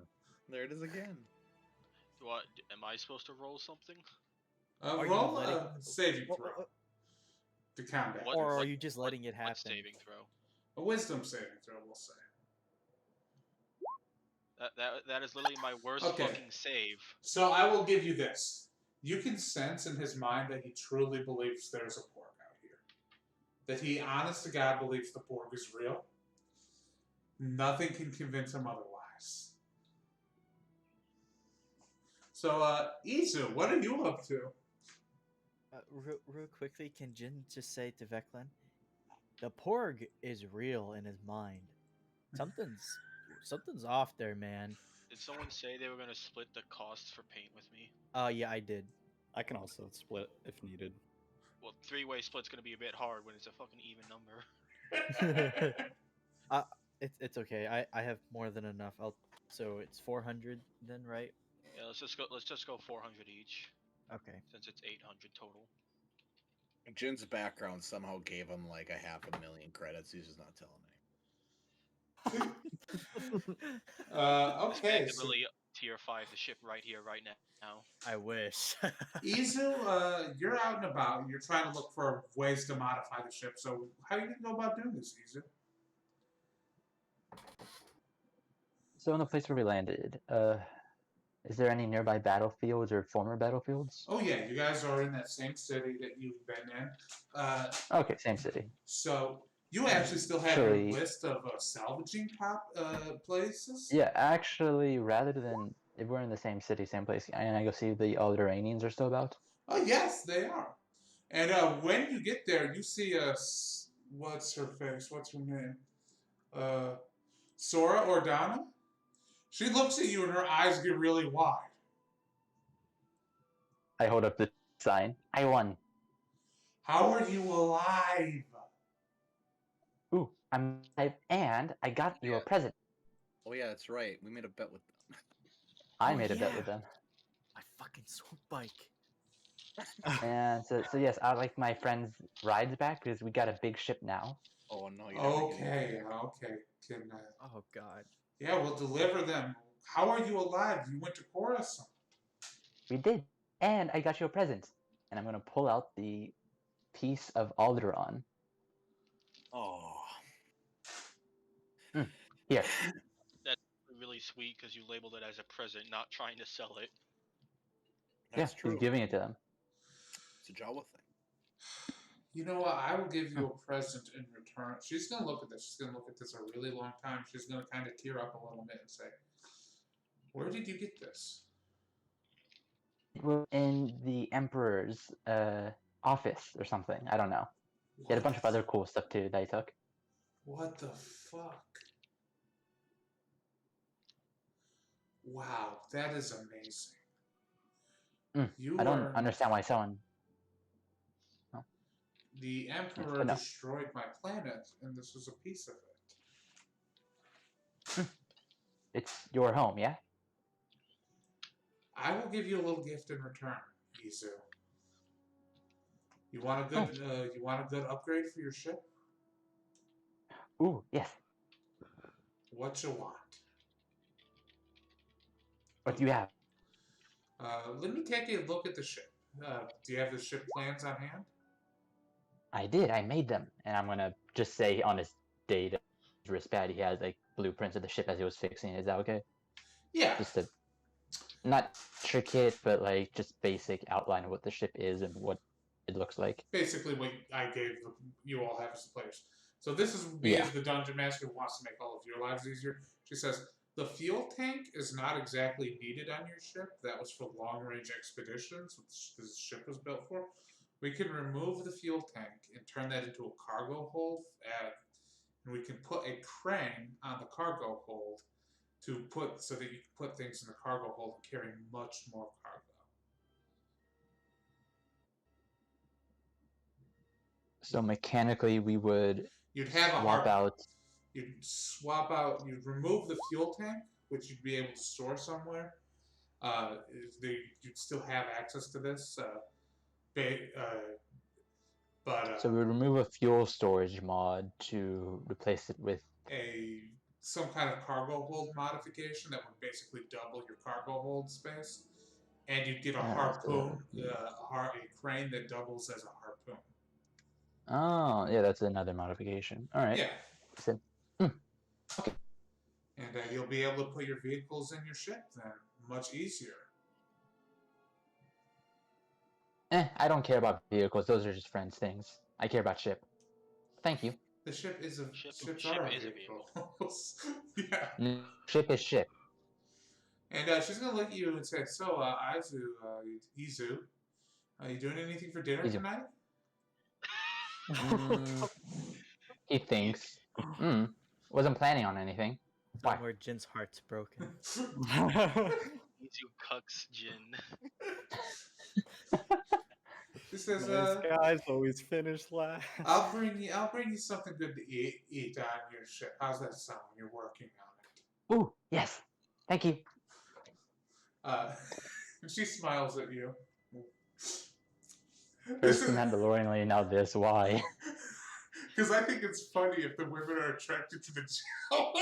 There it is again. What? Am I supposed to roll something? Are you Roll letting- a saving What- throw what- to combat. What- or are what- you just letting it What happen? saving throw? A wisdom saving throw, we'll say. That is literally my worst Okay. fucking save. So I will give you this. You can sense in his mind that he truly believes there's a porg out here. That he, honest to God, believes the porg is real. Nothing can convince him otherwise. So, Izu, what are you up to? Real quickly, can Jin just say to Veclan, the Porg is real in his mind. Something's off there, man. Did someone say they were gonna split the costs for paint with me? Yeah, I did. I can also split if needed. Well, three-way split's gonna be a bit hard when it's a fucking even number. It's okay. I have more than enough. So it's 400 then, right? Yeah, let's just go 400 each, Okay. since it's 800 total. Jin's background somehow gave him like 500,000 credits. He's just not telling me. Okay, so Literally tier 5 the ship right here, right now. I wish. Izu, you're out and about. You're trying to look for ways to modify the ship. So, how are you going to go about doing this, Izu? So in the place where we landed, is there any nearby battlefields or former battlefields? Oh, yeah, you guys are in that same city that you've been in. Okay, same city. So, you actually still have your list of salvaging places? Yeah, actually, rather than if we're in the same city, same place, and I go see the Alderanians are still about. Oh, yes, they are. And when you get there, you see what's her face? What's her name? Sora Ordana? She looks at you and her eyes get really wide. I hold up the sign. I won. How are you alive? Ooh, I'm alive, and I got you a present. Oh yeah, that's right. We made a bet with them. I made a bet with them. My fucking sword bike. And so yes, I like my friend's rides back because we got a big ship now. Oh no, you Okay. Can, Oh god. yeah, we'll deliver them. How are you alive? You went to Coruscant. We did, and I got you a present. And I'm gonna pull out the piece of Alderaan. Oh. Here. That's really sweet because you labeled it as a present, not trying to sell it. That's Yeah, true. he's giving it to them. It's a Jawa thing. You know what? I will give you a present in return. She's going to look at this. She's going to look at this a really long time. She's going to kind of tear up a little bit and say, where did you get this? In the Emperor's office or something. I don't know. He had a bunch of other cool stuff too that he took. What the fuck? Wow, that is amazing. I don't understand why someone. Oh. The Emperor destroyed my planet, and this was a piece of it. It's your home, yeah? I will give you a little gift in return, Izu. You want a good you want a good upgrade for your ship? Ooh, yes. What you want? What do you have? Let me take a look at the ship. Do you have the ship plans on hand? I did. I made them, and I'm gonna just say on his data wristpad he has like blueprints of the ship as he was fixing it. Is that okay? Yeah. Just a not intricate, but like just basic outline of what the ship is and what it looks like. Basically, what I gave you all have as the players. So this is me as the dungeon master who wants to make all of your lives easier. She says the fuel tank is not exactly needed on your ship. That was for long-range expeditions, which this ship was built for. We can remove the fuel tank and turn that into a cargo hold, and we can put a crane on the cargo hold so that you can put things in the cargo hold and carry much more cargo. So mechanically, we would You'd have swap out. You'd remove the fuel tank, which you'd be able to store somewhere. You'd still have access to this. So we would remove a fuel storage mod to replace it with some kind of cargo hold modification that would basically double your cargo hold space, and you'd get a harpoon, a crane that doubles as a harpoon. Oh, yeah, that's another modification. All right. Yeah. So, okay. And you'll be able to put your vehicles in your ship then, much easier. I don't care about vehicles. Those are just friends things. I care about ship. Thank you. The ship is a Ships ships ship are is a vehicles. Yeah. Ship is ship. And she's gonna look at you and say, "So, Izu, are you doing anything for dinner Izu. tonight?" Mm, he thinks. Wasn't planning on anything. Why? Somewhere Jin's heart's broken. You cucks, Jin. He says, Nice guys always finish last. I'll bring you something good to eat on your ship. How's that sound when you're working on it?" Ooh, yes. Thank you. She smiles at you. First the Mandalorian lady, now this. Why? Because I think it's funny if the women are attracted to the gel.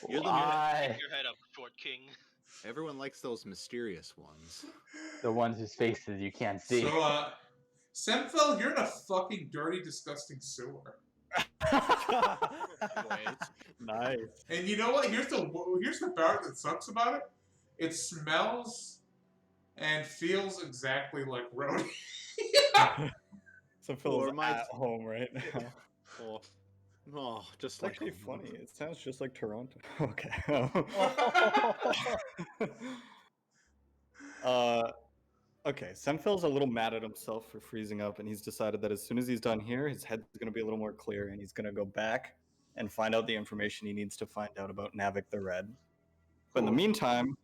You're the Why? Keep your head up, Fort King. Everyone likes those mysterious ones. The ones whose faces you can't see. So, Semfel, you're in a fucking dirty, disgusting sewer. Nice. And you know what? Here's the part that sucks about it. It smells and feels exactly like roadie. So Phil's Or my- at home right now. Just It's like actually home. funny. It sounds just like Toronto. Okay. Okay. Semfil's a little mad at himself for freezing up, and he's decided that as soon as he's done here, his head's going to be a little more clear, and he's going to go back and find out the information he needs to find out about Navik the Red. But in the Cool. meantime,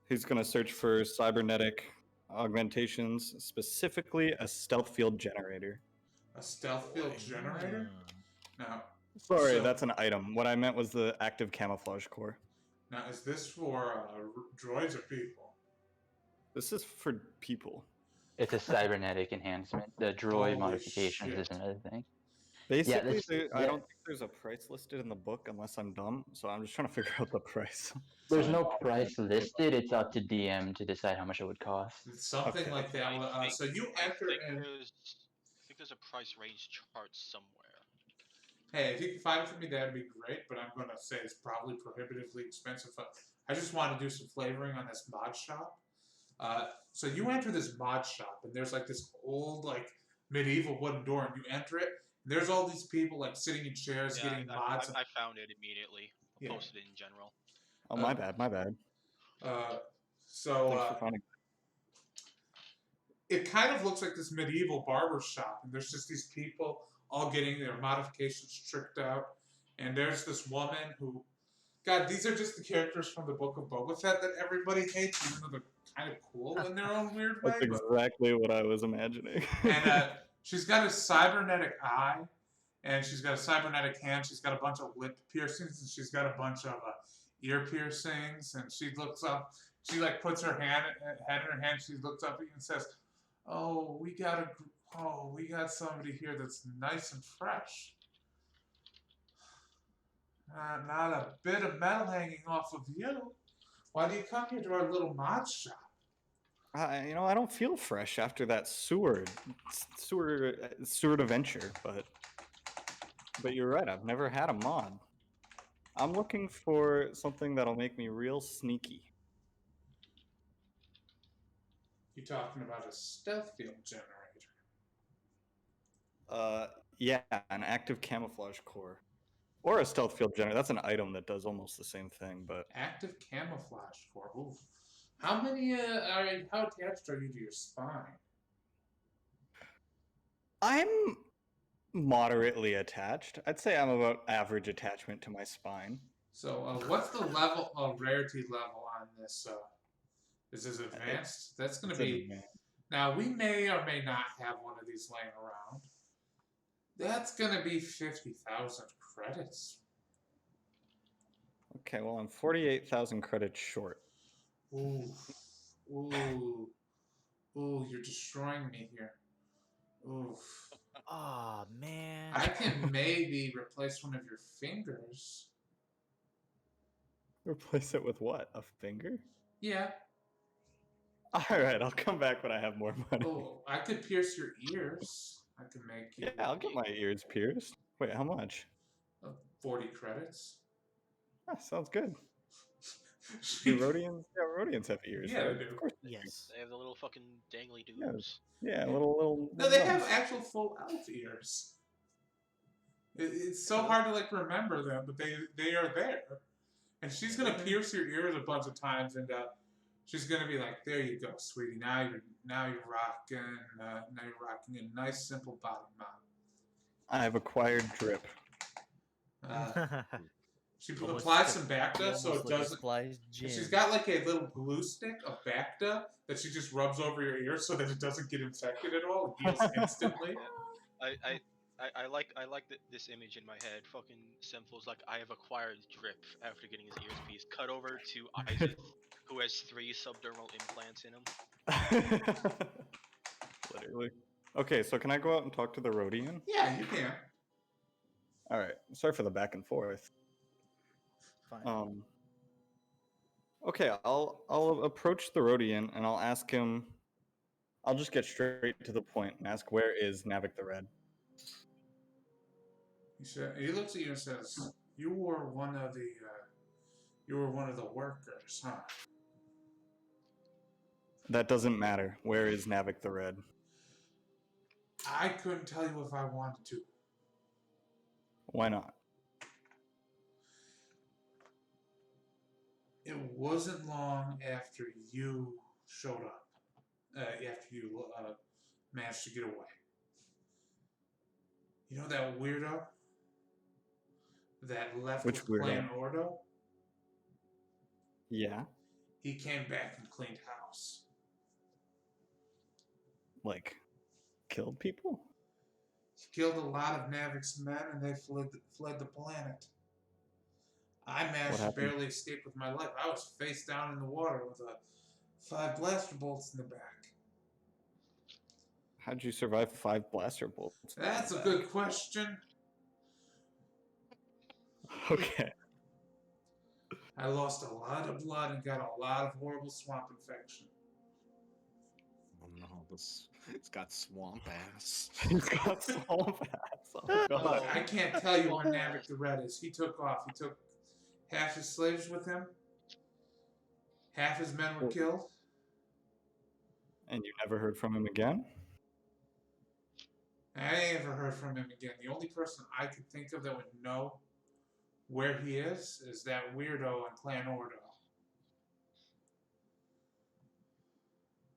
he's going to search for cybernetic augmentations, specifically a stealth field generator. A stealth field generator? Now, Sorry, So- that's an item. What I meant was the active camouflage core. now is this for droids or people? This is for people. It's a cybernetic enhancement. The droid Holy modifications shit. is another thing. Basically, this- I yeah. don't think there's a price listed in the book unless I'm dumb, so I'm just trying to figure out the price. There's no price listed. It's up to DM to decide how much it would cost. It's something Okay. like that. So you enter I in. think there's a price range chart somewhere. Hey, if you can find it for me, that'd be great. But I'm gonna say it's probably prohibitively expensive. I just want to do some flavoring on this mod shop. So you enter this mod shop, and there's like this old, like medieval wooden door, and you enter it. And there's all these people like sitting in chairs Yeah, getting mods. I found it immediately. I'll Yeah. post it in general. Oh, my bad, my bad. So Thanks for finding. it kind of looks like this medieval barber shop, and there's just these people all getting their modifications tricked out. And there's this woman who, God, these are just the characters from the Book of Boba Fett that everybody hates, even though they're kind of cool in their own weird way. That's exactly what I was imagining. And she's got a cybernetic eye, and she's got a cybernetic hand. She's got a bunch of lip piercings, and she's got a bunch of ear piercings. And she looks up. She like puts her head in her hand. She looks up at you and says, "Oh, we got somebody here that's nice and fresh. Not a bit of metal hanging off of you. Why do you come here to our little mod shop?" I don't feel fresh after that sewer adventure, but you're right. I've never had a mod. I'm looking for something that'll make me real sneaky. You talking about a stealth field generator? Yeah, an active camouflage core, or a stealth field generator. That's an item that does almost the same thing, but Active camouflage core. Ooh. How attached are you to your spine? I'm moderately attached. I'd say I'm about average attachment to my spine. So, what's the level of rarity level on this? Is this advanced? That's going to be. Now, we may or may not have one of these laying around. That's going to be 50,000 credits. Okay, well, I'm 48,000 credits short. Ooh, you're destroying me here. Oof. Oh man. I can maybe replace one of your fingers. Replace it with what? A finger? Yeah. All right, I'll come back when I have more money. Oh, I could pierce your ears. I can make you. Yeah, I'll get my ears pierced. Wait, how much? 40 credits. Ah, sounds good. Do Rhodians? Yeah, Rhodians have ears. Yeah, right? they do. Of course. Yes. They have the little fucking dangly dudes. Yeah, little. No, they little have nuts. actual full elf ears. It's so hard to like remember them, but they are there. And she's gonna pierce your ears a bunch of times, and she's gonna be like, "There you go, sweetie. Now you're rocking. Now you're rocking a nice simple bottom mount." I've acquired drip. She Almost applies like- some Bacta, so it almost like a doesn't. spliced And she's gin. got like a little glue stick of Bacta that she just rubs over your ear so that it doesn't get infected at all. It heals instantly. I like this image in my head. Fucking Simful's like, I have acquired drip after getting his ears pieced. Cut over to Isaac, who has 3 subdermal implants in him. Literally. Okay, so can I go out and talk to the Rhodian? Yeah, you can. All right. Sorry for the back and forth. Fine. Okay, I'll approach the Rhodian and I'll ask him. I'll just get straight to the point and ask, where is Navik the Red? He looks at you and says, "You were one of the workers, huh?" That doesn't matter. Where is Navik the Red? I couldn't tell you if I wanted to. Why not? It wasn't long after you showed up. After you managed to get away. You know that weirdo that left Which with weirdo? Clan Ordo? Yeah. He came back and cleaned house. Like, killed people? He killed a lot of Navik's men, and they fled the planet. I managed to happened? barely escape with my life. I was face down in the water with 5 blaster bolts in the back. How'd you survive 5 blaster bolts? That's a good question. Okay. I lost a lot of blood and got a lot of horrible swamp infection. Oh no, it's got swamp ass. He's got swamp ass. Oh, God. I can't tell you when Navik the Red is. He took off. He took half his slaves with him. Half his men were killed. And you never heard from him again? I ain't ever heard from him again. The only person I could think of that would know where he is that weirdo in Clan Ordo.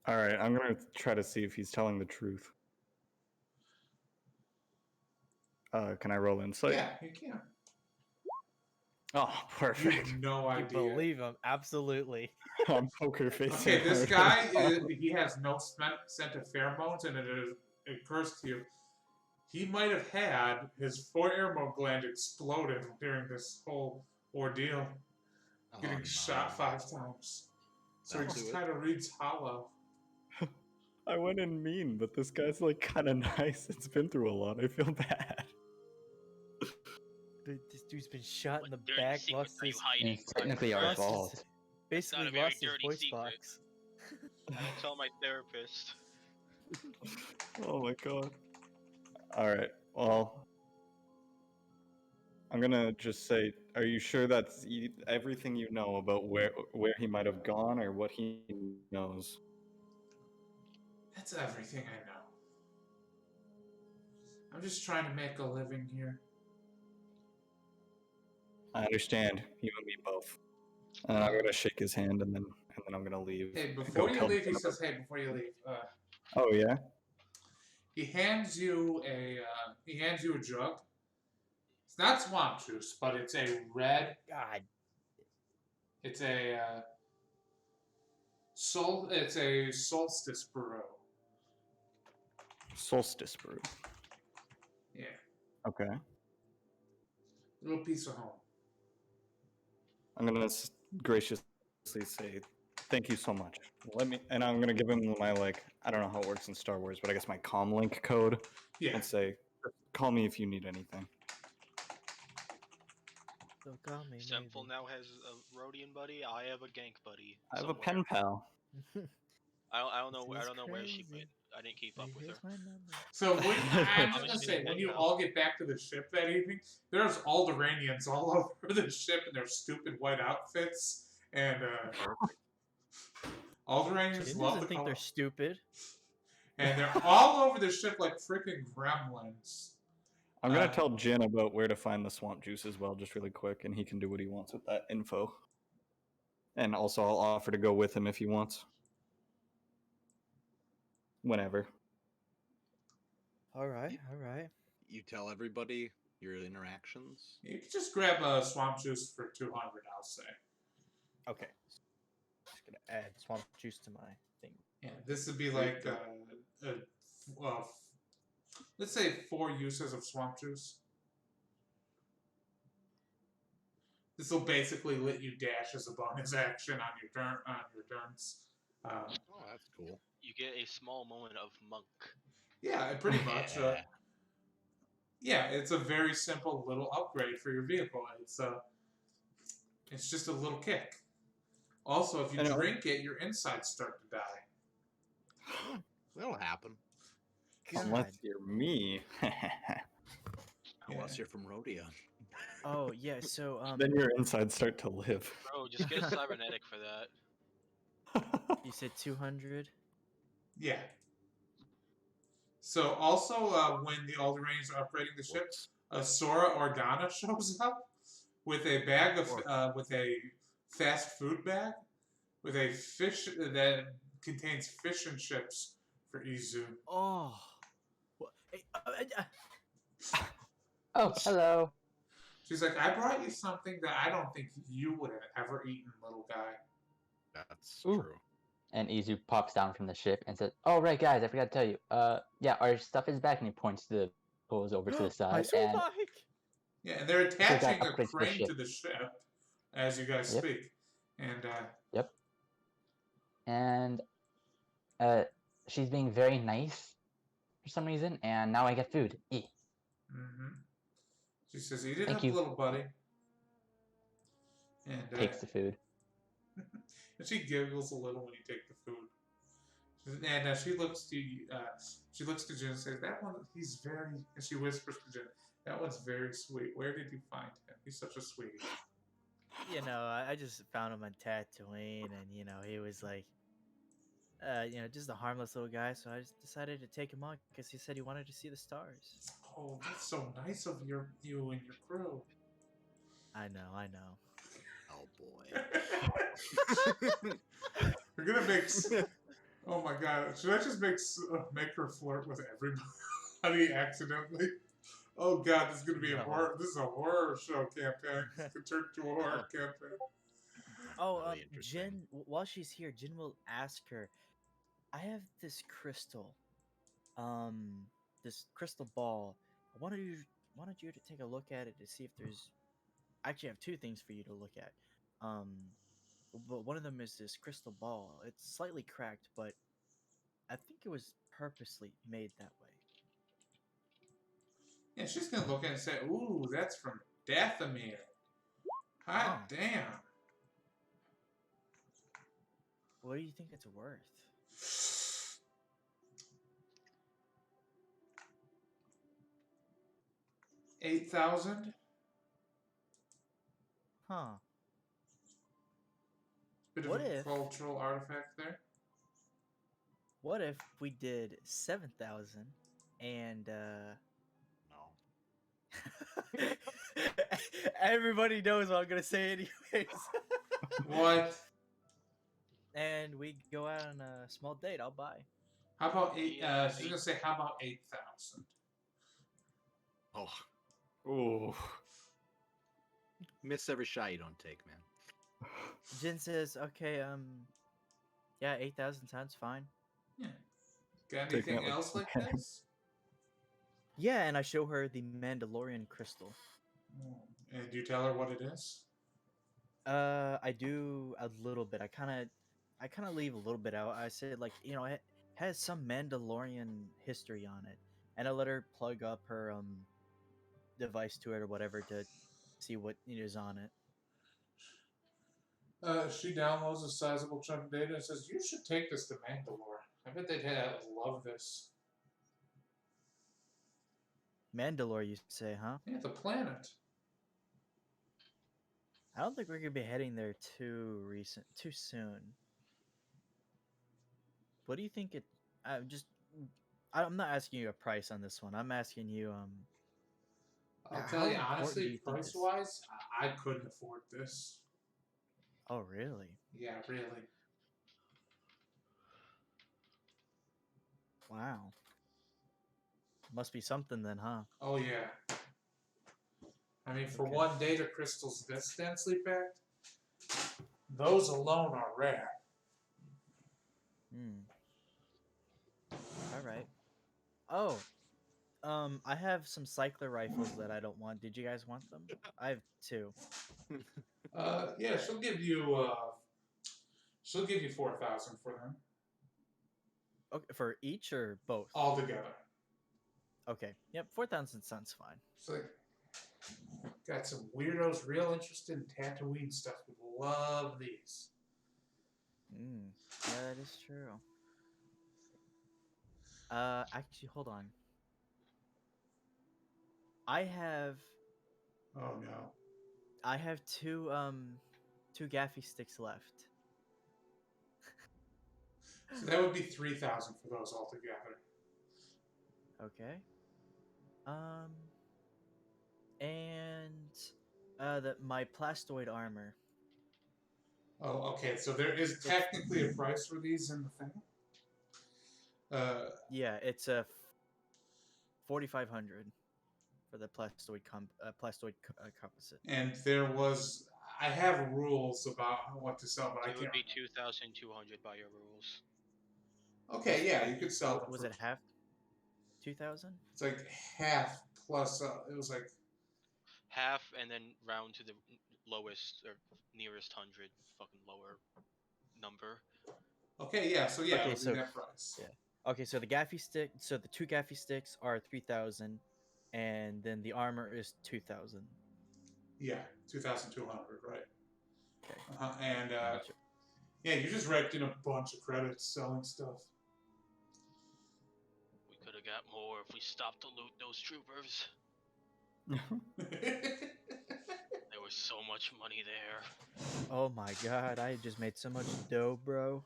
All right, I'm going to try to see if he's telling the truth. Can I roll insight? Yeah, you can. Oh, You perfect. have no You idea. believe him? Absolutely. I'm poker facing. Okay, this her. guy, he has no scent of pheromones, and it occurs to you, he might have had his pheromone gland exploded during this whole ordeal, getting shot 5 times. So he That'll just do it. kind of reads hollow. I went in mean, but this guy's like kind of nice. It's been through a lot. I feel bad. This dude's been shot in the What dirty back, secrets lost are you his, hiding? It's technically our lost his- fault. Not basically a very lost his dirty voice secret. box. I don't tell my therapist. Oh my god. Alright, well. I'm gonna just say, are you sure that's everything you know about where he might have gone or what he knows? That's everything I know. I'm just trying to make a living here. I understand. You and me both. And I'm gonna shake his hand and then I'm gonna leave. Hey, and before go you tell leave, he him says, "Hey, before you leave, Oh yeah? he hands you a jug. It's not swamp juice, but it's a red. God, It's a It's a solstice brew. Solstice brew. Yeah, Okay. little piece of home. I'm gonna graciously say thank you so much. And I'm gonna give him my I don't know how it works in Star Wars, but I guess my comlink code Yeah, and say, call me if you need anything. don't call me. Simful maybe. now has a Rhodian buddy. I have a gank buddy. I have somewhere. a pen pal. I don't know. This I is don't know where she crazy. went. I didn't keep up with her. Here's my number. So I'm just I'm gonna just say, gonna when hang you out. all get back to the ship that evening, there's Alderanians all over the ship in their stupid white outfits, and Alderanians Jin love doesn't the think color, they're stupid. and they're all over the ship like freaking gremlins. I'm gonna tell Jin about where to find the swamp juice as well, just really quick, and he can do what he wants with that info. And also, I'll offer to go with him if he wants. Whenever. All right, all right. You tell everybody your interactions. You can just grab a swamp juice for 200, I'll say. Okay. Just gonna add swamp juice to my thing. Yeah, this would be like let's say 4 uses of swamp juice. This will basically let you dash as a bonus action on your turns. Oh, that's cool. You get a small moment of monk. Yeah, pretty much. Yeah, it's a very simple little upgrade for your vehicle. It's just a little kick. Also, if you drink it, your insides start to die. That'll happen. Unless you're me. Unless you're from Rodeo. Oh yeah, so Then your insides start to live. Bro, just get a cybernetic for that. you said 200. Yeah. So also, when the Alderaanians are operating the ship, Sora Organa shows up with a bag of with a fast food bag with a fish that contains fish and chips for Izu. Oh. Hey, Oh, hello. She's like, I brought you something that I don't think you would have ever eaten, little guy. That's Ooh. true. And Izu pops down from the ship and says, "Oh right, guys, I forgot to tell you. Yeah, our stuff is back." And he points the pulls over to the side. And yeah, and they're attaching a upgrades crane to the ship as you guys speak. And yep. And she's being very nice for some reason, and now I get food. Mm-hmm. She says, "Eat it Thank up, you. little buddy." And Takes the food. and she giggles a little when you take the food. And she looks to Jen and says, "That one, he's very." And she whispers to Jen, "That one's very sweet. Where did you find him? He's such a sweetie." You know, I just found him on Tatooine, and you know, he was like, just a harmless little guy. So I just decided to take him on because he said he wanted to see the stars. Oh, that's so nice of you and your crew. I know. Oh boy. We're gonna make. Oh my god! Should I just make her flirt with everybody accidentally? Oh god, this is gonna be a horror. This is a horror show campaign. It could turn to a horror campaign. Oh, Jin. While she's here, Jin will ask her. I have this crystal, this crystal ball. I wanted you to take a look at it to see if there's. I actually have 2 things for you to look at. But one of them is this crystal ball. It's slightly cracked, but I think it was purposely made that way. Yeah, she's gonna look at it and say, "Ooh, that's from Dathomir. Hot damn." What do you think it's worth? $8,000. Huh. Bit What of a if- cultural artifact there. What if we did 7,000 and No. everybody knows what I'm gonna say anyways. What? And we go out on a small date. I'll buy. How about she's gonna say, "How about 8,000?" Oh, Ooh. miss every shot you don't take, man. Jin says, "Okay, yeah, 8,000 sounds fine." Yeah. Got Taking anything it like else like ten. this? Yeah, and I show her the Mandalorian crystal. And you tell her what it is? I do a little bit. I kind of leave a little bit out. I said like, it has some Mandalorian history on it, and I let her plug up her device to it or whatever to see what is on it. She downloads a sizable chunk of data and says, "You should take this to Mandalore. I bet they'd love this." Mandalore, you say, huh? Yeah, the planet. I don't think we're gonna be heading there too soon. What do you think I'm not asking you a price on this one. I'm asking you I'll How tell you important do honestly, you think this- price-wise, I couldn't afford this. Oh, really? Yeah, really. Wow. Must be something then, huh? Oh yeah. I mean, for Okay. one, data crystals this densely packed, those alone are rare. Hmm. All right. Oh, I have some cycler rifles that I don't want. Did you guys want them? I have 2. Yeah, she'll give you 4,000 for them Okay, for each or both? all together. Okay. Yep, 4,000 sounds fine. So got some weirdos real interested in Tatooine stuff who love these. Yeah, that is true. Actually, hold on. I have Oh no. 2 gaffy sticks left. So that would be 3,000 for those all together. Okay. And my plastoid armor. Oh, okay. So there is technically a price for these in the thing. Yeah, it's a 4,500 for the plastoid composite. And I have rules about what to sell, but I It would can't. be 2,200 by your rules. Okay, yeah, you could sell them. Was it half? 2,000? It's like half plus. It was like Half and then round to the lowest or nearest 100 fucking lower number. okay, yeah. So yeah, Okay, it'll be so- that price. yeah. Okay, so the the 2 gaffy sticks are 3,000, and then the armor is 2,000. Yeah, 2,200, right? Okay. And Gotcha. yeah, you just raked in a bunch of credits selling stuff. We could have got more if we stopped to loot those troopers. There was so much money there. Oh my god, I just made so much dough, bro.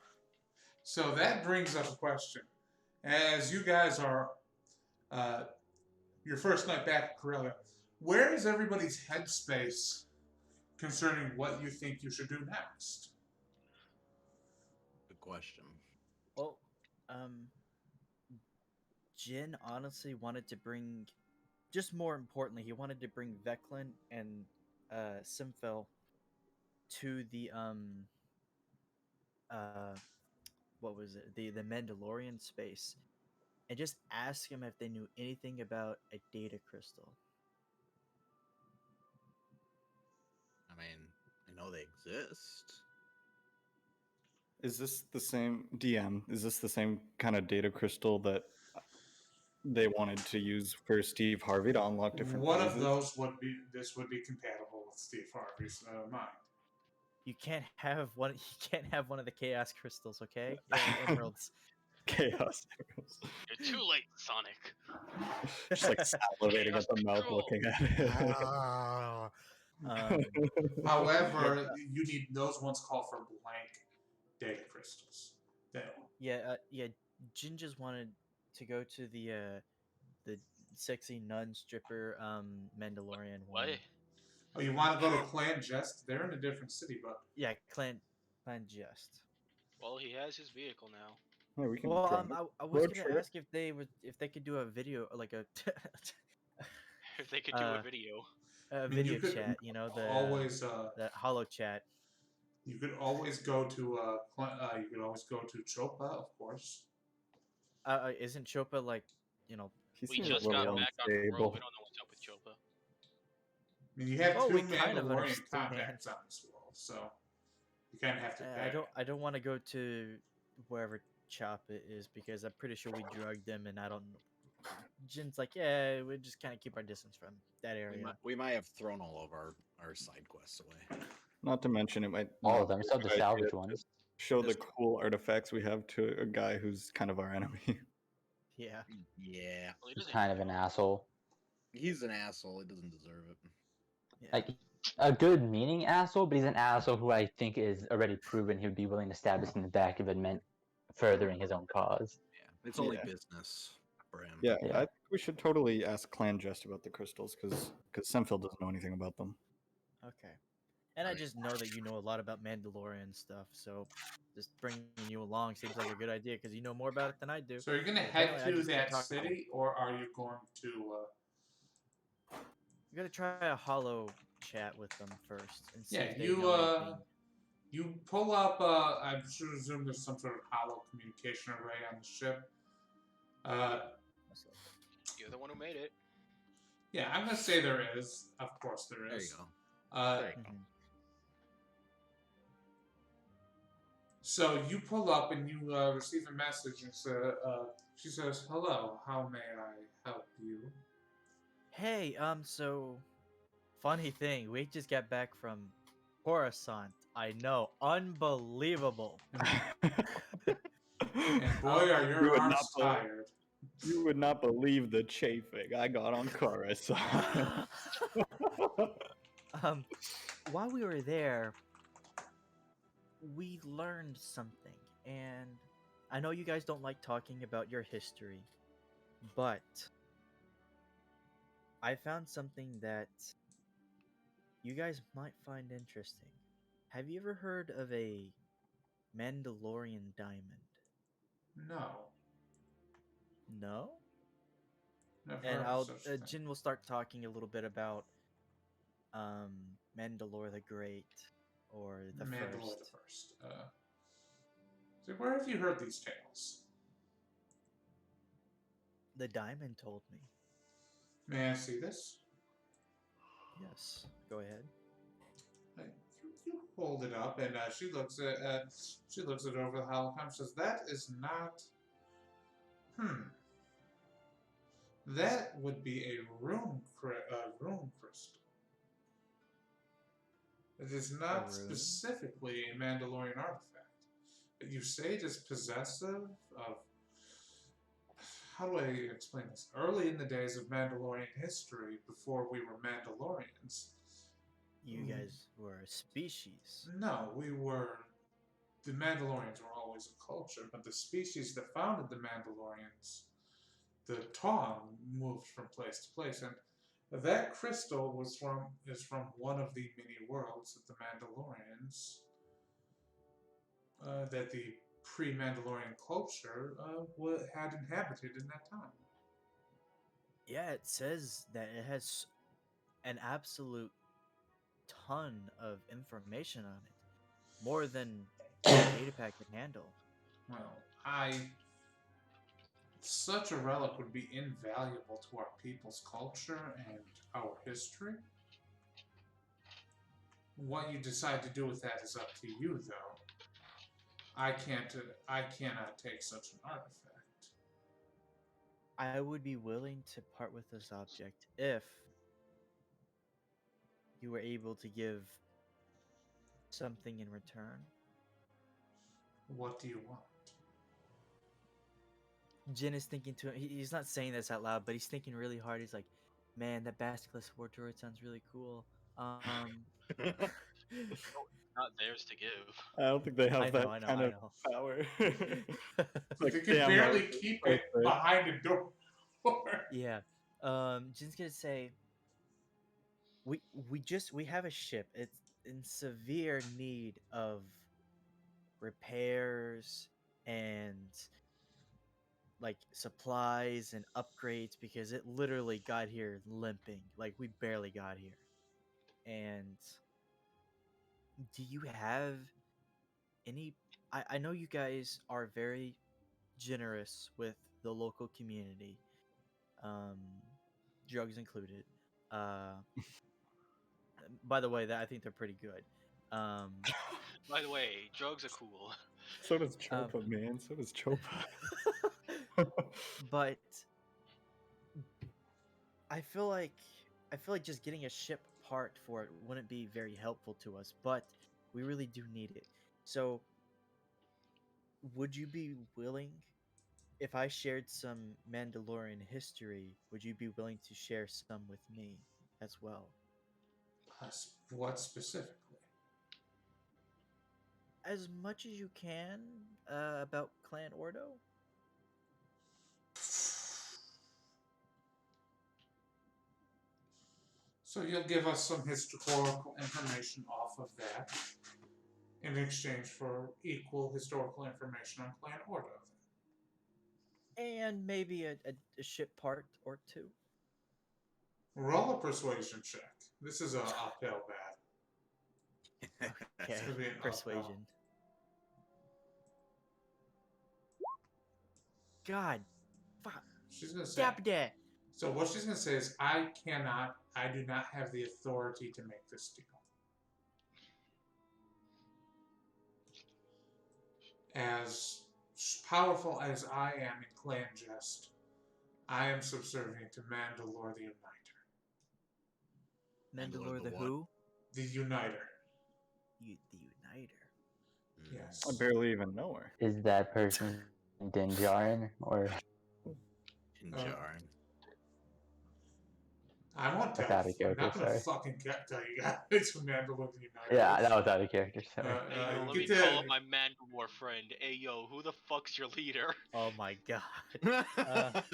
So that brings up a question. As you guys are your first night back in Corellia, where is everybody's headspace concerning what you think you should do next? Good question. Well, Jin honestly wanted to bring, just more importantly, he wanted to bring Veclin and Simfel to the what was it? The Mandalorian space, and just ask him if they knew anything about a data crystal. I mean, I know they exist. Is this the same DM? Is this the same kind of data crystal that they wanted to use for Steve Harvey to unlock different One phases? of those would be compatible with Steve Harvey's mind. You can't have one. You can't have one of the chaos crystals, okay? Emeralds. Chaos. You're too late, Sonic. Just like salivating at the mouth, Control. looking at it. However, you need those ones call for blank data crystals. Yeah. Jin just wanted to go to the sexy nun stripper Mandalorian one. What? Oh, you want to go to Clan Jest? They're in a different city, but Yeah, Clan Jest. Well, he has his vehicle now. Yeah, we can Well, drive. I was Road gonna trip. ask if they could do a video, like a If they could do a video. a mean, video you could chat, you know, the always holo chat. you could always go to you could always go to Chopa, of course. Isn't Chopa like, you know? He We seems just a got little back on the road. unstable. We don't know what's up with Chopa. I mean, you have Well, two we kind of Mandalorian understand. contacts on this world, so you kind of have to. I don't want to go to wherever Choppa is because I'm pretty sure we drugged them, and I don't know. Jin's like, yeah, we just kind of keep our distance from that area. We might have thrown all of our side quests away. Not to mention, it might All not of them, be a except the good idea salvage to ones. show the That's true. cool artifacts we have to a guy who's kind of our enemy. Yeah. Yeah, Well, he He's doesn't kind of even an know. asshole. he's an asshole. He doesn't deserve it. Yeah. Like a good meaning asshole, but he's an asshole who I think is already proven he would be willing to stab us in the back if it meant furthering his own cause. Yeah, it's only Yeah. business. Bram. Yeah, Yeah. I think we should totally ask Clan Jest about the crystals because Semfil doesn't know anything about them. Okay. And I just know that you know a lot about Mandalorian stuff, so just bringing you along seems like a good idea because you know more about it than I do. So are you gonna But head apparently I to just keep that talking. city, or are you going to? We gotta try a hollow chat with them first and see Yeah, if they know anything. you pull up. I should assume there's some sort of hollow communication array on the ship. You're the one who made it. Yeah, I'm gonna say there is. Of course, there There you is. go. Mhm. So you pull up and you receive a message, and she says, "Hello, how may I help you?" Hey, so funny thing, we just got back from Coruscant. I know, unbelievable. And boy, are You your would arms not believe- tired. You would not believe the chafing I got on Coruscant. While we were there, we learned something, and I know you guys don't like talking about your history, but I found something that you guys might find interesting. Have you ever heard of a Mandalorian diamond? No, No? never And heard of such a thing. Jin will start talking a little bit about Mandalore the Great or the Mandalore First. the First. So where have you heard these tales? The diamond told me. May I see this? Yes, go ahead. You hold it up, and she looks it over the holocom. Says, "That is not. That would be a rune crystal. It is not rune? specifically a Mandalorian artifact. But you say it is possessive of. How do I explain this? Early in the days of Mandalorian history, before we were Mandalorians, You guys were a species. no, we were. The Mandalorians were always a culture, but the species that founded the Mandalorians, the Tong, moved from place to place, and that crystal is from one of the many worlds that the Mandalorians, that the pre-Mandalorian culture had inhabited in that time. Yeah, it says that it has an absolute ton of information on it. More than a data pack can handle. Well, such a relic would be invaluable to our people's culture and our history. What you decide to do with that is up to you, though. I cannot take such an artifact. I would be willing to part with this object if you were able to give something in return. What do you want? Jin is thinking to he's not saying this out loud, but he's thinking really hard. He's like, man, that Basilisk War Droid sounds really cool. Not theirs to give. I don't think they have I that know, kind I of know. power. They can damn, barely that was keep so it good. behind a door. Yeah. Jin's gonna say we have a ship. It's in severe need of repairs and like supplies and upgrades because it literally got here limping. Like we barely got here. And do you have any I know you guys are very generous with the local community. Um drugs included. Uh by the way, that I think they're pretty good. Um By the way, drugs are cool. So does Um, Chopa, man. So does Chopa. but I feel like just getting a ship part for it wouldn't be very helpful to us, but we really do need it. So, would you be willing if I shared some Mandalorian history, would you be willing to share some with me as well? What specifically? As much as you can about Clan Ordo? So you'll give us some historical information off of that in exchange for equal historical information on Clan Ordo. And maybe a ship part or two. Roll a persuasion check. This is an uphill battle. Okay, It's gonna be an persuasion. God, fuck, She's gonna say. dap that. So what she's gonna say is, I do not have the authority to make this deal. As powerful as I am in Clan Jest, I am subservient to Mandalore the Uniter. Mandalore the what? who? The Uniter. The Uniter. Yes. I barely even know her. Is that person Din Djarin or Jarn. I won't tell That's out you. of I'm character, not gonna sorry. fucking tell you guys it's Mandalore the Uniter. yeah, that was out of character. Sorry. Hey, yo, let me get call to- up my Mandalore friend. Hey, yo, who the fuck's your leader? Oh my god. No,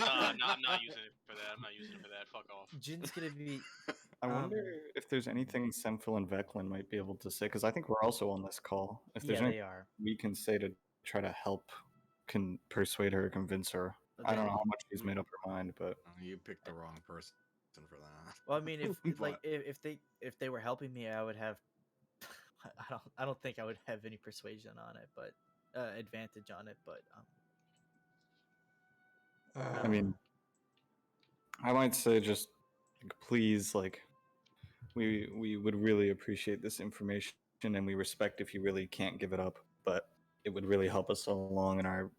I'm not using it for that. I'm not using it for that. Fuck off. Jin's gonna be. I Um, wonder if there's anything Semphil and Veclin might be able to say, because I think we're also on this call. If there's Yeah, anything they are. we can say to try to help persuade her, convince her. I don't know how much she's made up her mind, but You picked the wrong person for that. Well, I mean, if like But- if they were helping me, I would have. I don't think I would have any persuasion on it, but advantage on it. But I mean, I might say just please, like, we would really appreciate this information, and we respect if you really can't give it up, but it would really help us along in our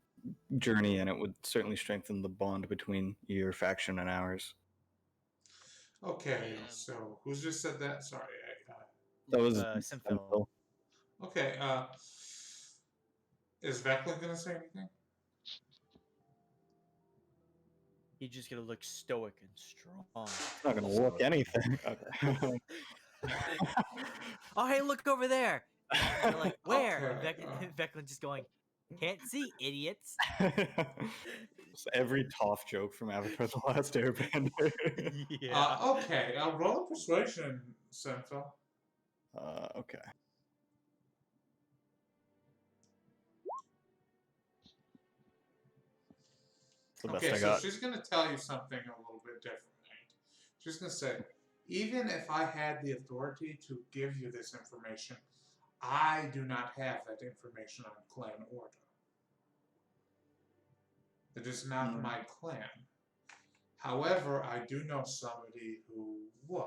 journey, and it would certainly strengthen the bond between your faction and ours. Okay, Yeah. so who's just said that? Sorry. That was Semphil. Semphil. Okay. Is Veclin gonna say anything? He's just gonna look stoic and strong. It's not gonna look anything. Okay. Oh, hey, look over there! And they're like, where? Okay, And Veclin just going, can't see, idiots. Just every Toph joke from Avatar: The Last Airbender. Yeah. Okay. Roll a persuasion, Semphil. Okay. It's the best Okay, I so got. she's gonna tell you something a little bit different. She's gonna say, even if I had the authority to give you this information, I do not have that information on Clan Ordo. It is not my clan. However, I do know somebody who would.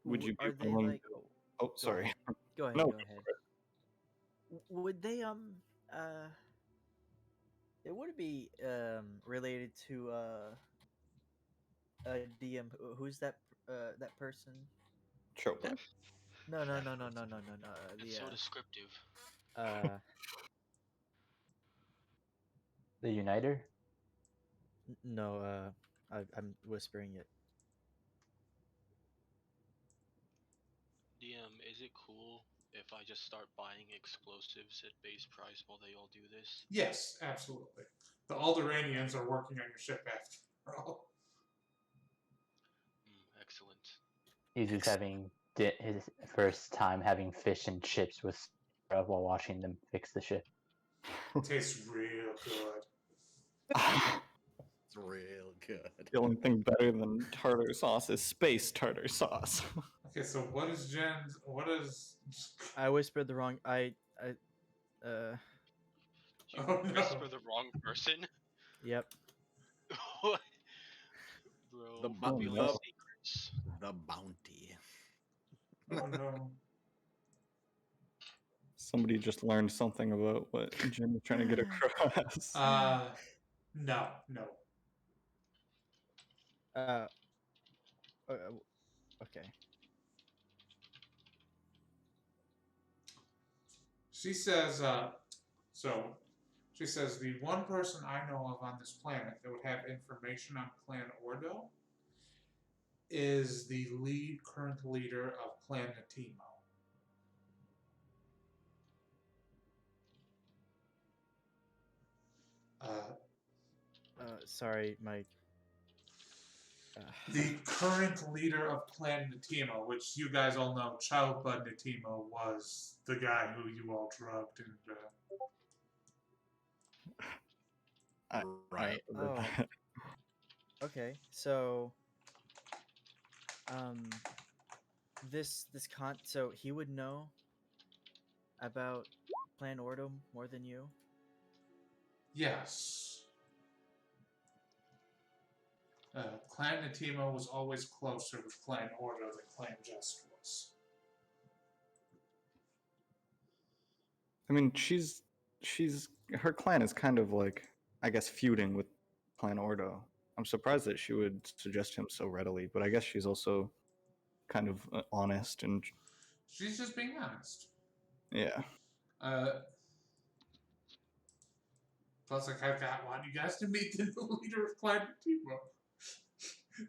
Would you be Are they willing like? to- Oh, sorry. Go ahead. No, Go ahead. Would they it would be related to DM? Who's that that person? Chopra. No. It's so descriptive. The Uniter? No. I'm whispering it. DM, is it cool if I just start buying explosives at base price while they all do this? Yes, absolutely. The Alderanians are working on your ship after all. Excellent. He's just having his first time having fish and chips with Sarah while watching them fix the ship. Tastes real good. It's real good. The only thing better than tartar sauce is space tartar sauce. Okay, so what is Jen's? What is? I whispered the wrong. You Oh, no. whisper the wrong person? Yep. What? The Bro, revealing no. secrets. The bounty. Oh no. Somebody just learned something about what Jim was trying to get across. No. Uh. Okay. She says. She says the one person I know of on this planet that would have information on Clan Ordo is the current leader of Clan Natimo. Sorry, my The current leader of Clan Natimo, which you guys all know, Child Bud Natimo was the guy who you all drugged and. Right. Oh. Okay, so so he would know about Clan Ordo more than you? Yes. Clan Natimo was always closer with Clan Ordo than Clan Jest was. I mean, she's her clan is kind of like, I guess, feuding with Clan Ordo. I'm surprised that she would suggest him so readily, but I guess she's also kind of honest and She's just being honest. yeah. Plus, like, I want you guys to meet the new leader of Clan Natimo.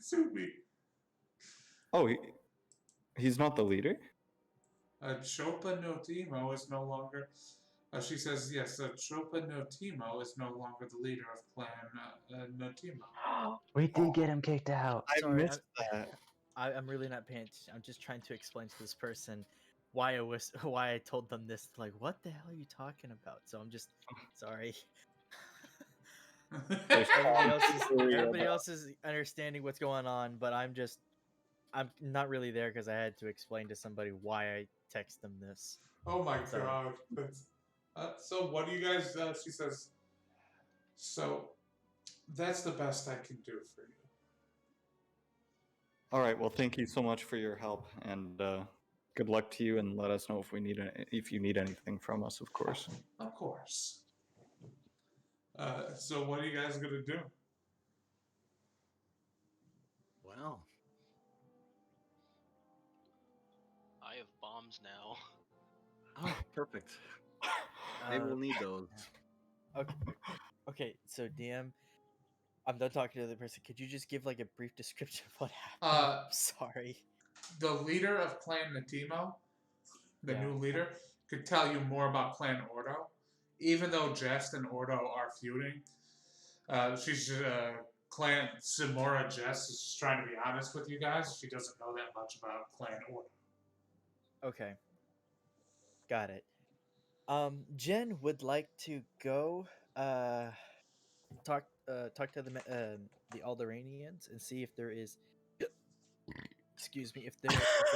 Sue me. Oh, he's not the leader? Chopa no Timo is no longer. She says, yes, Chopa no Timo is no longer the leader of Clan no Timo. We did get him kicked out. I Sorry, missed that. I'm really not paying attention. I'm just trying to explain to this person why I told them this. Like, what the hell are you talking about? So I'm just sorry. Everybody else is understanding what's going on, but I'm not really there because I had to explain to somebody why I text them this. Oh my So- god. So what do you guys, she says, so that's the best I can do for you. All right. Well, thank you so much for your help, and good luck to you. And let us know if you need anything from us, of course. Of course. So what are you guys gonna do? Well, I have bombs now. oh, perfect. Maybe we'll need those. Okay, so DM, I'm done talking to the other person. Could you just give like a brief description of what happened? Sorry. The leader of Clan Natimo, the Yeah. new leader, could tell you more about Clan Ordo. Even though Jest and Ordo are feuding, she's Clan Simora Jest is just trying to be honest with you guys. She doesn't know that much about Clan Ordo. Okay. Got it. Jen would like to go talk to the Alderanians and see if there is excuse me, if they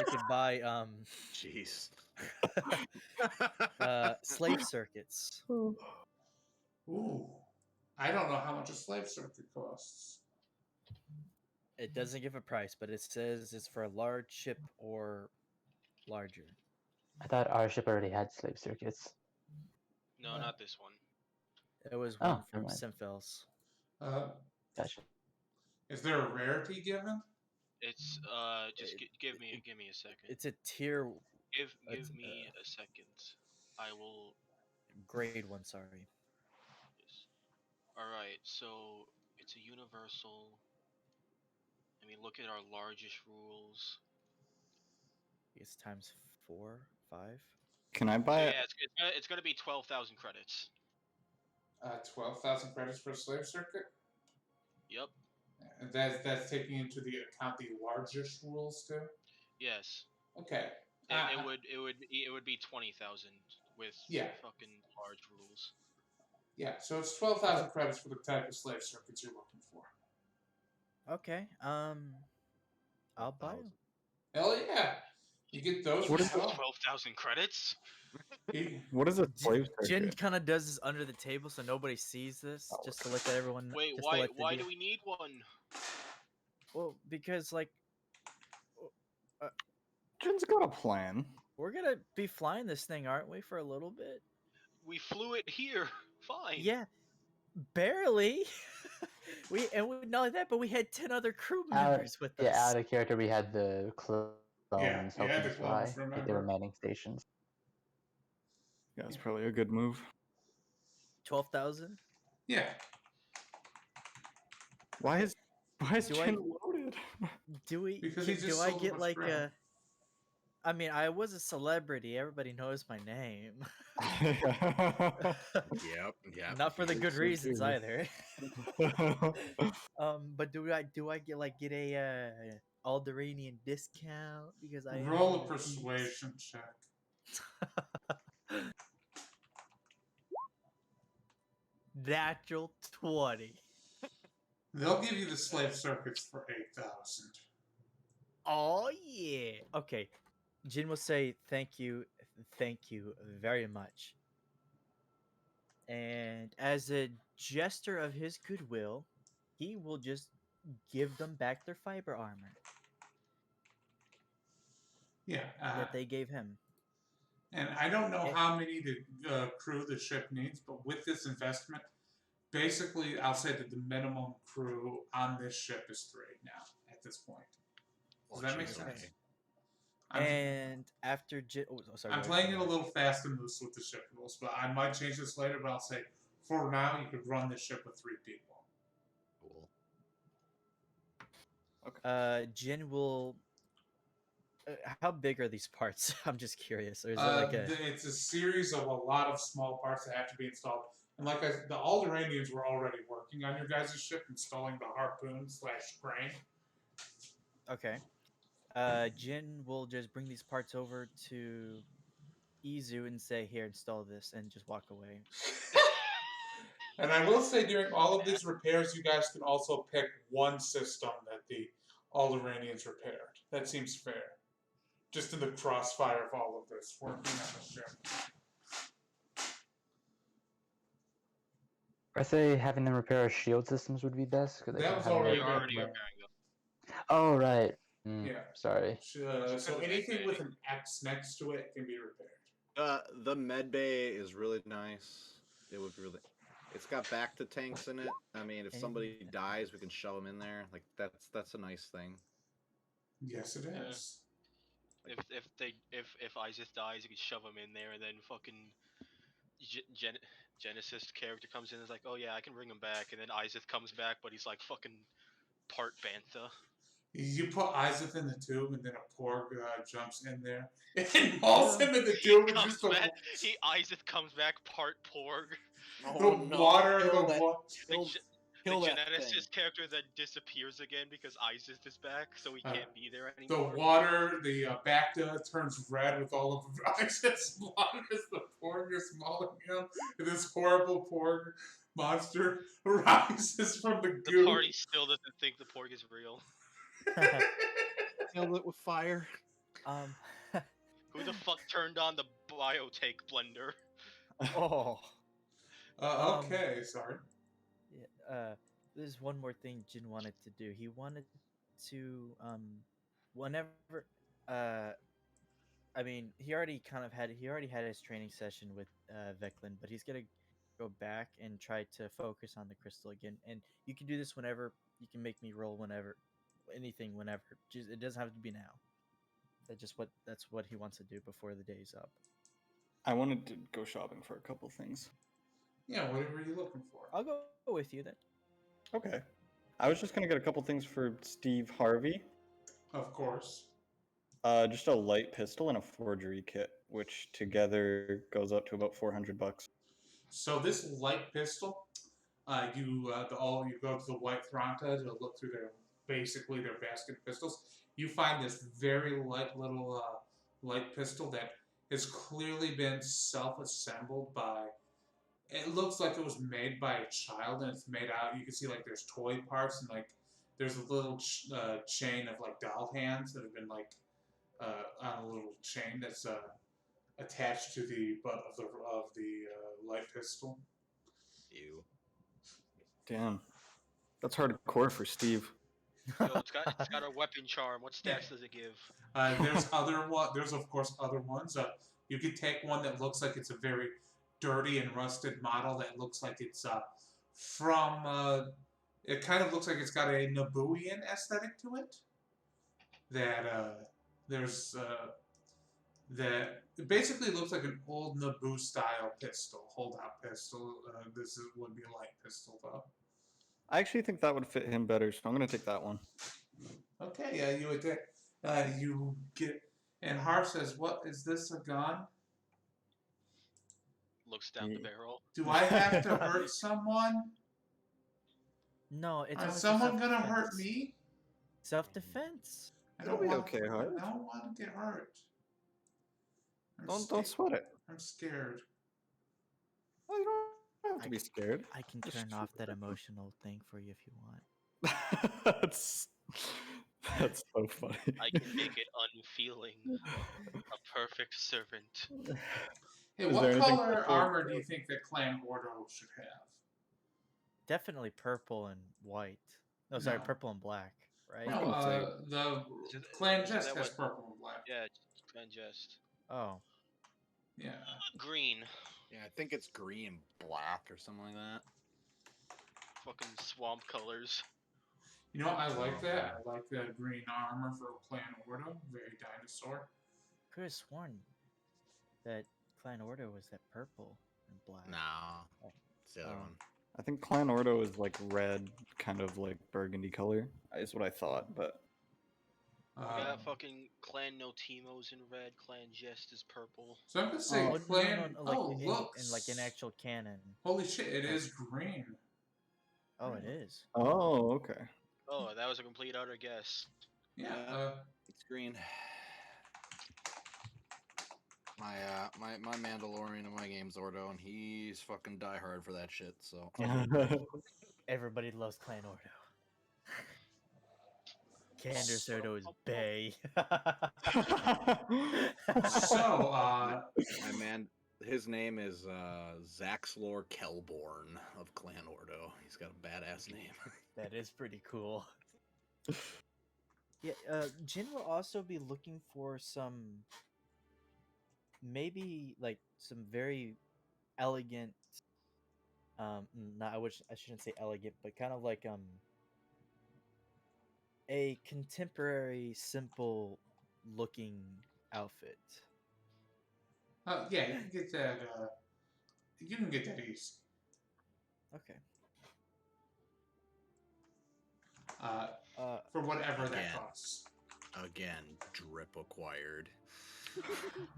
could buy Jeez. slave circuits. Ooh, I don't know how much a slave circuit costs. It doesn't give a price, but it says it's for a large ship or larger. I thought our ship already had slave circuits. No, not this one. It was Oh, one from never mind. Simfels. Gotcha. Is there a rarity given? It's just give me a second. It's a tier Give it's, me a second. I will. grade 1, sorry. Yes. All right, so it's a universal. I mean, look at our largest rules. It's times 4, 5. Can I So buy it? yeah, it's gonna be 12,000 credits. 12,000 credits for a slave circuit? Yep. And that's taking into the account the largest rules too? Yes. Okay. It would be 20,000 with Yeah. fucking large rules. Yeah, so it's 12,000 credits for the type of slave circuits you're looking for. Okay. I'll buy them. Hell yeah! You get those What for is sure. 12,000 credits? What is a slave Jen circuit? kind of does this under the table so nobody sees this, just to let everyone. Wait, just to let the why D- do we need one? Well, because like Jen's got a plan. we're gonna be flying this thing, aren't we, for a little bit? We flew it here. Fine. Yeah, barely. Not only that, but we had 10 other crew members with us. Yeah, out of character, we had the clones Yeah, you helping had the us fly. clones, Like they were remember? manning stations. Yeah, it's probably a good move. 12,000. Yeah. Why is Do I- Jen loaded? Do we? Because he do just I sold a get bunch like of crap. I mean, I was a celebrity. Everybody knows my name. Yep. Yeah. Not for the good So reasons true. either. But do I get a Alderanian discount because I am Roll one a of the peeps? persuasion check. Natural 20. They'll give you the slave circuits for 8,000. Oh yeah. Okay. Jin will say thank you very much. And as a gesture of his goodwill, he will just give them back their fiber armor Yeah, that they gave him. and I don't know Eh, how many the crew the ship needs, but with this investment, basically, I'll say that the minimum crew on this ship is 3 now at this point. Does that make geez, sense? okay. And after Jin, sorry, I'm go playing it a ahead. little fast and loose with the ship rules, but I might change this later. But I'll say for now, you could run this ship with 3 people. Cool. Jin will. How big are these parts? I'm just curious. Or is it like a? It's a series of a lot of small parts that have to be installed. And like the Alderanians were already working on your guys' ship, installing the harpoon/crane. Okay. Jin will just bring these parts over to Izu and say, "Here, install this," and just walk away. And I will say, during all of these repairs, you guys can also pick one system that the Alderanians repaired. That seems fair. Just in the crossfire of all of this, working on the ship. I say having them repair our shield systems would be best because they That can was have already You're more. already done. repairing them. Oh right. Yeah. Sorry. So anything with an X next to it can be repaired. The med bay is really nice. It would really. It's got back to tanks in it. I mean, if somebody dies, we can shove them in there. Like that's a nice thing. Yes, it Yeah. is. If Isaac dies, you can shove him in there, and then fucking Genesis character comes in and is like, oh yeah, I can bring him back, and then Isaac comes back, but he's like fucking part bantha. You put Isaac in the tube, and then a porg jumps in there and hauls him in the tube, and just Isaac comes back part porg. the water, The Genesis character that disappears again because Isaac is back, so he can't be there the anymore. water, the Bacta turns red with all of Isaac's water as the porg is mauling him, and this horrible porg monster rises from the The goo. party still doesn't think the porg is real. Kill it with fire. Who the fuck turned on the biotech blender? Oh. Okay, sorry. Yeah, there's one more thing Jin wanted to do. He wanted to whenever I mean he already had his training session with Veclin, but he's gonna go back and try to focus on the crystal again. And you can do this whenever. You can make me roll whenever, anything whenever. Just it doesn't have to be now. That's what he wants to do before the day's up. I wanted to go shopping for a couple things. Yeah, whatever you're looking for. I'll go with you then. Okay. I was just gonna get a couple things for Steve Harvey. Of course. Just a light pistol and a forgery kit, which together goes up to about $400. So this light pistol, you go to the White Thronta to look through their basket pistols. You find this very light little light pistol that has clearly been self-assembled by. It looks like it was made by a child, and it's made out. You can see like there's toy parts and like there's a little chain of like doll hands that have been like on a little chain that's attached to the butt of the light pistol. Ew. Damn. That's hardcore for Steve. Yo, it's got a weapon charm. What stats does it give? There's of course other ones. You could take one that looks like it's a very dirty and rusted model that looks like it's from. It kind of looks like it's got a Nabooian aesthetic to it. That it basically looks like an old Naboo style pistol, holdout pistol. This would be a light pistol though. I actually think that would fit him better, so I'm gonna take that one. Okay, you would. You get And Har says, "What is this? A gun? Looks down the barrel. Do I have to hurt someone? No, it's Is only someone for gonna hurt self-defense. me? Self-defense. I It'll don't be want. okay, I Hart. don't want to get hurt. Don't sweat it. I'm scared. Well, you don't have to be scared. I can Just turn off shoot that it. emotional thing for you if you want. that's so funny. I can make it unfeeling. A perfect servant. Hey, Is what there anything color purple? armor do you think that Clan Ordo should have? Definitely purple and white. No, sorry, No. purple and black, right? was No, gonna say- the Isn't- Clan isn't Jest that has what- purple and black. Yeah, Clan Jest. Oh, Yeah. Green. Yeah, I think it's green, black, or something like that. Fucking swamp colors. You know, I like that. I like the green armor for Clan Ordo. Very dinosaur. could have sworn that Clan Ordo was that purple and black. No, it's the other Oh. one. I think Clan Ordo is like red, kind of like burgundy color. Is what I thought, but We Um, got fucking Clan No Timo's in red. Clan Jest is purple. so I'm gonna say Oh, Clan. no, like oh, in, look! in like in actual canon. Holy shit! It is green. Oh, it is. oh, okay. Oh, that was a complete utter guess. Yeah. Yeah. It's green. My Mandalorian in my game's Ordo, and he's fucking diehard for that shit. So Everybody loves Clan Ordo. Candace Ordo is Bay. So, my man, his name is Zaxlor Kelborn of Clan Ordo. He's got a badass name. That is pretty cool. Yeah, Jin will also be looking for some, maybe like some very elegant. No, I shouldn't say elegant, but kind of like a contemporary, simple looking outfit. yeah, you can get that. You can get that easy. Okay. For whatever that Again. costs. Again, drip acquired.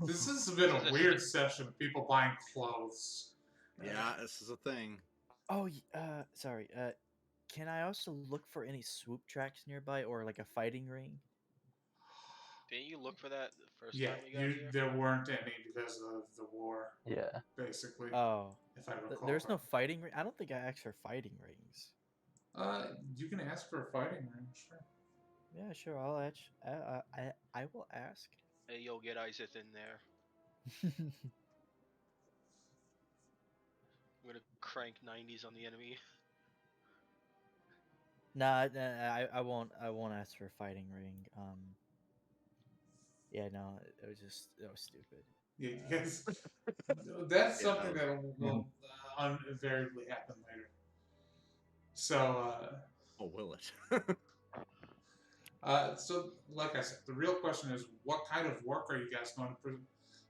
This has been a weird session of people buying clothes. Yeah, this is a thing. Oh, sorry. Can I also look for any swoop tracks nearby or like a fighting ring? Didn't you look for that the first Yeah, time we got here? there weren't any because of the war, Yeah. basically. Oh, if I recall. there's no fighting ring. I don't think I asked for fighting rings. You can ask for a fighting ring, sure. Yeah, sure. I'll ask. I will ask. Hey, yo, get Isaac in there. I'm gonna crank 90s on the enemy. Nah, I won't. I won't ask for a fighting ring. Yeah, no, it was stupid. Yeah, because that's Yeah. something that will invariably happen later. So, Oh, will it? so like I said, the real question is, what kind of work are you guys going to?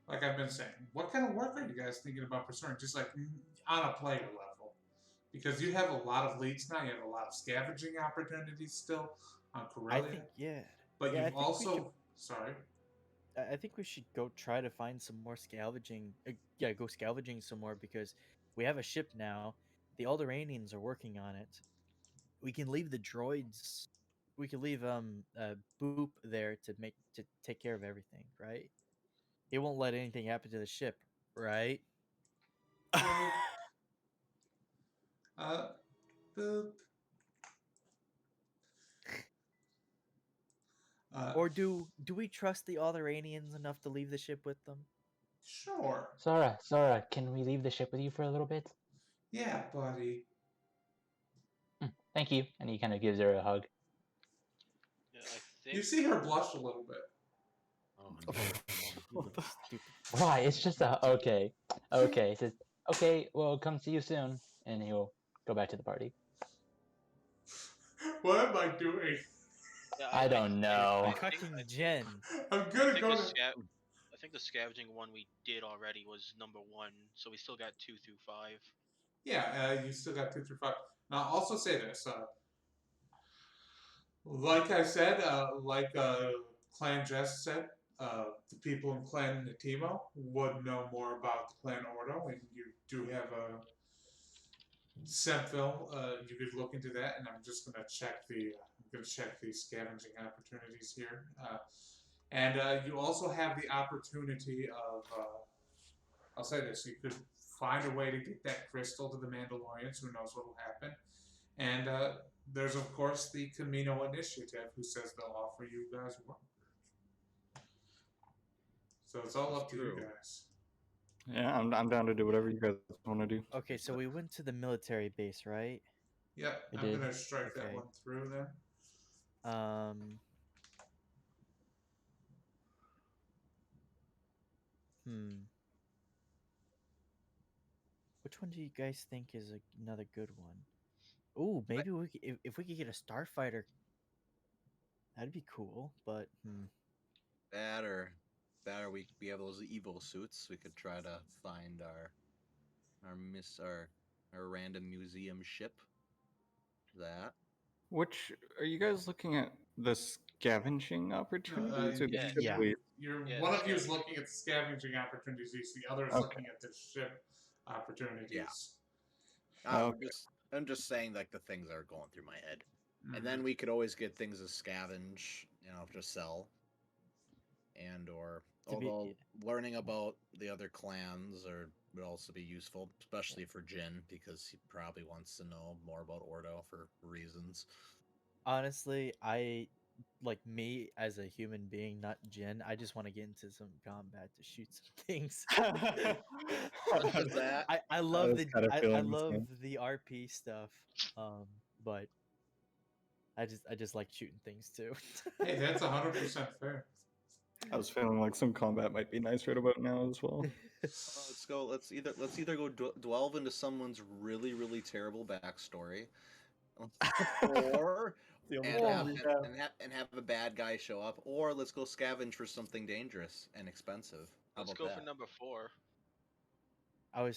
Like I've been saying, what kind of work are you guys thinking about pursuing? Just like on a player level, because you have a lot of leads now. You have a lot of scavenging opportunities still on Corellia. I think but yeah, I you've think we also should- sorry. I think we should go try to find some more scavenging. Go scavenging some more because we have a ship now. The Alderanians are working on it. We can leave the droids. We can leave Boop there to take care of everything, right? He won't let anything happen to the ship, right? Boop. Or do we trust the Alderanians enough to leave the ship with them? Sure. Sora, can we leave the ship with you for a little bit? Yeah, buddy. Thank you. And he kind of gives her a hug. Yeah, I think. You see her blush a little bit. Oh, no. Stupid. Why? It's just a okay. Okay. He says, okay, well, come see you soon. And he'll go back to the party. What am I doing? Yeah, I don't know. Cucking Jen. I'm I gonna think, go the to. I think the scavenging one we did already was number 1, so we still got 2 through 5. Yeah, you still got 2 through 5. Now, I'll also say this. Like I said, like Clan Jess said, the people in Clan Natimo would know more about the Clan Ordo, and you do have a Semtville. You could look into that, and I'm just gonna check the scavenging opportunities here, and you also have the opportunity of. I'll say this: you could find a way to get that crystal to the Mandalorians. Who knows what will happen? And there's of course the Camino Initiative, who says they'll offer you guys work. So it's all up to you guys. Yeah, I'm down to do whatever you guys want to do. Okay, so we went to the military base, right? Yep, We I'm did. gonna strike that Okay. one through then. Um. Hmm. Which one do you guys think is another good one? Ooh, maybe if we could get a starfighter, that'd be cool. But That or we have those evil suits. We could try to find our random museum ship. That. Which are you guys looking at the scavenging opportunities or the yeah. ship Yeah. fleet? Yeah, One the of you is scavenging. looking at the scavenging opportunities. The other is Okay. looking at the ship opportunities. Okay. I'm just saying like the things that are going through my head. Mhm. And then we could always get things to scavenge, to sell. And or To be- although learning about the other clans would also be useful, especially for Jin, because he probably wants to know more about Ordo for reasons. honestly, I like me as a human being, not Jin. I just want to get into some combat to shoot some things. Does that? I love was kinda I feeling the love same. the RP stuff. But I just like shooting things too. Hey, that's 100% fair. I was feeling like some combat might be nice right about now as well. Let's go. Let's either go delve into someone's really terrible backstory, or The only and time have we and, have. and have a bad guy show up, or let's go scavenge for something dangerous and expensive. How Let's about go that? for number 4.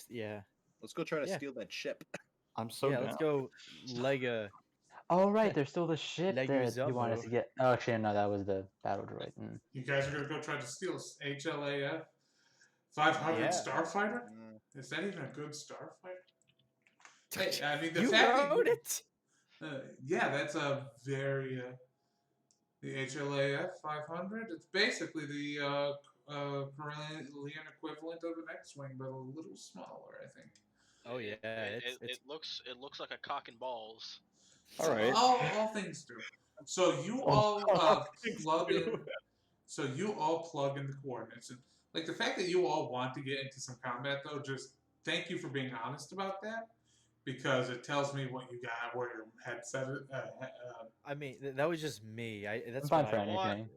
Yeah. Let's go try to Yeah. steal that ship. I'm so Yeah, down. let's go Lega. Oh right, there's still the ship Legu that he wanted us Zumbo. to get. Oh, actually, no, that was the battle droid. You guys are gonna go try to steal HLAF 500 Yeah. Starfighter? Mm, Is that even a good Starfighter? Hey, I mean the You fact that wrote it. yeah, that's a very the HLAF 500. It's basically the Corellian equivalent of an X-wing, but a little smaller, I think. Oh yeah, it's It looks like a cock and balls. All right. All things do. So you all plug in. do. So you all plug in the coordinates, and like the fact that you all want to get into some combat, though, just thank you for being honest about that, because it tells me what you got, where your headset is. I mean, that was just me. That's fine what for I want. anything.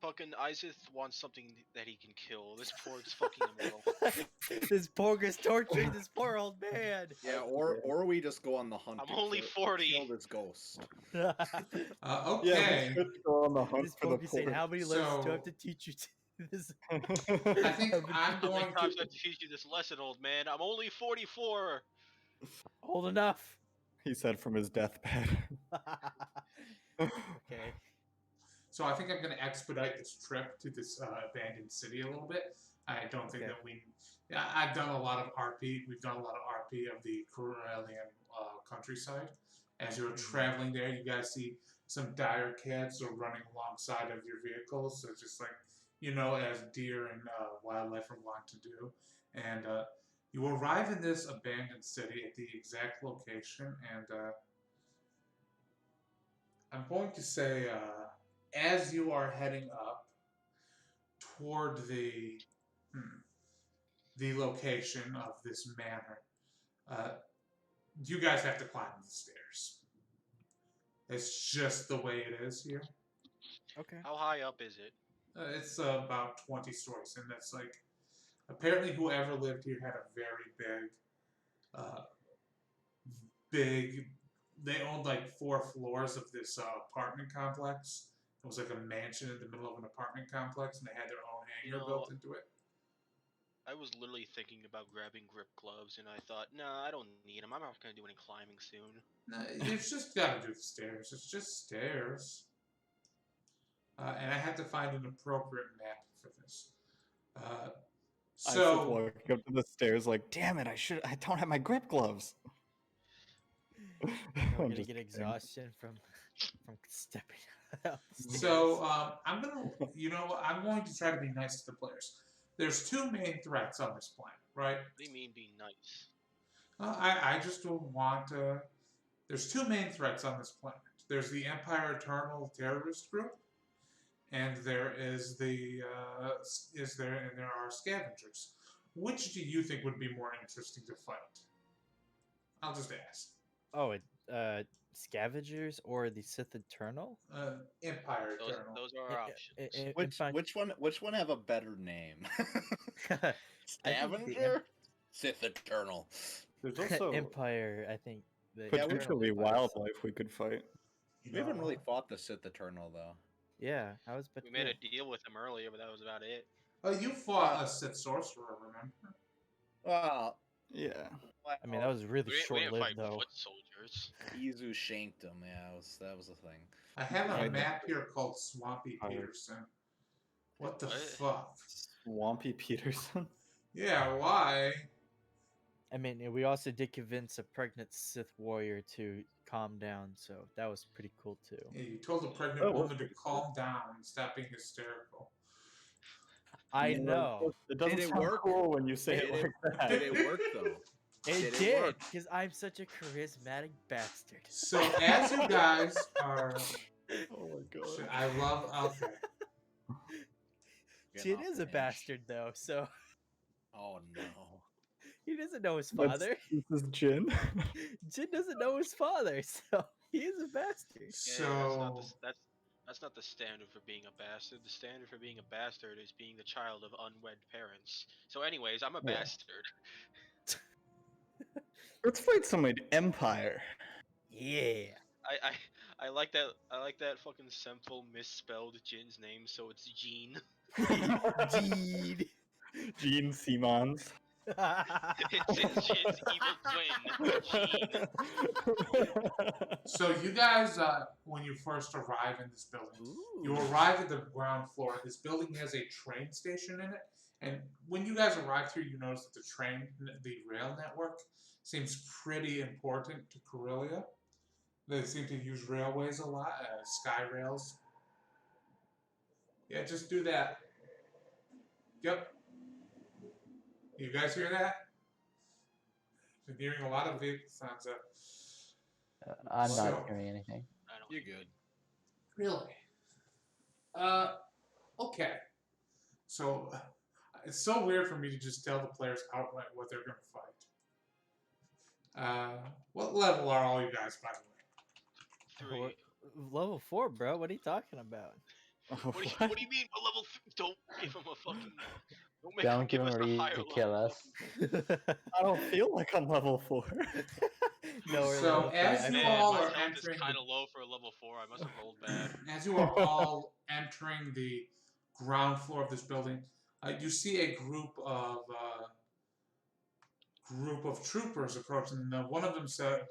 Fucking Isaac wants something that he can kill. This porg's fucking immortal. This porg is torturing this poor old man. yeah, or we just go on the hunt. I'm to only kill- 40. Kill this ghost. Yeah, Okay, we should go on the hunt This for the porg is saying, "How many lessons do I have So- to teach you this?" I think I'm How many going times do I to. have to teach you this lesson, old man? I'm only 44. Old enough. He said from his deathbed. Okay. So I think I'm going to expedite this trip to this abandoned city a little bit. I don't think Okay. that we. Yeah, I've done a lot of RP. We've done a lot of RP of the Corellian countryside. As you're traveling there, you guys see some dire cats are running alongside of your vehicles. So it's just like, as deer and wildlife are wont to do. And you arrive in this abandoned city at the exact location, and I'm going to say, as you are heading up toward the location of this manor, uh, you guys have to climb the stairs. It's just the way it is here. Okay. How high up is it? It's about 20 stories, and that's like apparently whoever lived here had a very big. They owned like 4 floors of this apartment complex. It was like a mansion in the middle of an apartment complex, and they had their own hangar built into it. I was literally thinking about grabbing grip gloves, and I thought, nah, I don't need them. I'm not gonna do any climbing soon. No, you've just got to do the stairs. It's just stairs. and I had to find an appropriate map for this. Isaac So walking up to the stairs like, damn it, I don't have my grip gloves. We're I'm gonna just get kidding. exhaustion from stepping out the stairs. So I'm going to try to be nice to the players. There's two main threats on this planet, right? What do you mean be nice? I just don't want to. There's two main threats on this planet. There's the Empire Eternal terrorist group, and there are scavengers. Which do you think would be more interesting to fight? I'll just ask. Oh, scavengers or the Sith Eternal? Empire Eternal. Those are our options. Which one have a better name? Scavenger? Sith Eternal. There's also Empire. I think the potentially Eternal Empire is- wildlife we could fight. We haven't really fought the Sith Eternal though. Yeah, I was. But We made a deal with him earlier, but that was about it. Oh, you fought a Sith sorcerer, remember? Well, Yeah. I mean, that was really We didn't short-lived fight though. foot soldiers. Izu shanked him. Yeah, that was the thing. I have a Right. map here called Swampy Oh. Peterson. What the What? fuck? Swampy Peterson. Yeah, why? I mean, we also did convince a pregnant Sith warrior to calm down, so that was pretty cool too. Yeah, you told a pregnant Oh, woman to pretty calm down and stop being hysterical. I Yeah, know It doesn't Did it sound work? cool when you say Did it it- like that. Did it work though? it Did it did work? because I'm such a charismatic bastard. So as you guys are, Oh my god. I love. Okay, Getting Jin off is a range. bastard though, so Oh no. he doesn't know his That's- father. This is Jin. Jin doesn't know his father, so he is a bastard. Yeah, so that's not the standard for being a bastard. The standard for being a bastard is being the child of unwed parents. So, anyways, I'm a Yeah. bastard. Let's fight somebody. Empire. Yeah. I like that. I like that fucking simple misspelled Jin's name. So it's Jean. Deed. Gene Simons. It's Jin's evil twin, Jean. so you guys, when you first arrive in this building, you arrive at the ground floor. This building has a train station in it, and when you guys arrive here, you notice that the rail network seems pretty important to Corellia. They seem to use railways a lot, sky rails. Yeah, just do that. Yep. You guys hear that? Been hearing a lot of vehicle sounds. I'm So- not hearing anything. I don't. You're good. Really? Okay. So, it's so weird for me to just tell the players outright what they're going to fight. What level are all you guys, by the way? 3. Level 4, bro. What are you talking about? What do you mean? A level? Don't give him a fucking. Don't make Don't him give give him us a the reason higher to level. kill us. I don't feel like I'm level 4. No, we're So, level 3. as I you feel- Man, all my are health entering is kind of low for a level 4. I must have rolled bad. As you are all entering the ground floor of this building, you see a group of troopers approaching. And one of them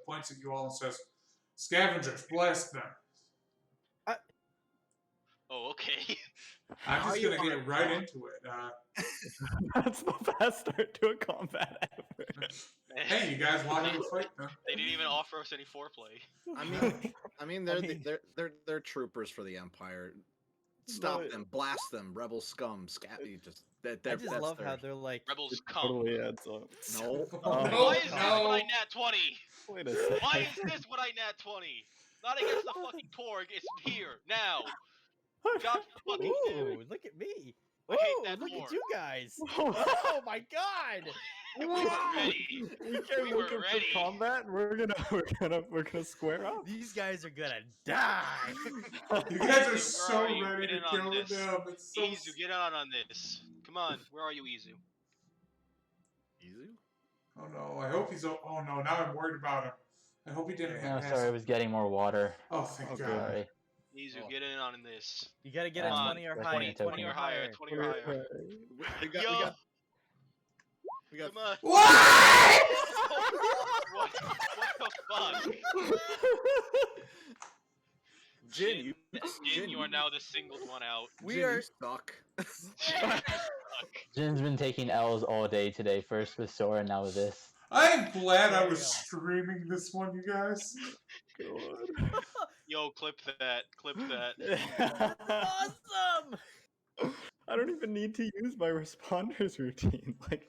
points at you all and says, "Scavengers, blast them." Oh, okay. I'm Are just you gonna on get a right clock? into it. That's the best start to a combat ever. Hey, you guys want to fight? Huh? They didn't even offer us any foreplay. I mean, they're troopers for the Empire. Stop No, them, blast them, rebel scum, just I just that's love how their- they're like. Rebels It come. totally adds up. No. No, Why is this no. what I nat 20? Wait a second. Why is this what I nat 20? Not against the fucking Torg. It's here now. God fucking damn Ooh, it. look at me. I hate Ooh, that look more. at you guys. Oh my god. We were ready. We can't We look were up ready. for combat. We're gonna square up. These guys are gonna die. You guys are Where so are you? ready Get to in on kill this. them. It's so. Izu, get on this. Come on. Where are you, Izu? Izu? Oh no! I hope he's. Oh no! Now I'm worried about him. I hope he didn't No, have. sorry, I was getting more water. Oh, thank Oh, God. good. Sorry. Izu, Oh. get in on this. You gotta get a Come on. 20 or We're higher. 20 20 or higher. 20 or higher. We got, Yo. we got Come on. What? What the fuck? Jin, Jin, you are now the singled one out. Jin, you suck. Jin's been taking L's all day today. First with Sora, now with this. I'm glad I was Damn. streaming this one, you guys. God. Yo, clip that. Clip that. Awesome! I don't even need to use my responders routine. Like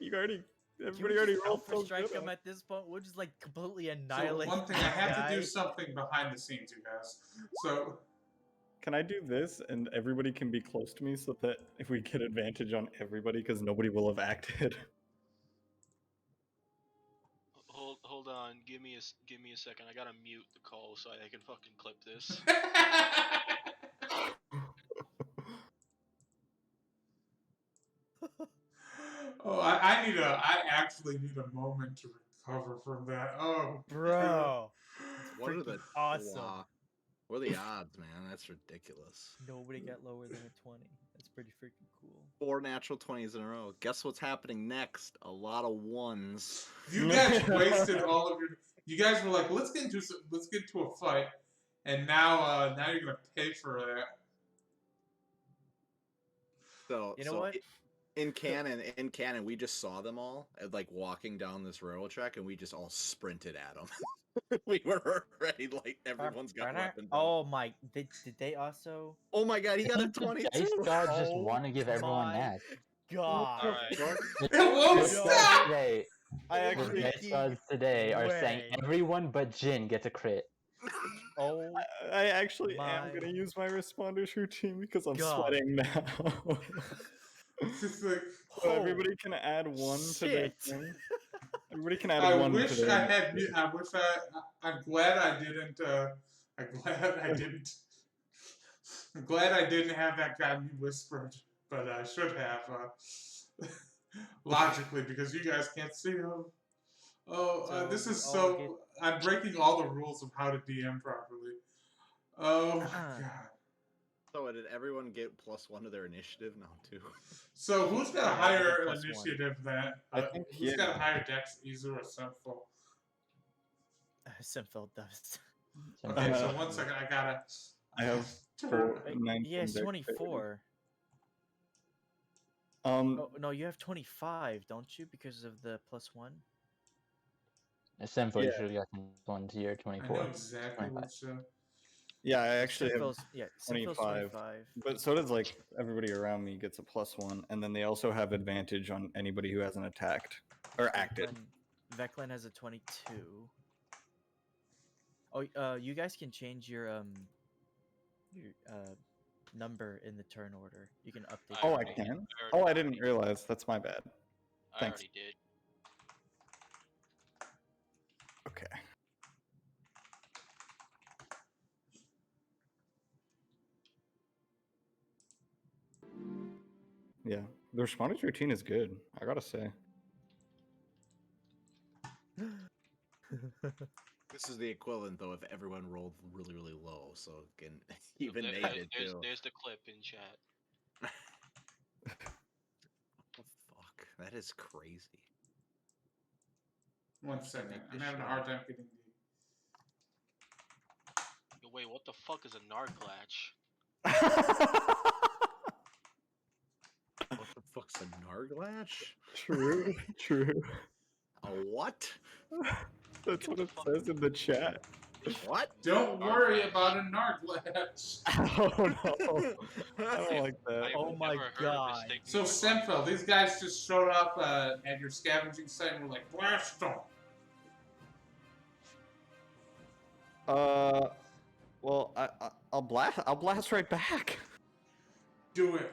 everybody already rolled Alpha so strike good. him at this point. We'll just like completely So annihilate. one thing, I this have to do guy. something behind the scenes, you guys. So Can I do this and everybody can be close to me so that if we get advantage on everybody because nobody will have acted? Hold on. Give me a second. I gotta mute the call so I can fucking clip this. Oh, I actually need a moment to recover from that. Oh, Bro. What are the Awesome. Wow. What are the odds, man? That's ridiculous. Nobody got lower than a 20. That's pretty freaking cool. 4 natural 20s in a row. Guess what's happening next? A lot of ones. you guys wasted all of your. You guys were like, let's get into a fight, and now you're gonna pay for that. So You know what? In canon, we just saw them all like walking down this railroad track, and we just all sprinted at them. We were already like everyone's got weapons. Oh my! Did they also? Oh my god, he got a The 22. Dice God just Oh want to give everyone my that. God! Alright. It won't The stop. Dice today, I the actually, Dice Gods today are saying way. everyone but Jin gets a crit. Oh I actually am my gonna use my responders routine because I'm God. sweating now. It's just like So everybody can add one to their shit. thing. Everybody can add I one wish to I their. had. I wish I'm glad I didn't. I'm glad I didn't. I'm glad I didn't have that guy whispered, but I should have. Logically, because you guys can't see him. Oh, So this is we all so. get- I'm breaking all the rules of how to DM properly. Oh my god. So did everyone get +1 to their initiative now too? So who's got a Yeah, higher I get +1. initiative than? I think who's got a yeah. higher dex, Ezer or Simple? Sinfeld does. Okay, so 1 second, I gotta. I have for 19 Yes, dexterity. 24. Oh, no, you have 25, don't you? Because of the +1. Simple, Yeah. you should have gotten one to your I 24. know exactly 25. what's. Yeah, I actually have Sinfel's, yeah, Sinfel's 25. 25. But so does like everybody around me gets a +1, and then they also have advantage on anybody who hasn't attacked or acted. Veclan has a 22. Oh, you guys can change your number in the turn order. You can update. Oh, I already- can. already- Oh, I didn't realize. That's my bad. I Thanks. already did. Okay. Yeah, the responders routine is good. I gotta say. This is the equivalent though if everyone rolled really, really low, so can So even there- they there- did there's, too. there's the clip in chat. Oh, fuck, that is crazy. 1 second, make I'm this having a shot. hard time getting the. Yo, wait, what the fuck is a narglatch? What the fuck's a narglatch? True, true. A what? That's what it says in the chat. What? Don't worry about a narglatch. Oh no, I don't like that. I've Oh my never heard of this God. thing So before. Senfeld, these guys just showed up at your scavenging site and were like, blast them. Well, I'll blast right back. Do it.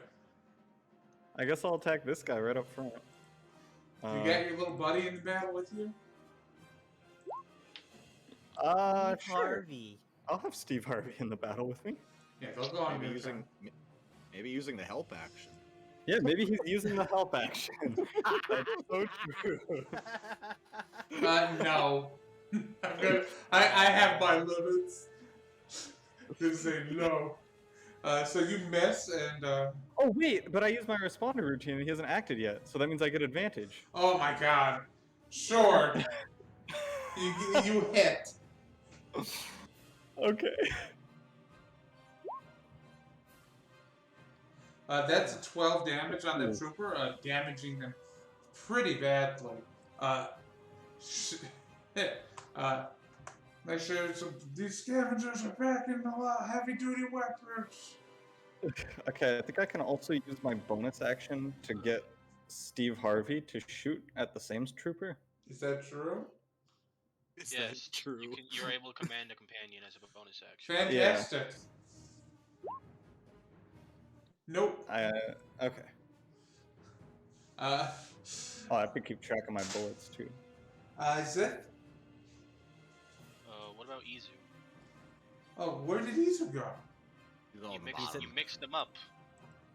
I guess I'll attack this guy right up front. You got your little buddy in the battle with you? Steve Sure. Harvey. I'll have Steve Harvey in the battle with me. Yeah, they'll go on Maybe your using, turn. maybe using the help action. Yeah, maybe he's using the help action. That's so true. No. I have my limits. Just say no. So you miss, and Oh wait, but I used my responder routine and he hasn't acted yet, so that means I get advantage. oh my god. Sure. you hit. Okay. That's a 12 damage on the Ooh. trooper, damaging them pretty badly. Make sure these scavengers are packing a lot of heavy-duty weapons. Okay, I think I can also use my bonus action to get Steve Harvey to shoot at the same trooper. Is that true? Is Yes, that true? you're able to command a companion as a bonus action. Fantastic. Nope. Okay. Uh, Oh, I have to keep track of my bullets too. Zip. What about Izu? Oh, where did Izu go? He's all You at the mixed, bottom. you mixed them up.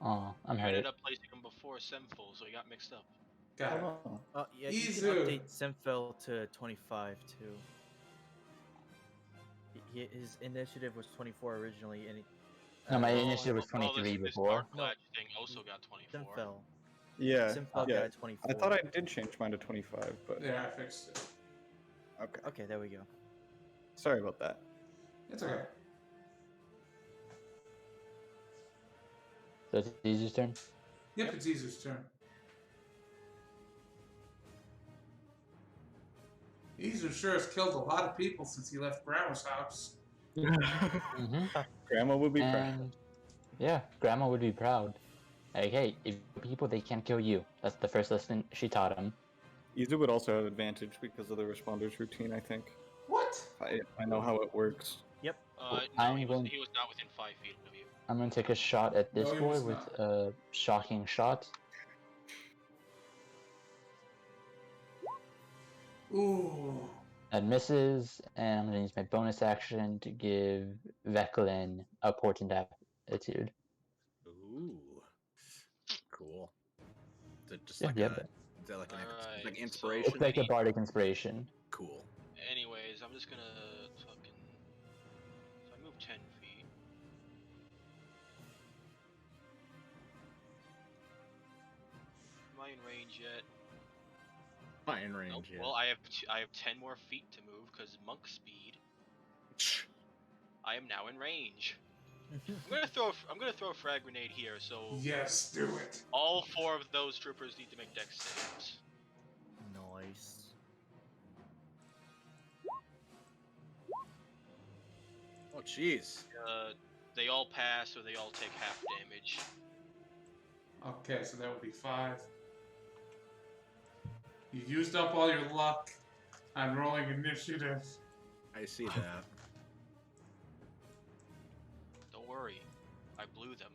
Oh, I'm You ended hurt. up placing them before Semful, so he got mixed up. Got it. Hold on. Yeah, you can Izu. update Simfil to 25 too. His initiative was 24 originally, and No, my uh, initiative was Well, 23 this before. Dark No. Latch thing also got 24. Simfil. Yeah, Simfil yeah. got 24. I thought I did change mine to 25, but Yeah, I fixed it. okay. Okay, there we go. Sorry about that. It's okay. So it's Izu's turn. Yep, it's Izu's turn. Izu sure has killed a lot of people since he left Grandma's house. Mm-hmm. Grandma would be proud. And yeah, Grandma would be proud. Like, hey, if people, they can't kill you. That's the first lesson she taught him. Izu would also have advantage because of the responders routine, I think. What? I know how it works. Yep. No, I'm he was going- not within 5 feet of you. I'm gonna take a shot at this No, he boy was with not. a shocking shot. Ooh. That misses, and I'm gonna use my bonus action to give Veclin a portent attitude. Ooh, cool. Is it just Yeah, like yeah, a? but- Is that like an Alright, like so- inspiration? It's like a bardic inspiration. Cool. Anyways, I'm just gonna fucking. So I move 10 feet. Am I in range yet? Not in range Nope. yet. Well, I have 10 more feet to move because monk speed. I am now in range. I'm gonna throw a frag grenade here, so Yes, do it. all 4 of those troopers need to make dex saves. Nice. Oh, jeez. They all pass or they all take half damage. Okay, so that would be 5. You used up all your luck on rolling initiative. I see that. Don't worry, I blew them.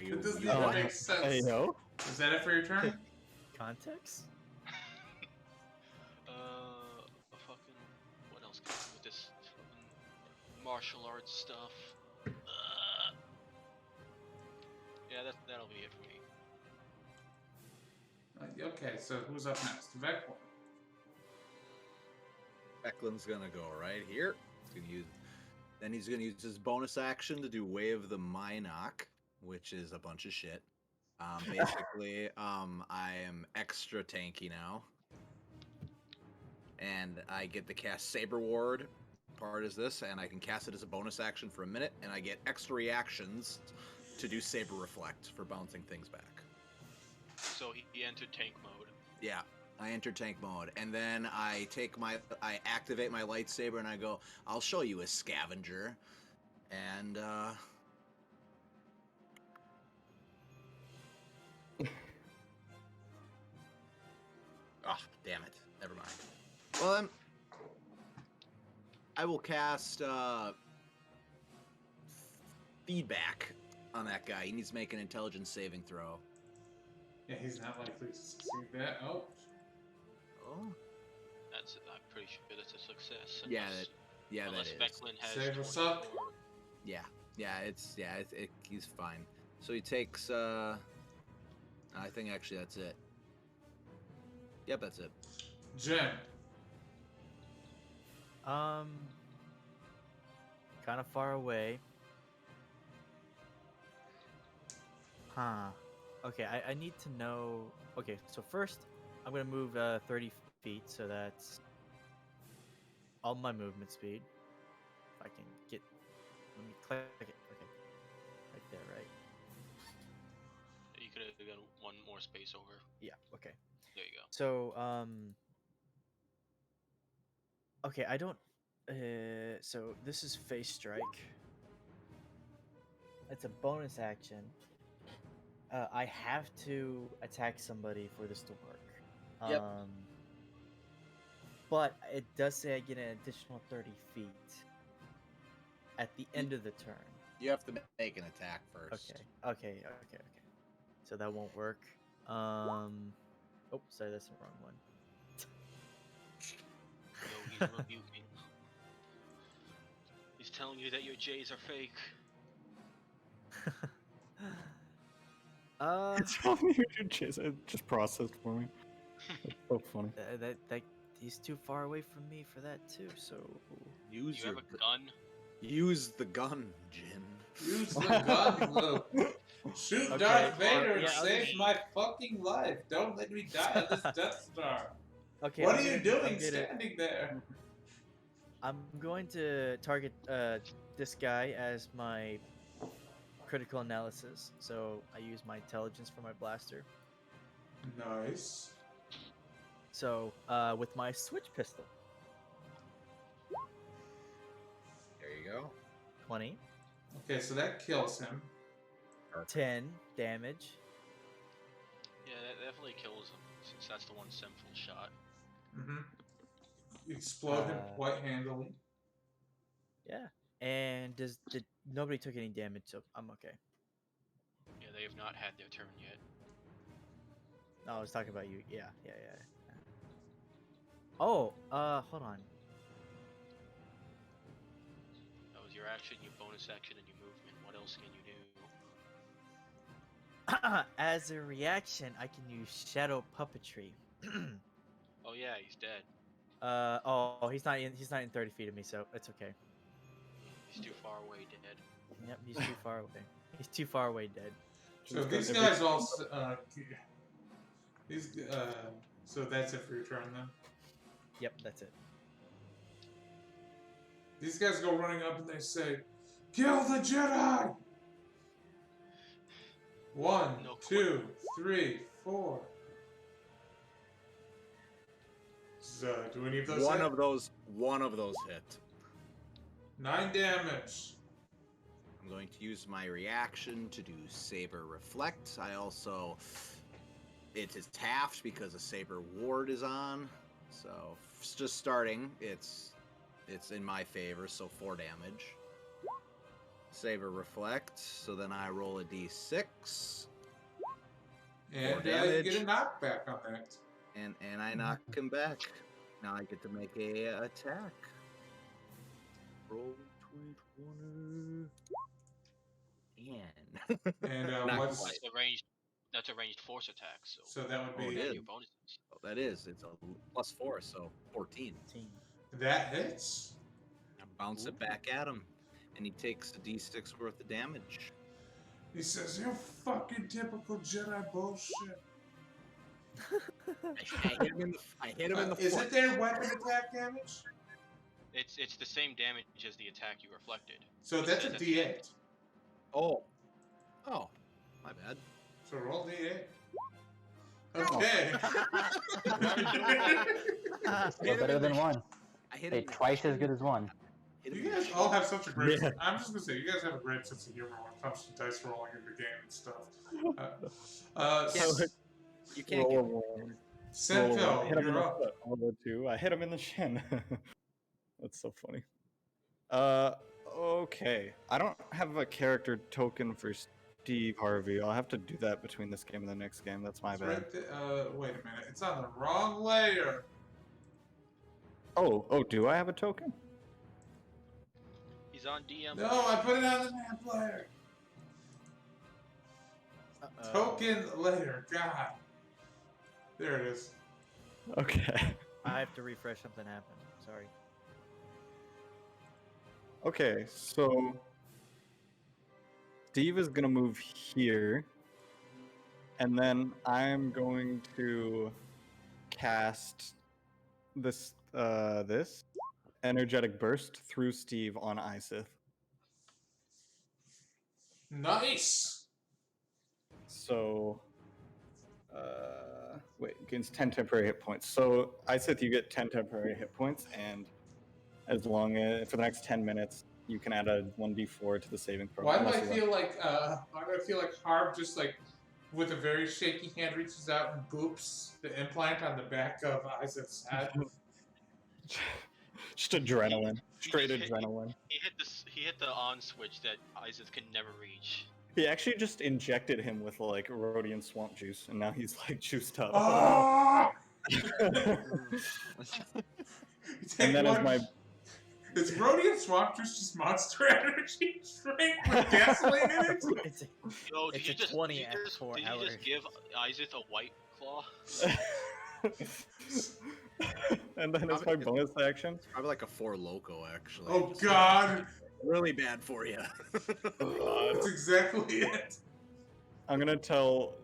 It doesn't You- even Oh, make sense. I know. Is that it for your turn? Context? Fucking. What else can I do with this fucking martial arts stuff? Yeah, that'll be it for me. Okay, so who's up next? Vector. Eklund's gonna go right here. He's gonna use. Then he's gonna use his bonus action to do Wave the Minoc, which is a bunch of shit. Basically, I am extra tanky now, and I get to cast Saber Ward. Part is this, and I can cast it as a bonus action for a minute, and I get extra reactions to do Saber Reflect for bouncing things back. So he entered tank mode. Yeah, I enter tank mode, and then I activate my lightsaber, and I go, I'll show you a scavenger, and oh, damn it, never mind. Well then, I will cast feedback on that guy. He needs to make an intelligence saving throw. Yeah, he's not likely to succeed that. Oh. Oh, I'm pretty sure that's a success. yeah, Unless that is. Veclin has Save or suck? 24. Yeah, he's fine. So he takes, I think actually that's it. Yep, that's it. Jen. Kind of far away. Huh. Okay, I need to know. Okay, so first I'm gonna move 30 feet, so that's all my movement speed. If I can get, let me click it. Okay, right there, right? You could have got one more space over. Yeah. Okay. There you go. So okay, I don't. So this is face strike. It's a bonus action. I have to attack somebody for this to work. Yep. But it does say I get an additional 30 feet at the end of the turn. You have to make an attack first. Okay. So that won't work. Oh, sorry, that's the wrong one. No, he's rebuking. He's telling you that your J's are fake. It's probably just processed for me. It's so funny. That he's too far away from me for that too. So Use You your have a gun? use the gun, Jin. Use the gun, Luke. Shoot Okay, Darth Vader and yeah, save okay. my fucking life. Don't let me die on this Death Star. okay. What I'm are you gonna- doing I'm gonna- standing there? I'm going to target this guy as my critical analysis. So I use my intelligence for my blaster. Nice. So with my switch pistol, There you go. 20, Okay, so that kills him. 10 damage. Yeah, that definitely kills him, since that's the one sinful shot. Mm-hmm. Explode him quite handily. Yeah. And did nobody took any damage, so I'm okay. Yeah, they have not had their turn yet. No, I was talking about you. Yeah. Oh, hold on. That was your action, your bonus action, and your movement. What else can you do? As a reaction, I can use shadow puppetry. Oh yeah, he's dead. He's not in 30 feet of me, so it's okay. He's too far away, dead. Yep, he's too far away. He's too far away, dead. So these guys all. So that's it for your turn then. Yep, that's it. These guys go running up and they say, "Kill the Jedi!" 1, No 2, 3, 4. So, do any of those One hit? of those hit. 9 damage. I'm going to use my reaction to do Saber Reflect. I also, it is halved because a Saber Ward is on. So just starting, it's in my favor, so 4 damage. Saber Reflect, so then I roll a d6. And you damage. get a knockback on that. And I knock him back. Now I get to make a attack. Roll 20. And Not what's. quite. That's a ranged force attack, so So that would Oh, be. it add is. your bonuses. Oh, that is. It's a +4, so 14. 14. That hits. I bounce it back at him, and he takes a d6 worth of damage. He says, "You fucking typical Jedi bullshit." I hit him in the Is foot. it their weapon attack damage? It's the same damage as the attack you reflected. So It that's a says at the end. D8. Oh, my bad. So roll D8. Okay. Still better than one. I hit Hey, him. twice as good as one. Hit him You in the guys shin. all have such a great. Yeah. I'm just gonna say, you guys have a great sense of humor when it comes to dice rolling in the game and stuff. You can't Roll a get one. Senko, Hit him in you're the up. foot. Roll a 2. I hit him in the shin. That's so funny. Okay. I don't have a character token for Steve Harvey. I'll have to do that between this game and the next game. That's my It's bad. right wait a minute. It's on the wrong layer. Oh, do I have a token? He's on DM. No, I put it on the map layer. Token layer. God. There it is. Okay. I have to refresh. Something happened. Sorry. Okay, so Steve is gonna move here, and then I'm going to cast this energetic burst through Steve on Isith. Nice. So, wait, gains 10 temporary hit points. So, Isaac, you get 10 temporary hit points, and as long as for the next 10 minutes, you can add a 1d4 to the saving throw. Why do I unless you run- feel like Harv just like with a very shaky hand reaches out and boops the implant on the back of Isaac's head? Just adrenaline, He straight just hit- adrenaline. He hit the on switch that Isaac can never reach. He actually just injected him with like Rhodian swamp juice, and now he's like juiced up. Oh! And then as my Is Rhodian swamp juice just monster energy drink with gasoline in it? It's a, Yo, It's did a you just 20 did at you just, 4 did you hours. just give Isaac a white claw? and then as my bonus action, Probably like a 4 Loco, actually. Oh Just God! really bad for you. That's exactly it. I'm gonna tell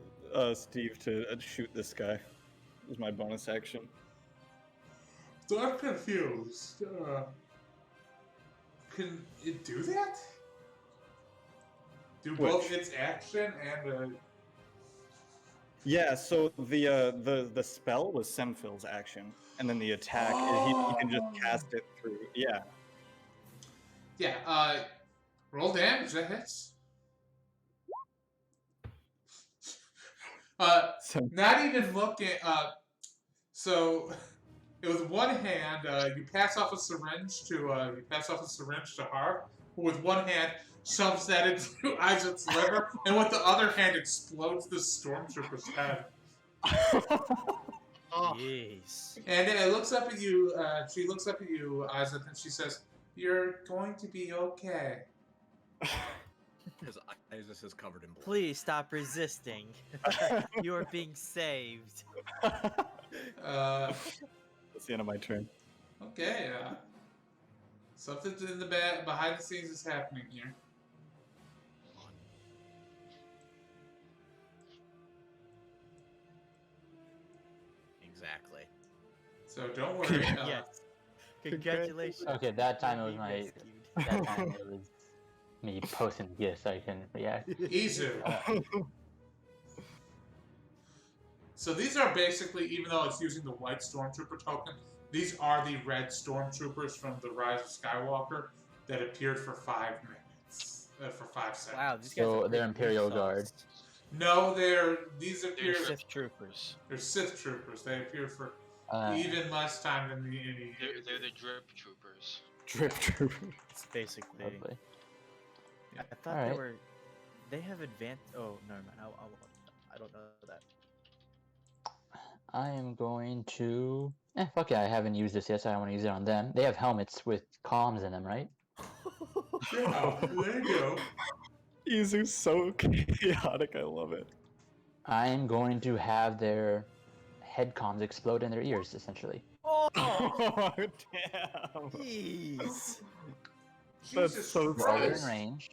Steve to shoot this guy. Is my bonus action. So I'm confused. Can it do that? Do both Which? its action and Yeah. So the spell was Semphil's action, and then the attack he can just cast it through. Yeah. yeah, roll damage, that hits. So Not even looking, so it was one hand, you pass off a syringe to Harv, who with one hand shoves that into Isaac's liver, and with the other hand explodes the stormtrooper's head. jeez. And it looks up at you, she looks up at you, Isaac, and she says, "You're going to be okay." His Isis is covered in blood. Please stop resisting. You are being saved. That's the end of my turn. Okay, something in the behind the scenes is happening here. Exactly. So don't worry. Yes. Congratulations. Okay, that time it was Being my. rescued. That time it was me posting the gift, so I couldn't react. Izu. So these are basically, even though it's using the white stormtrooper token, these are the red stormtroopers from the Rise of Skywalker that appeared for 5 minutes, for 5 seconds. Wow, these guys So are they're pretty Imperial sauced. Guard. No, these appear. They're Sith troopers. They're Sith troopers. They appear for Uh, even less time than the any. They're the drip troopers. Drip troopers. Basically. Lovely. I thought Alright. they were. They have advanced. Oh, never mind. I don't know that. I am going to. Fuck yeah! I haven't used this yet, so I want to use it on them. They have helmets with comms in them, right? Yeah, there you go. Izu's so chaotic. I love it. I am going to have their head comms explode in their ears, essentially. Oh, Oh damn! jeez. That's Jesus so They're all in Christ. range,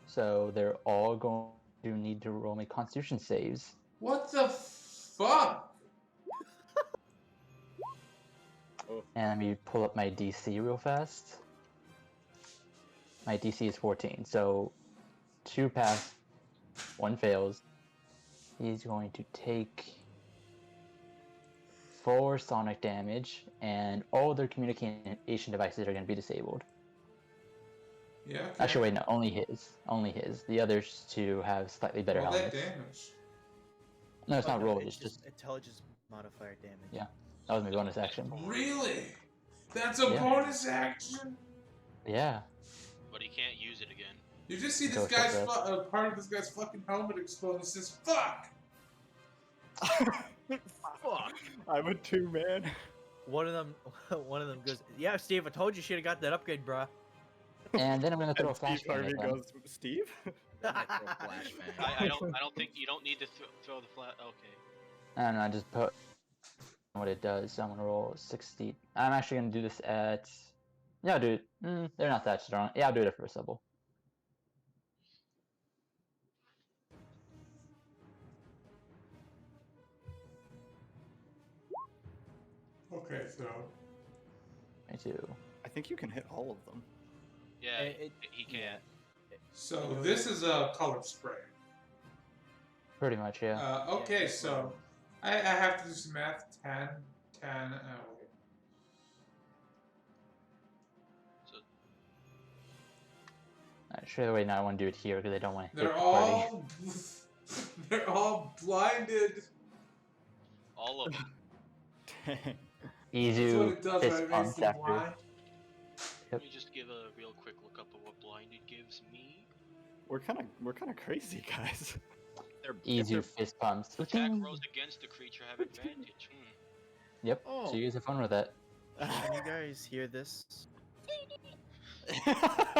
so they're all going to need to roll me Constitution saves. What the fuck? And let me pull up my DC real fast. My DC is 14, so 2 pass, 1 fails. He's going to take 4 sonic damage, and all their communication devices are going to be disabled. Yeah. Okay. Actually, wait, no, only his. Only his. The others 2 have slightly better Roll that helmets. damage. No, it's Oh, not no, rolled, it's just. intelligence modifier damage. Yeah. That was my bonus action. Really? That's a Yeah. bonus action. Yeah. But he can't use it again. You just see this Go guy's for it. part of this guy's fucking helmet explode. And he says, "Fuck." Fuck. I'm a 2-man. One of them goes, "Yeah, Steve, I told you should have got that upgrade, bruh." And then I'm going to throw a And Steve flashbang Harvey at them. goes, Steve? I don't think you don't need to throw the flat. Okay. I don't know, I just put what it does. So I'm gonna roll 60. I'm actually gonna do this at. Yeah, I'll do it. They're not that strong. Yeah, I'll do it at first level. Okay, so 22. I think you can hit all of them. Yeah, It- he can't. So this is a color spray. Pretty much, yeah. Okay, Yeah, so I have to do some math. 10, 10, wait. So Sure, wait, no, I want to do it here because I don't want to hit They're the party. all, they're all blinded. all of them. That's what Izu it does, fist right? It makes pumps them after. blind. Let me just give a real quick look up of what blinded gives me. We're kind of crazy, guys. Izu fist pumps. Attack Ding. rolls against the creature have advantage. Yep. Oh. So you guys have fun with that. Can you guys hear this?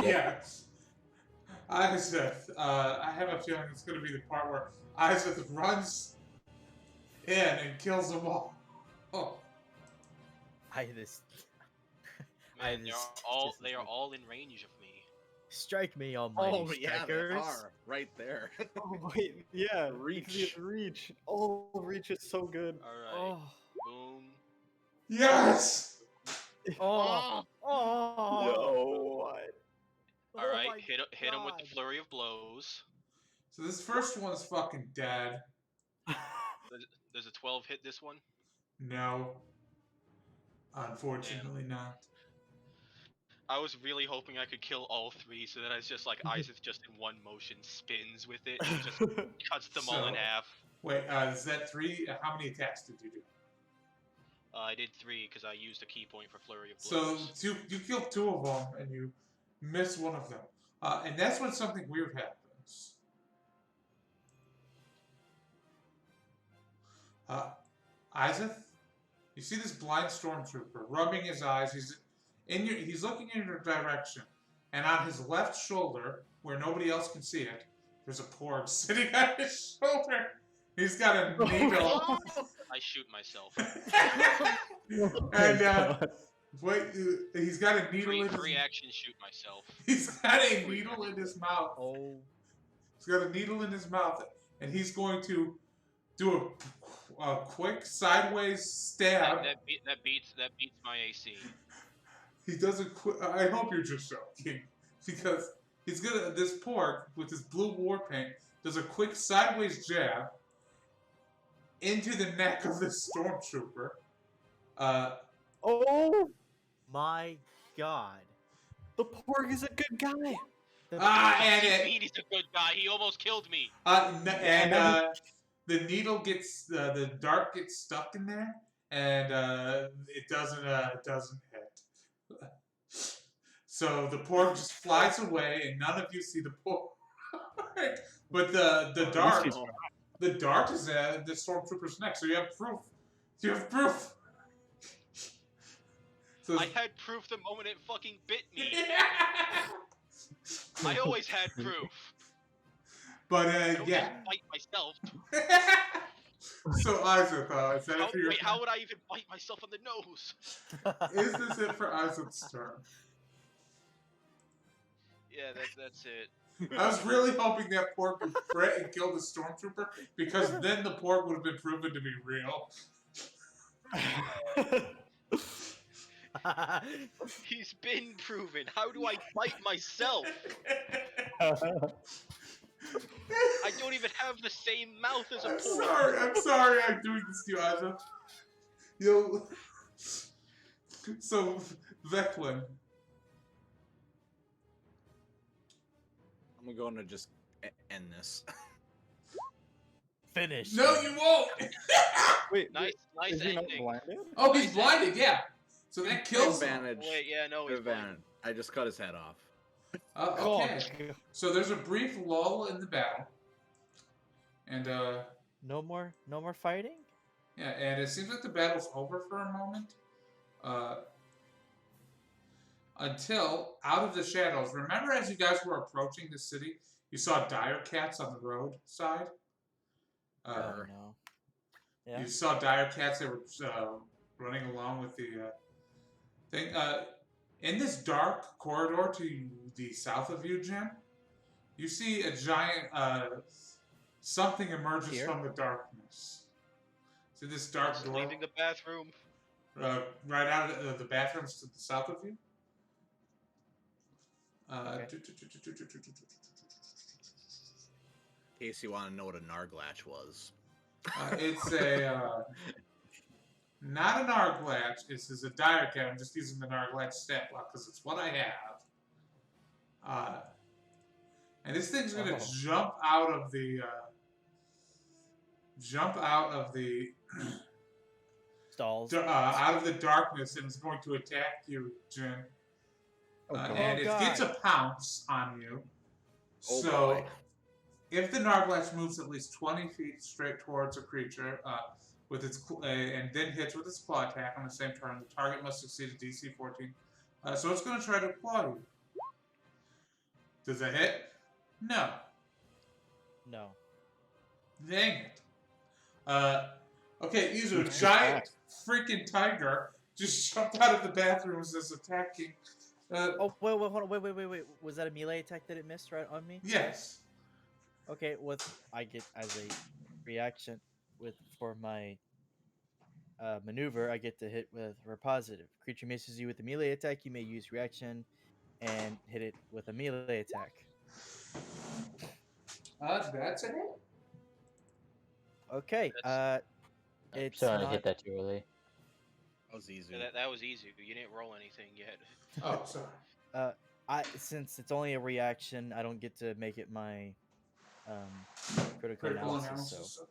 Yes. Isaac, I have a feeling it's going to be the part where Isaac runs in and kills them all. Oh. This. Man, this they are like- all in range of me. Strike me, almighty Oh yeah, they strikers. are right there. Oh wait, yeah, Reach. reach. Oh, reach is so good. All right, Oh, boom. Yes! oh, oh! No, what? All right, my hit him with the God. flurry of blows. So this first one's fucking dead. There's a 12 hit this one. No. Unfortunately not. I was really hoping I could kill all three, so that it's just like Isaac just in one motion spins with it and just cuts them all in So- half. Wait, is that 3? How many attacks did you do? I did 3 because I used a key point for flurry of So blows. you killed 2 of them and you missed one of them. And that's when something weird happens. Isaac, you see this blind stormtrooper rubbing his eyes. He's looking in your direction, and on his left shoulder, where nobody else can see it, there's a porg sitting on his shoulder. He's got a needle. I shoot myself. And wait, he's got a needle in his. Free action shoot myself. He's got a needle in his mouth. Oh, He's got a needle in his mouth, and he's going to do a quick sideways stab. That beats my AC. He doesn't quit. I hope you're just joking, because he's gonna. This pork with his blue war paint does a quick sideways jab into the neck of this stormtrooper. Oh, my God. the porg is a good guy. And What do you mean he's a good guy? He almost killed me. the needle gets the dart gets stuck in there, and it doesn't hit. So the pork just flies away, and none of you see the pork. But the dart is at the stormtrooper's neck. So you have proof. You have proof. So I had proof the moment it fucking bit me. I always had proof. But I don't yeah. just bite myself. So Isaac, is that it for your Wait, how would I even bite myself on the nose? Is this it for Isaac's turn? Yeah, that's it. I was really hoping that pork would fret and kill the stormtrooper, because then the pork would have been proven to be real. He's been proven. How do I bite myself? I don't even have the same mouth as a pork. I'm sorry I'm doing this to you, Isaac. So, Veclin. I'm going to just end this. Finish. No, you won't! Wait, Nice is he not ending. blinded? Oh, he's blinded, yeah. So that kills him. Advantage. Wait, yeah, no, he's blind. Advantage. I just cut his head off. Okay. So there's a brief lull in the battle. And, No more fighting? yeah, and it seems like the battle's over for a moment. Until, out of the shadows, remember as you guys were approaching the city, you saw dire cats on the road side? Oh, no. Yeah. You saw dire cats that were running along with the thing. In this dark corridor to the south of you, Jim, you see a giant something emerges Here? from the darkness. See this dark Just door leaving the bathroom. right out of the bathrooms to the south of you? Uh, Okay. In case you want to know what a Narglatch was. it's not an Arglatch. This is a dire cat. I'm just using the Narglatch stat block because it's what I have. And this thing's gonna Oh. jump out of the Stalls. out of the darkness, and it's going to attack you, Jin. Oh, God. And Oh, it God. gets a pounce on you. Oh, So, boy. if the Narglatch moves at least 20 feet straight towards a creature with its and then hits with its claw attack on the same turn, the target must succeed a DC 14. So it's going to try to claw you. Does it hit? No. No. Dang it. Okay, Izu, a Nice giant attack. freaking tiger just jumped out of the bathroom as it's attacking. Oh, wait, hold on. Wait. Was that a melee attack that it missed right on me? Yes. Okay, I get as a reaction for my maneuver, I get to hit with positive. Creature misses you with a melee attack, you may use reaction and hit it with a melee attack. That's a hit. Okay, it's So I not. hit that too early. That was easy. Yeah, that was easy. You didn't roll anything yet. Oh, sorry. Since it's only a reaction, I don't get to make it my critical Critical analysis. analysis. So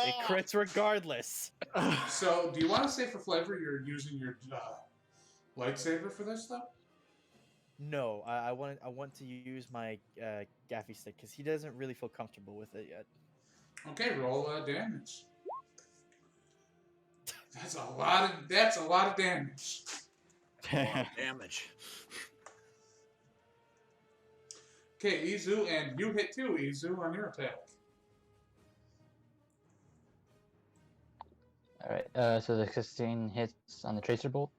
it crits regardless. So, do you want to say for flavor you're using your lightsaber for this, though? No, I want to use my gaffy stick because he doesn't really feel comfortable with it yet. Okay, roll damage. That's a lot of damage. A lot of damage. Okay, Izu, and you hit too, Izu, on your attack. Alright, so the 16 hits on the Tracer Bolt.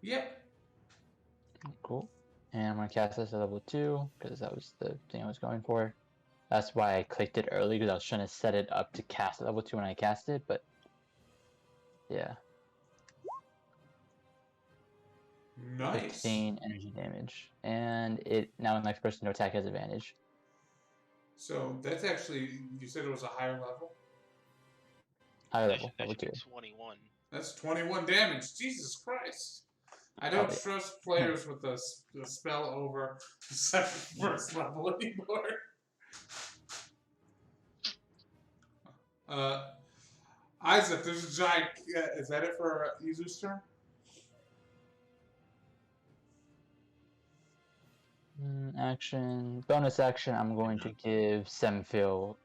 Yep. Cool. And I'm going to cast this at level 2, because that was the thing I was going for. That's why I clicked it early, because I was trying to set it up to cast at level 2 when I cast it, but... Yeah. Nice. 15 energy damage. And it now the next person to attack has advantage. So, that's actually, you said it was a higher level? Higher That level, should level 2. be 21. That's 21 damage. Jesus Christ. I don't yeah. trust players with a spell over the first level anymore. Isaac, there's a giant. Is that it for Izu's turn? Bonus action, I'm going to give Semfil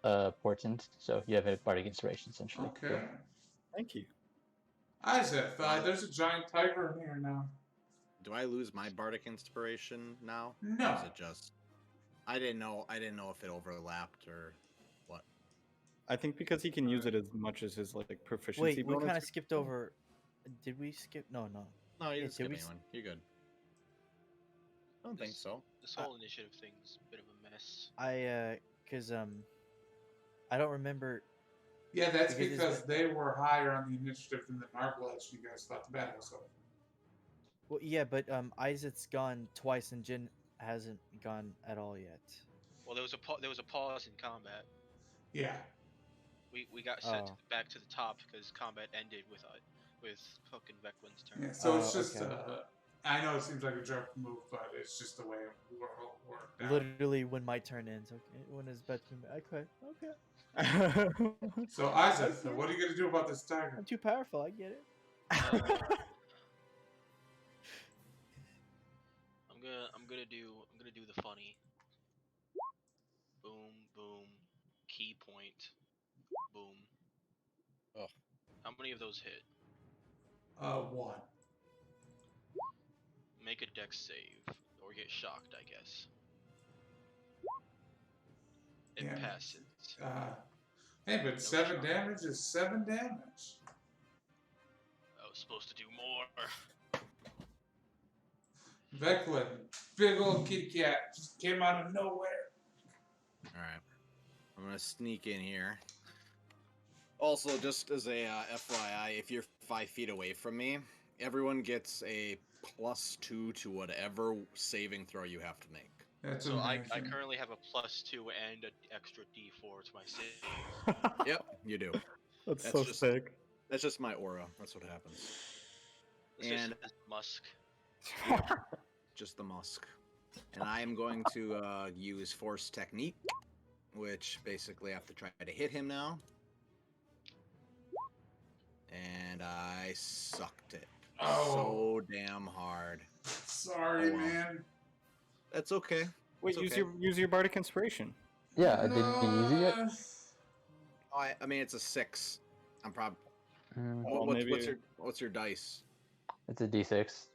Portent. So you have a Bardic Inspiration, essentially. Okay. Thank you. Isaac, there's a giant tiger in here now. Do I lose my bardic inspiration now? No. Or is it just? I didn't know if it overlapped or what. I think because he can use it as much as his like proficiency Wait, we bonus. kind of skipped over. Did we skip? No. No, Yeah, you didn't skip did we anyone. You're good. I don't think so. This whole initiative thing's a bit of a mess. Cause I don't remember. Yeah, that's Because it's because they were higher on the initiative than the Narglatch you guys thought the battle was over. Well, yeah, but Isaac's gone twice and Jin hasn't gone at all yet. Well, there was a pause in combat. Yeah. We got set Oh. back to the top because combat ended with fucking Vecwin's turn. Yeah, so it's just, okay. I know it seems like a joke move, but it's just the way it worked out. Literally when my turn ends. Okay, when it's Batman. Okay. So, Isaac, what are you going to do about this tiger? I'm too powerful. I get it. I'm gonna do the funny. Boom, boom, key point, boom. Oh. How many of those hit? 1. Make a dex save or get shocked, I guess. It Yeah. passes. Hey, but 7 damage is 7 damage. I was supposed to do more. Veclin, big old kitty cat, just came out of nowhere. Alright. I'm going to sneak in here. Also, just as a FYI, if you're 5 feet away from me, everyone gets a +2 to whatever saving throw you have to make. That's So I amazing. currently have a +2 and an extra D4 to my save. Yep, you do. That's That's so just- sick. That's just my aura. That's what happens. It's And just Musk. just the musk. And I am going to use Force Technique, which basically I have to try to hit him now. And I sucked it. Oh. So damn hard. Sorry, Oh, well. man. That's okay. Wait, It's use okay. your bardic inspiration. Yeah, did you use it yet? Oh, I mean, it's a 6. I'm probably. Mm, Well, What's your dice? it's a D6.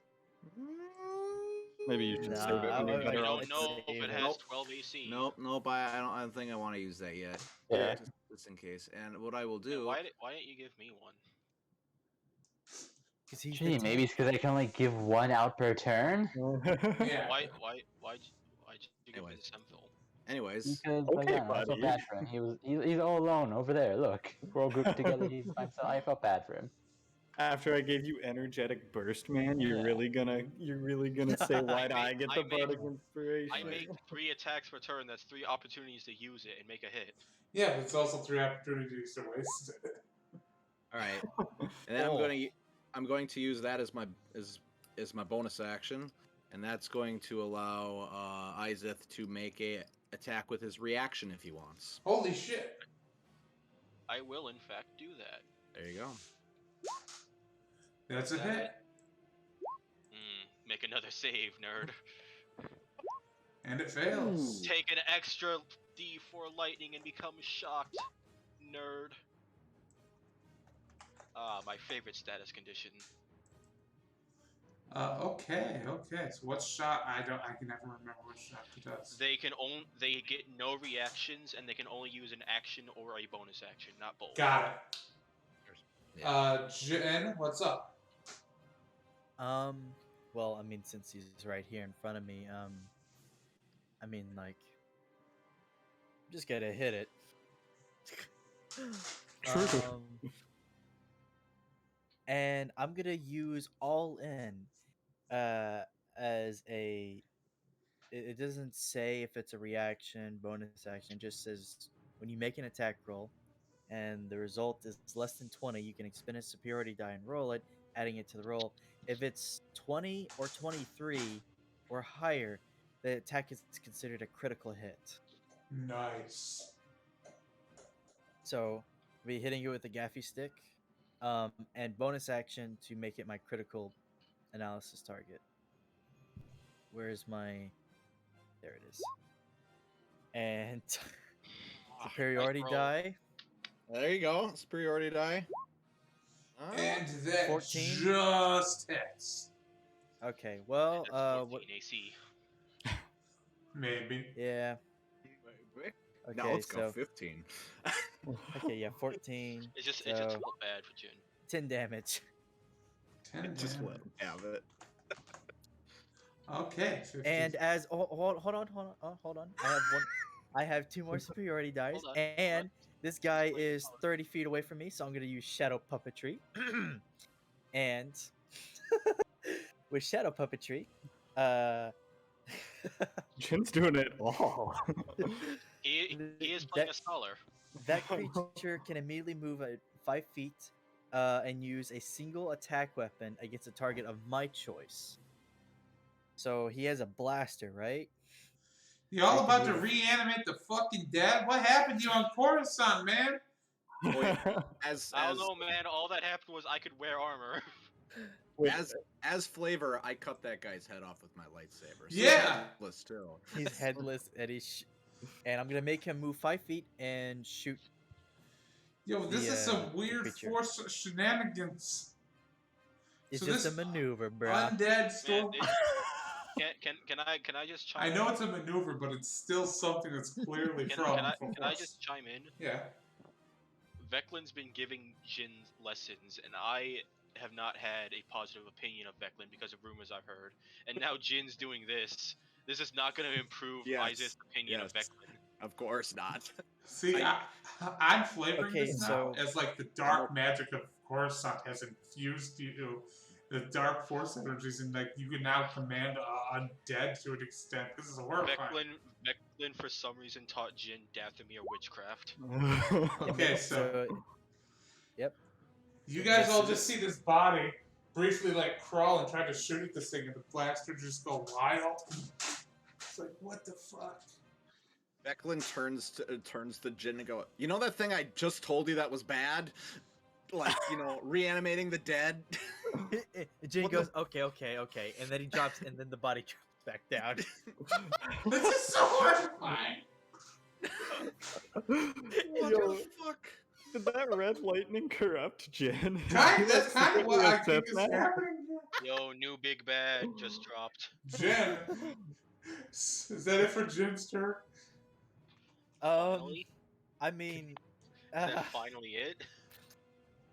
Maybe you should Nah, save it when you're I better We off. don't know if save it it. has Nope. 12 AC. Nope. I don't think I want to use that yet. Yeah. Just in case. And what I will Then do. why didn't you give me one? Because he's Gee, the maybe it's tank. because I can only give one out per turn. Yeah. Why'd you give me Anyways. the Semphil? Anyways, Because Okay, again, I felt buddy. bad for him. He's all alone over there. Look, we're all grouped together. He's by himself. I felt bad for him. After I gave you energetic burst, man, you're Yeah. really gonna say why'd I get the I made- bardic inspiration? I make 3 attacks per turn. That's 3 opportunities to use it and make a hit. Yeah, but it's also 3 opportunities to waste it. all right. And then I'm going to use that as my bonus action, and that's going to allow Izeth to make a attack with his reaction if he wants. Holy shit. I will, in fact, do that. There you go. That's a That hit. Make another save, nerd. And it fails. Take an extra D4 lightning and become shocked, nerd. Ah, my favorite status condition. Okay. So what shot? I can never remember what shot it does. They get no reactions and they can only use an action or a bonus action, not both. Got it. Yeah. Jen, what's up? Well, I mean, since he's right here in front of me, I mean, like, I'm just gonna hit it. True. And I'm gonna use all in, as a. It doesn't say if it's a reaction, bonus action. It just says when you make an attack roll, and the result is less than 20, you can expend a superiority die and roll it, adding it to the roll. If it's 20 or 23 or higher, the attack is considered a critical hit. Nice. So, I'll be hitting you with a gaffy stick, and bonus action to make it my critical analysis target. Where's my... There it is. And superiority roll. die. There you go. Superiority die. And that 14? just hits. Okay, well, That's what... 14 AC. Maybe. Yeah. Okay, Now let's go so 15. okay, yeah, 14. It just so felt bad for Jin. 10 damage. 10 Just damage. let him have it. Okay. 50. And as hold on. I have 2 more superiority dice, Hold on, and this guy is 30 feet away from me, so I'm gonna use shadow puppetry. And with shadow puppetry, Jin's doing it all. He is playing a scholar. that creature can immediately move 5 feet and use a single attack weapon against a target of my choice. So he has a blaster, right? You all about to reanimate the fucking dead? What happened to you on Coruscant, man? As I don't know, man. All that happened was I could wear armor. Wait, as flavor, I cut that guy's head off with my lightsaber. So Yeah. headless too. He's headless and and I'm gonna make him move 5 feet and shoot. Yo, this The, is some weird creature. force shenanigans. It's So just a this maneuver, bruh. Undead storm. Can I just chime I in? know it's a maneuver, but it's still something that's clearly Can, from can I Force. just chime in? Yeah. Veclin's been giving Jin lessons, and I have not had a positive opinion of Veclin because of rumors I've heard. And now Jin's doing this. This is not going to improve Yes, Isaac's opinion of yes. Veclin. Of course not. See, I'm flavoring Okay, this so- now as like the dark magic of Coruscant has infused you, the dark force energies, and like you can now command undead to an extent. This is horrifying. Veclin for some reason taught Jin Dathomir witchcraft. Okay, so yep. you so guys this all is- just see this body briefly like crawl and try to shoot at this thing, and the blaster just go wild. It's like, what the fuck? Becklin turns to Jin and go, you know that thing I just told you that was bad? Like, reanimating the dead? Jin What goes, okay, and then he drops, and then the body drops back down. This is so horrifying. What Yo, the fuck? did that red lightning corrupt Jin? That's kind of what I think is Accept that? happening here. Yo, new big bad just dropped. Jin. Is that it for Jin's turn? Finally? I mean, Is that finally it?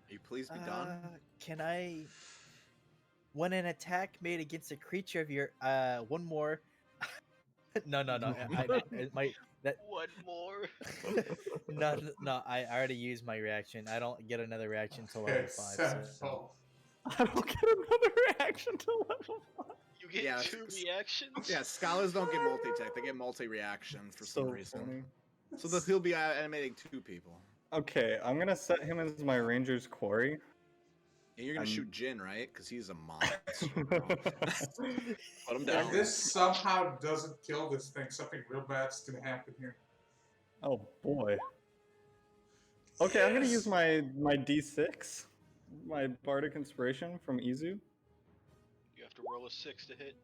Are you please be done? can I? When an attack made against a creature of your one more. no. It might that One more. no. I already used my reaction. I don't get another reaction till level 5. So. Acceptable. I don't get another reaction to level 5. You get Yeah, 2 reactions? Yeah, scholars don't get multi-tech, they get multi-reaction for some reason. Funny. So he'll be animating 2 people. Okay, I'm gonna set him as my ranger's quarry. And you're gonna I'm- shoot Jin, right? Because he's a monster. Put him down. If this somehow doesn't kill this thing, something real bad's gonna happen here. Oh boy. Okay, I'm gonna Yes. use my D6, my bardic inspiration from Izu. You have to roll a 6 to hit.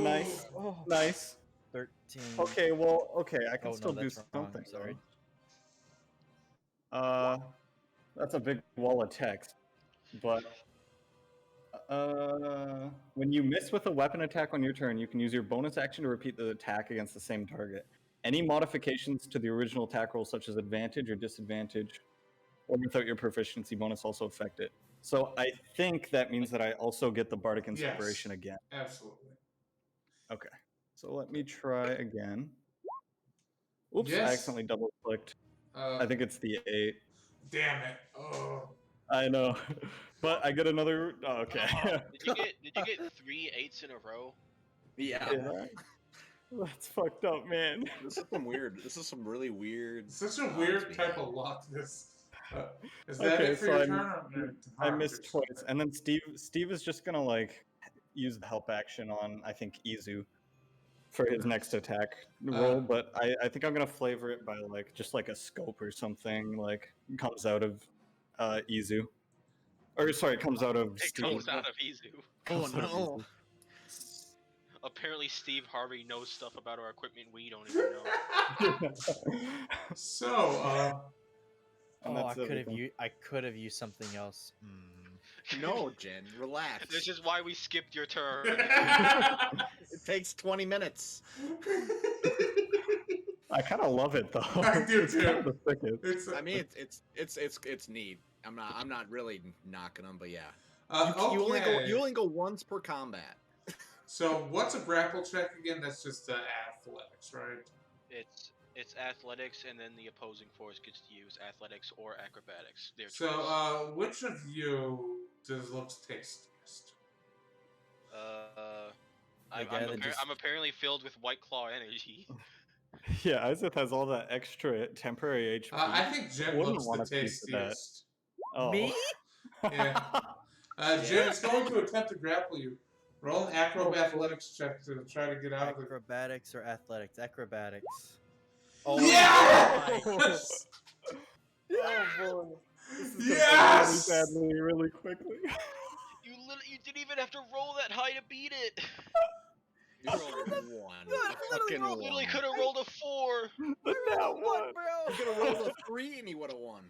Nice, nice. 13. Okay, well, I can Oh, no, still do that's wrong, something. sorry. That's a big wall of text. But when you miss with a weapon attack on your turn, you can use your bonus action to repeat the attack against the same target. Any modifications to the original attack roll, such as advantage or disadvantage, or without your proficiency bonus, also affect it. So I think that means that I also get the bardic inspiration Yes. again. Absolutely. Okay. So let me try again. Oops, I Yes. accidentally double clicked. I think it's the 8. Damn it. Oh. I know. But I get another. Oh, okay. Did you get 3 8s in a row? Yeah. Yeah. That's fucked up, man. This is some really weird. Such a odds weird we type have. of luck. This. Is that Okay, it for so your I'm- turn? Or I missed twice, and then Steve is just gonna like use the help action on I think Izu for his next attack roll, but I think I'm gonna flavor it by like just like a scope or something like comes out of Izu, or sorry, comes out of It Steve. comes out of Izu. Oh Comes out of no! Apparently, Steve Harvey knows stuff about our equipment we don't even know. Izu. So, And Oh, that's everything. I could have used something else. No, Jen, relax. This is why we skipped your turn. It takes 20 minutes. I kind of love it though. I do It's kind of too. the thickest. it's, I mean, it's neat. I'm not really knocking them, but yeah. okay. You only go once per combat. So, what's a grapple check again? That's just athletics, right? It's athletics, and then the opposing force gets to use athletics or acrobatics. Their So, choice. which of you does looks tastiest? I'm apparently filled with White Claw energy. Yeah, Isaac has all that extra temporary HP. I think Jen Wouldn't looks want the a piece of that. tastiest. Oh. Me? Yeah. Jen is going to attempt to grapple you. Roll an athletics check to try to get out of the. Acrobatics or athletics? Acrobatics. Oh, Yes! Oh boy. This is gonna go Yes! really badly, really quickly. You didn't even have to roll that high to beat it. You rolled a 1. A fucking You 1. literally could have rolled a 4. But now What, what? bro? You could have rolled a 3 and he would have won.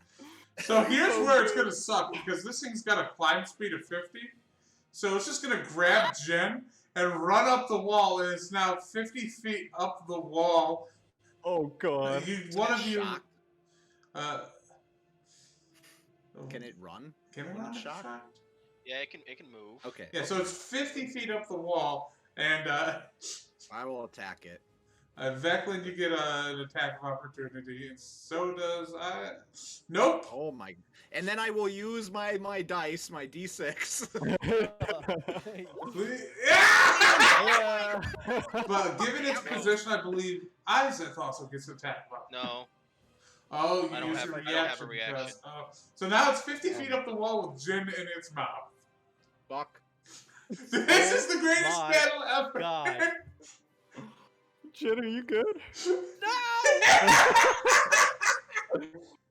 So here's where it's gonna suck because this thing's got a climb speed of 50. So it's just gonna grab Jen and run up the wall, and it's now 50 feet up the wall. Oh god. One of you. Shocked. Can it it run? Can it when run it's shocked? shocked? Yeah, it can move. Okay. Yeah, so it's 50 feet up the wall, and I will attack it. Veclin, you get an attack of opportunity, and so does I. Nope. Oh my! And then I will use my dice, my d6. Yeah! Yeah. But given its position, I believe Isaac also gets attack of opportunity. No, Oh, I you don't use have- your I don't have a reaction. reaction. So now it's 50 feet up the wall with gin in its mouth. Fuck. This is the greatest my battle ever. God. Jen, are you good?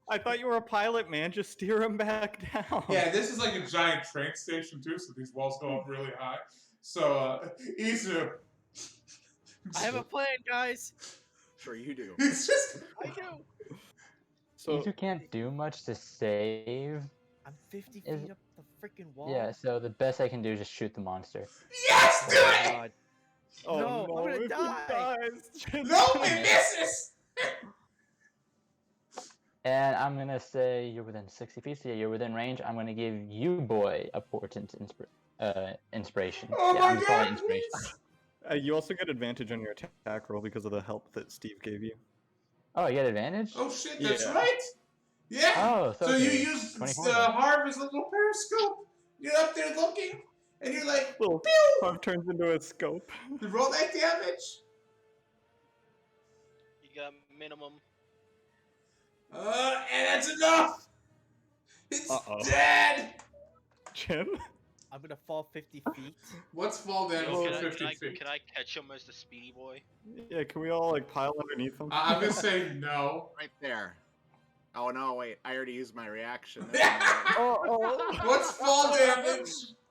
I thought you were a pilot, man. Just steer him back down. Yeah, this is like a giant train station too, so these walls go up really high. So, Izu. I have a plan, guys. Sure you do. It's just. I do. So You can't do much to save. I'm 50 feet Is- up the freaking wall. Yeah, so the best I can do is just shoot the monster. Yes, do Oh my it! God. oh No, no, I'm gonna if he die. dies, Jen's No, gonna- it misses! And I'm gonna say you're within 60 feet, so yeah, you're within range. I'm gonna give you, boy, a portent inspiration. Oh yeah, my I'm just calling it God, inspiration. please. You also get advantage on your attack roll because of the help that Steve gave you. Oh, I get advantage? Oh shit, that's Yeah. right! Yeah! Oh, So you okay. use 24 then. Harv as a little periscope. You're up there looking, and you're like, Little pew! Harv turns into a scope. You roll that damage. You got minimum. And that's enough! It's Uh-oh. dead! Jen? I'm gonna fall 50 feet. What's fall damage Yo, for can, 50 I, feet? can I catch him as the speedy boy? Yeah, can we all like pile underneath him? I'm gonna say no. Right there. Oh no, wait! I already used my reaction. Oh, What's fall damage?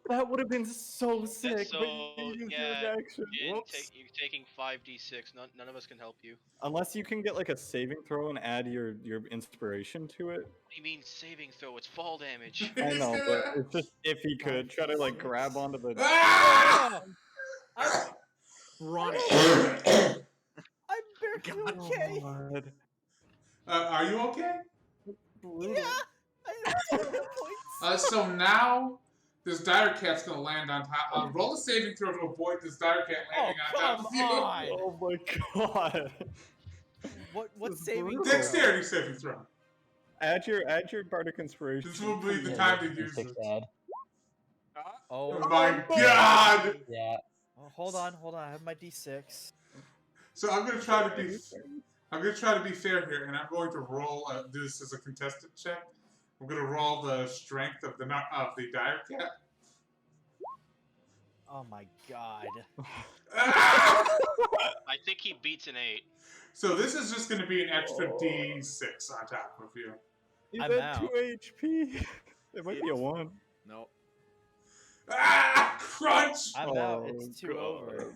that would have been so sick. so, but you used your yeah, reaction. Jin, Whoops. you're taking 5d6. None of us can help you. Unless you can get like a saving throw and add your inspiration to it. What do you mean saving throw? It's fall damage. I know, but it's just if he could try to like grab onto the. Ah! Run. I'm barely okay. God. Are you okay? Yeah. I have 2 hit points. So now this dire cat's gonna land on top. Roll a saving throw to avoid this dire cat landing on top come of you. on. Oh my god. What This is saving brutal. throw? Dexterity saving throw. Add your bardic inspiration. This will be the Yeah, time yeah, to use six it. add. Oh, Oh my god! Yeah. Oh, hold on. I have my D6. So I'm gonna try to be. I'm gonna try to be fair here, and I'm going to roll. Do this as a contested check. I'm gonna roll the strength of the dire cat. Oh my God. Ah! I think he beats an 8. So this is just gonna be an extra D6 on top of you. He's I'm at 2 out. HP. It might be a 1. No. Ah! Crunch! I'm out. It's 2 God. over.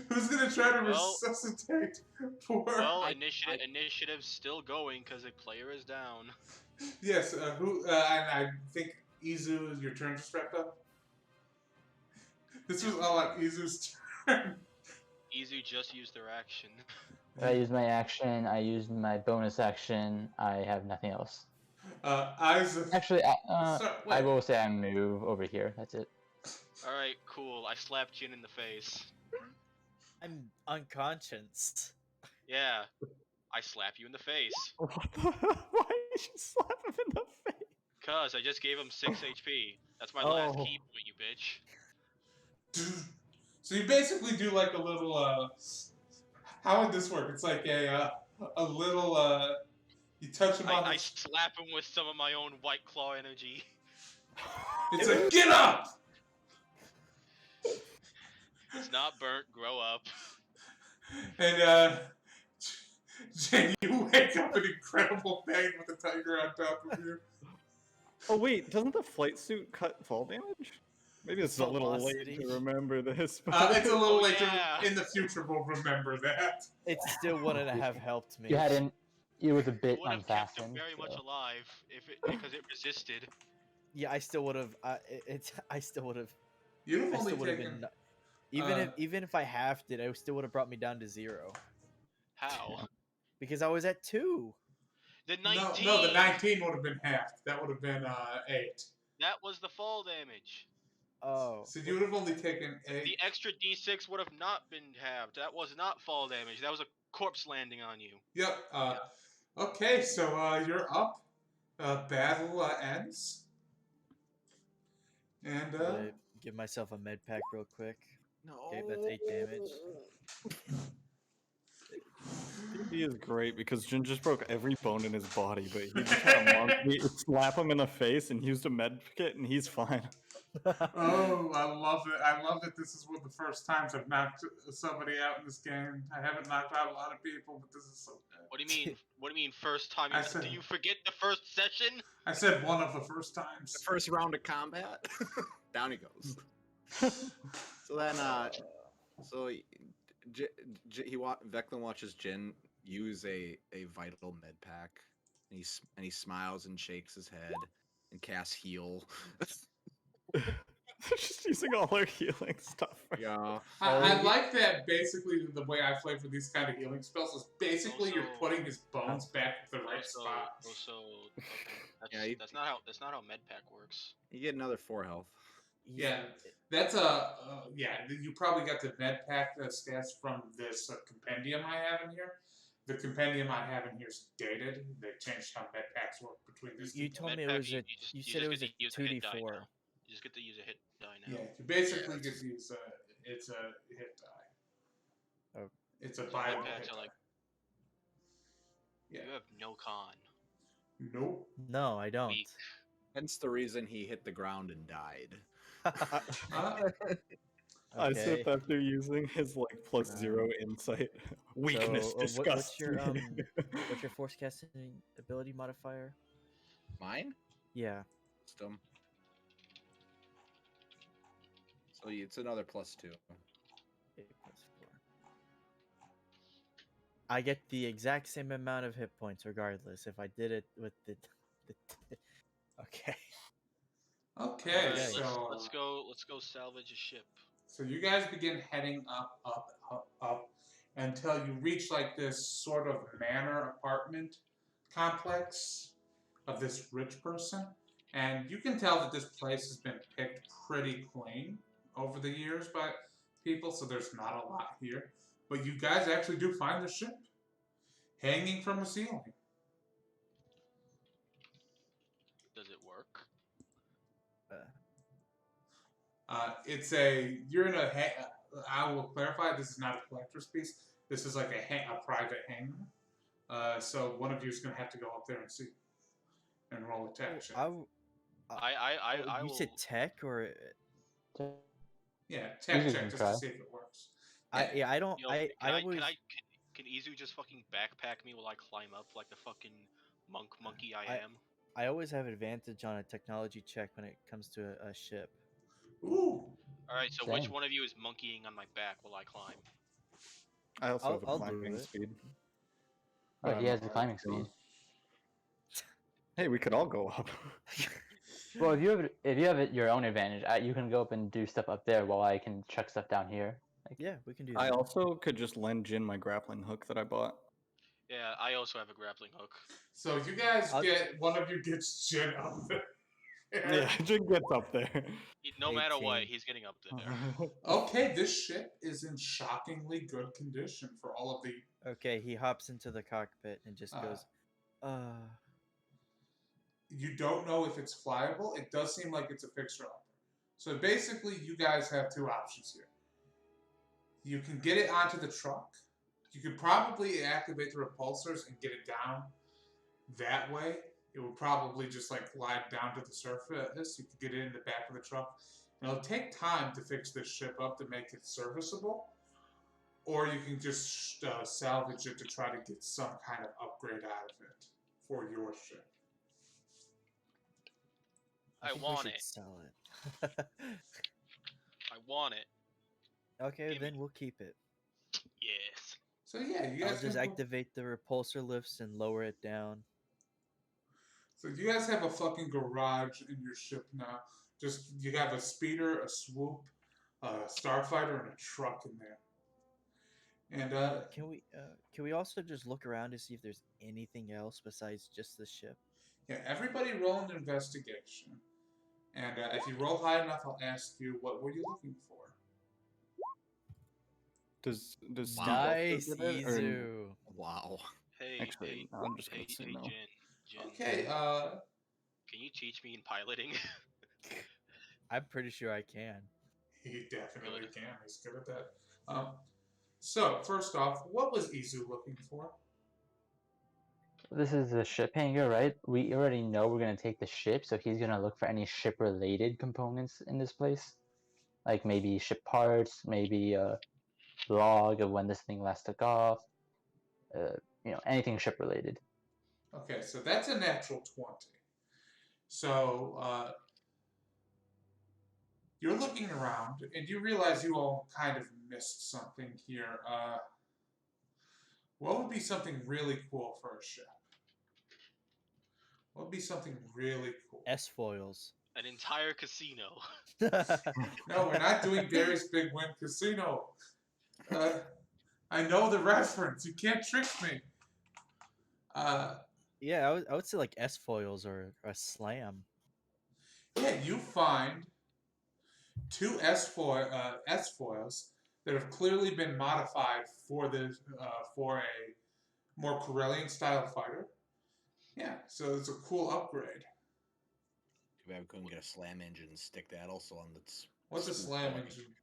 Who's gonna try to Well- resuscitate poor? Well, initiative's still going because a player is down. Yes. Who? And I think Izu, your turn just wrapped up. This was all on Izu's turn. Izu just used their action. I used my action. I used my bonus action. I have nothing else. Isaac. Actually, So, I wait. will say I move over here. That's it. Alright, cool. I slapped Jin in the face. I'm unconscious. Yeah. I slap you in the face. Why did you slap him in the face? Cuz I just gave him 6 HP. That's my last Oh. key point, you bitch. So you basically do like a little. How would this work? It's like a little. You touch him on I the. slap him with some of my own White Claw energy. It's like get up. It's not burnt, grow up. And Jen, you wake up in incredible pain with the tiger on top of you. Oh wait, doesn't the flight suit cut fall damage? Maybe it's a little late Velocity. to remember this. But It's a little Oh, later yeah. in the future. We'll remember that. It still wouldn't have helped me. You had an. It was a It bit would have kept him unfastened. very much so- alive because it resisted. Yeah, I still would have. I still would have. You've I only still would have taken. been. Even if I halved it, I still would have brought me down to 0 How? because I was at 2. The 19. No, the 19 would have been halved. That would have been 8. That was the fall damage. Oh. So you would have only taken 8. The extra d6 would have not been halved. That was not fall damage. That was a corpse landing on you. Yep. Okay, so you're up. Battle ends. And I'm gonna give myself a med pack real quick. No. Okay, that's 8 damage. D&D is great because Jin just broke every bone in his body, but he just had a monkey slap him in the face and used a med kit and he's fine. oh, I love it. I love that this is one of the first times I've knocked somebody out in this game. I haven't knocked out a lot of people, but this is so good. What do you mean? What do you mean first time? I said- Do you forget the first session? I said one of the first times. The first round of combat, down he goes. So then, Veclin watches Jin use a vital med pack, and he smiles and shakes his head and casts heal. They're just using all our healing stuff. Yeah. I like that basically the way I play for these kind of healing spells is basically you're Also- putting his bones back at the right spot. Okay, that's not how med pack works. You get another 4 health. Yeah, that's you probably got the med pack stats from this compendium I have in here. The compendium I have in here is dated. They changed how med packs work between these. You two. told me Med it pack, was a. You said just it was a get to use a hit die 2d4. now. You just get to use a hit die now. Yeah, you basically get to use it's a hit die. Oh. It's a So bio med packs hit are die. like, Yeah. you have no con. Nope. No, I don't. Weak. Hence the reason he hit the ground and died. I Okay. sip after using his like +0 insight. Weakness So, disgust. what's your what's your force casting ability modifier? Mine? Yeah. Wisdom. So it's another +2. 8 plus 4. I get the exact same amount of hit points regardless if I did it with the okay. Okay, Alright, so let's go salvage a ship. So you guys begin heading up until you reach like this sort of manor apartment complex of this rich person. And you can tell that this place has been picked pretty clean over the years by people, so there's not a lot here. But you guys actually do find the ship hanging from a ceiling. Does it work? You're in a, I will clarify, this is not a collector's piece. This is like a private hangar. So one of you is going to have to go up there and see. And roll a tech check. I You will. said tech or Yeah, tech You check can just try. to see if it works. I don't Yo, I always can Izu just fucking backpack me while I climb up like the fucking monkey I am? I always have advantage on a technology check when it comes to a ship. Ooh. Alright, so which Same. one of you is monkeying on my back while I climb? I also have a I'll do climbing it. speed. Oh, he Um, has the climbing speed. Hey, we could all go up. Well, if you have your own advantage, you can go up and do stuff up there while I can chuck stuff down here. Like, Yeah, we can do I that. also could just lend Jin my grappling hook that I bought. Yeah, I also have a grappling hook. So you guys I'll- one of you gets Jin up there. Yeah, Jin gets up there. No matter what, 18. he's getting up there. Okay, this ship is in shockingly good condition for all of the. Okay, he hops into the cockpit and just goes, You don't know if it's flyable. It does seem like it's a fixer-upper. So basically, you guys have two options here. You can get it onto the truck. You could probably activate the repulsors and get it down that way. It would probably just like glide down to the surface. You could get it in the back of the truck. And it'll take time to fix this ship up to make it serviceable. Or you can just salvage it to try to get some kind of upgrade out of it for your ship. I think we want should it. Sell it. I want it. Okay, Gimme. then we'll keep it. Yes. So yeah, you I'll guys just can activate the repulsor lifts and lower it down. So you guys have a fucking garage in your ship now. Just you have a speeder, a swoop, a starfighter, and a truck in there. And Can we also just look around to see if there's anything else besides just the ship? yeah, everybody roll an investigation. And if you roll high enough, I'll ask you what were you looking for. Does Steve Wow. also Nice, get it, or Izu. Wow. Hey, actually, hey, no, I'm just gonna hey, say hey, no. Jin. Okay. Can you teach me in piloting? I'm pretty sure I can. He definitely Good. can. He's good at that. So first off, what was Izu looking for? This is the ship hangar, right? We already know we're gonna take the ship, so he's gonna look for any ship-related components in this place, like maybe ship parts, maybe a log of when this thing last took off, anything ship-related. Okay, so that's a natural 20. So you're looking around and you realize you all kind of missed something here. What would be something really cool for a ship? What would be something really cool? S foils. An entire casino. No, we're not doing Gary's Big Win Casino. I know the reference. You can't trick me. Yeah, I would say like S foils or a slam. Yeah, you find two S foils that have clearly been modified for for a more Corellian style fighter. Yeah, so it's a cool upgrade. Too bad we couldn't get a slam engine and stick that also on the. What's a spook slam boy. engine?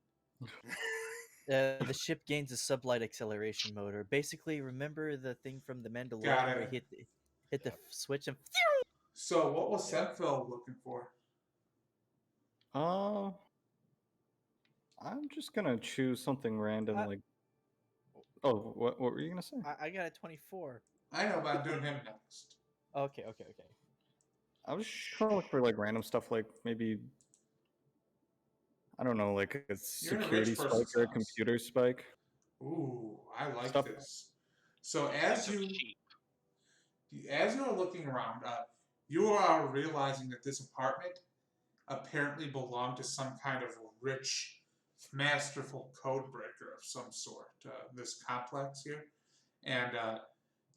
The ship gains a sublight acceleration motor. Basically, remember the thing from the Got Mandalorian where it. he hit the Yep. switch and So what was Yeah. Senfeld looking for? I'm just gonna choose something random, Uh, like. Oh, what were you gonna say? I got a 24. I know, but I'm doing him next. Okay. I was just trying to look for like random stuff, like maybe I don't know, like a You're in a security rich spike person's or a house. computer spike. Ooh, I like Stuff. this. So It's so cheap. as you are looking around, you are realizing that this apartment apparently belonged to some kind of rich, masterful code breaker of some sort. This complex here, and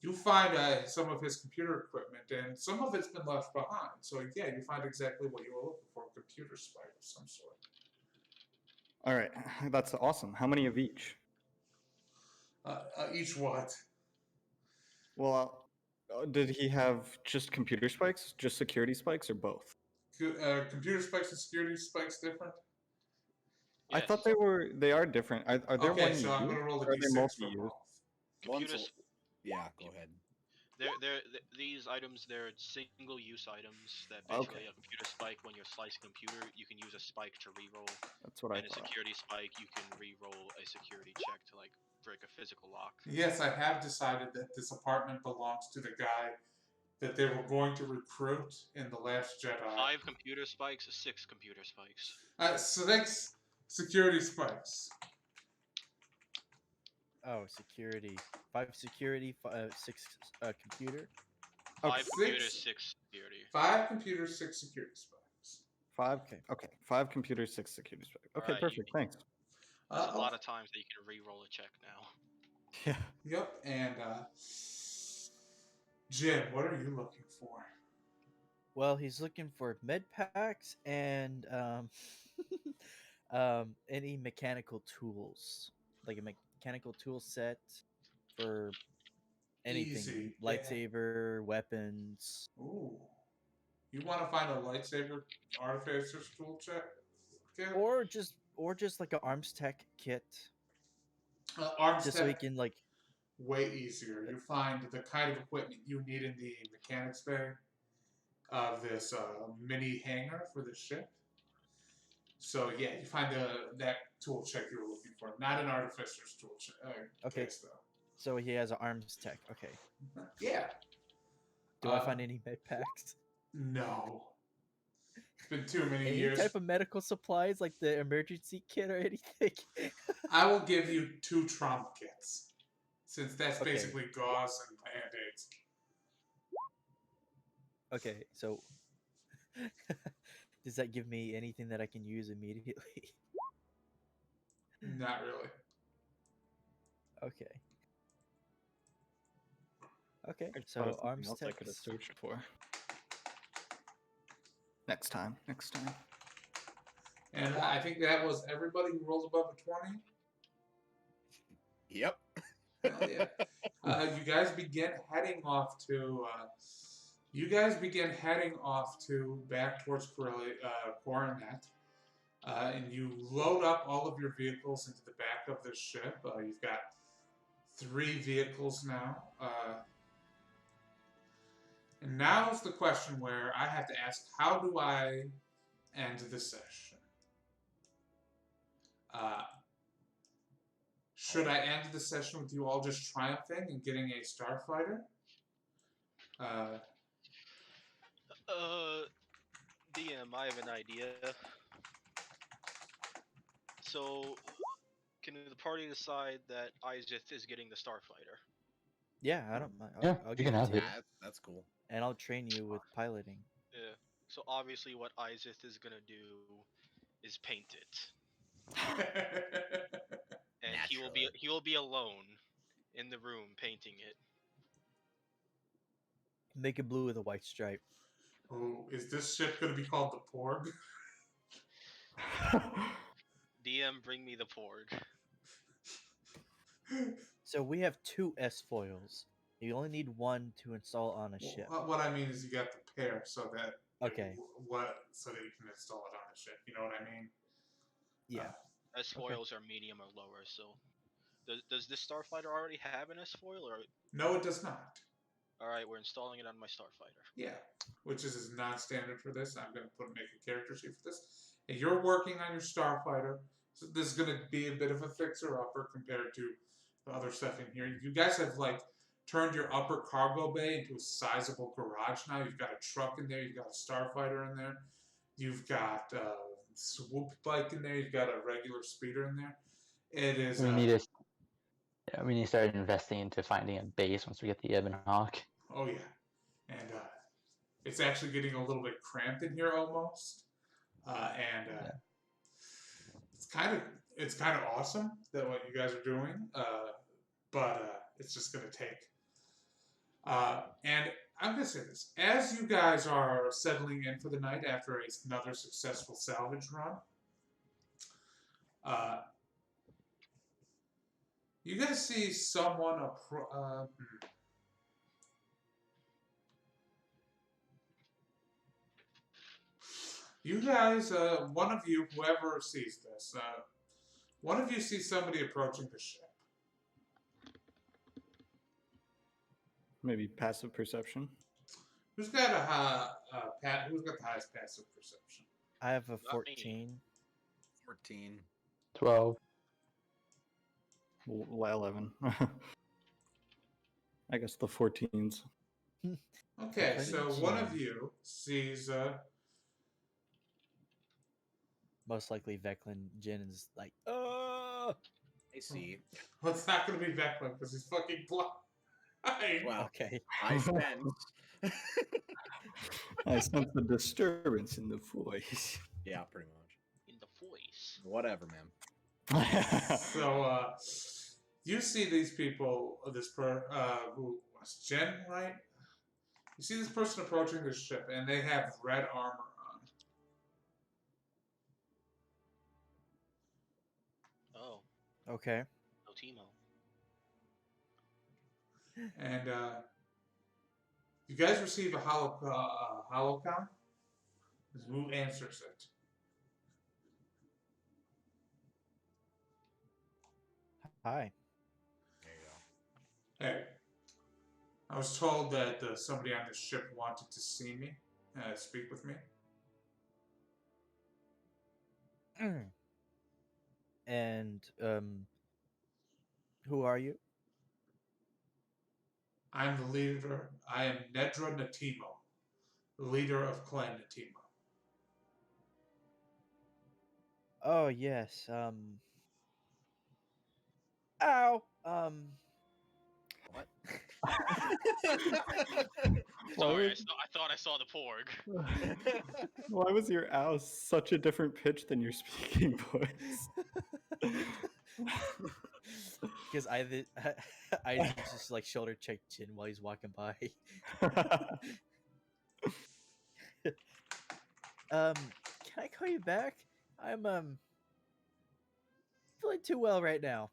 you find some of his computer equipment, and some of it's been left behind. So yeah, you find exactly what you were looking for—a computer spike of some sort. All right, that's awesome. How many of each? Each what? Well, did he have just computer spikes, just security spikes, or both? Computer spikes and security spikes different? I Yes. thought they are different. Are there Okay, one so I'm used? gonna roll the Or are they d6 for multi-used? both. Computers. Yeah, go ahead. These items, they're single-use items that Okay. basically a computer spike. When you're slicing computer, you can use a spike to re-roll, That's what I and a thought. security spike, you can re-roll a security check to like break a physical lock. Yes, I have decided that this apartment belongs to the guy that they were going to recruit in The Last Jedi. 5 computer spikes, 6 computer spikes. So thanks, security spikes. Oh, security. 5 security, 6 computer. 5 computers, Six. 6 security. 5 computers, 6 security spikes. 5. Okay. 5 computers, 6 security spikes. Okay, Alright, you- perfect. Thanks. There's a lot of times that you can re-roll a check now. Yeah. Yep, and Jim, what are you looking for? Well, he's looking for med packs and any mechanical tools, like a mechanical tool set for anything, Easy. lightsaber, weapons. Ooh. You want to find a lightsaber artificer's tool check? Okay. Or just like an arms tech kit, Arms just so he tech, can like. way easier. You find the kind of equipment you need in the mechanics bay of this mini hangar for the ship. So yeah, you find that tool check you were looking for, not an artificer's tool check. Okay. Case, though. So he has an arms tech. Okay. Yeah. Do I find any med packs? No. It's been too many Any years. type of medical supplies, like the emergency kit or anything? I will give you 2 trauma kits, since that's Okay. basically gauze and band-aids. Okay, so does that give me anything that I can use immediately? Not really. Okay. Okay, I just so thought of something arms else I tech. could have searched for. Next time. And I think that was everybody who rolled above a 20. Yep. Hell yeah. You guys begin heading off to. Back towards Coronet. And you load up all of your vehicles into the back of the ship. You've got 3 vehicles now. And now is the question where I have to ask, how do I end the session? Should I end the session with you all just triumphing and getting a starfighter? DM, I have an idea. So, can the party decide that Izith is getting the starfighter? Yeah, I don't mind. Yeah, I'll you give can it have to it. you, That's cool. and I'll train you with piloting. Yeah. So obviously, what Izith is gonna do is paint it, and he will be alone in the room painting it. Make it blue with a white stripe. Oh, is this ship going to be called the Porg? DM, bring me the porg. So we have 2 S foils. You only need 1 to install on a ship. What I mean is you got the pair so that Okay. so that you can install it on the ship. You know what I mean? Yeah. S foils are medium or lower. So, does this starfighter already have an S foil, or No, it does not. all right, we're installing it on my starfighter. Yeah, which is non-standard for this. I'm going to make a character sheet for this. And you're working on your starfighter. So this is going to be a bit of a fixer-upper compared to the other stuff in here. You guys have turned your upper cargo bay into a sizable garage now. You've got a truck in there. You've got a starfighter in there. You've got a swoop bike in there. You've got a regular speeder in there. It is. We need to. Yeah, we need to start investing into finding a base once we get the Ebon Hawk. Oh yeah, and it's actually getting a little bit cramped in here almost, and it's kind of awesome that what you guys are doing, but it's just gonna take. And I'm gonna say this: as you guys are settling in for the night after another successful salvage run, you guys see someone You guys, one of you, whoever sees this, one of you sees somebody approaching the ship. Maybe passive perception. Who's got who's got the highest passive perception? I have a Not me. 14. 14. 12. 11. I guess the 14s. Okay, Plenty so of one of gin. you sees. Most likely Veclin Jin is like, oh. I see. Well, it's not going to be Veclin because he's fucking blind. Wow. Okay. I sense. I sense the disturbance in the voice. Yeah, pretty much. In the voice. Whatever, man. So you see these people, who was Jen, right? You see this person approaching the ship, and they have red armor on. Oh, Okay. no Timo. And you guys receive a holocom. Who answers it? Hi. There you go. Hey, I was told that somebody on this ship wanted to see me, speak with me. And who are you? I'm the leader. I am Nedra Natimo, the leader of Clan Natimo. Oh yes. Ow. What? Sorry, I thought I saw the porg. Why was your owl such a different pitch than your speaking voice? Because I just like shoulder check Jin while he's walking by. can I call you back? I'm feeling too well right now.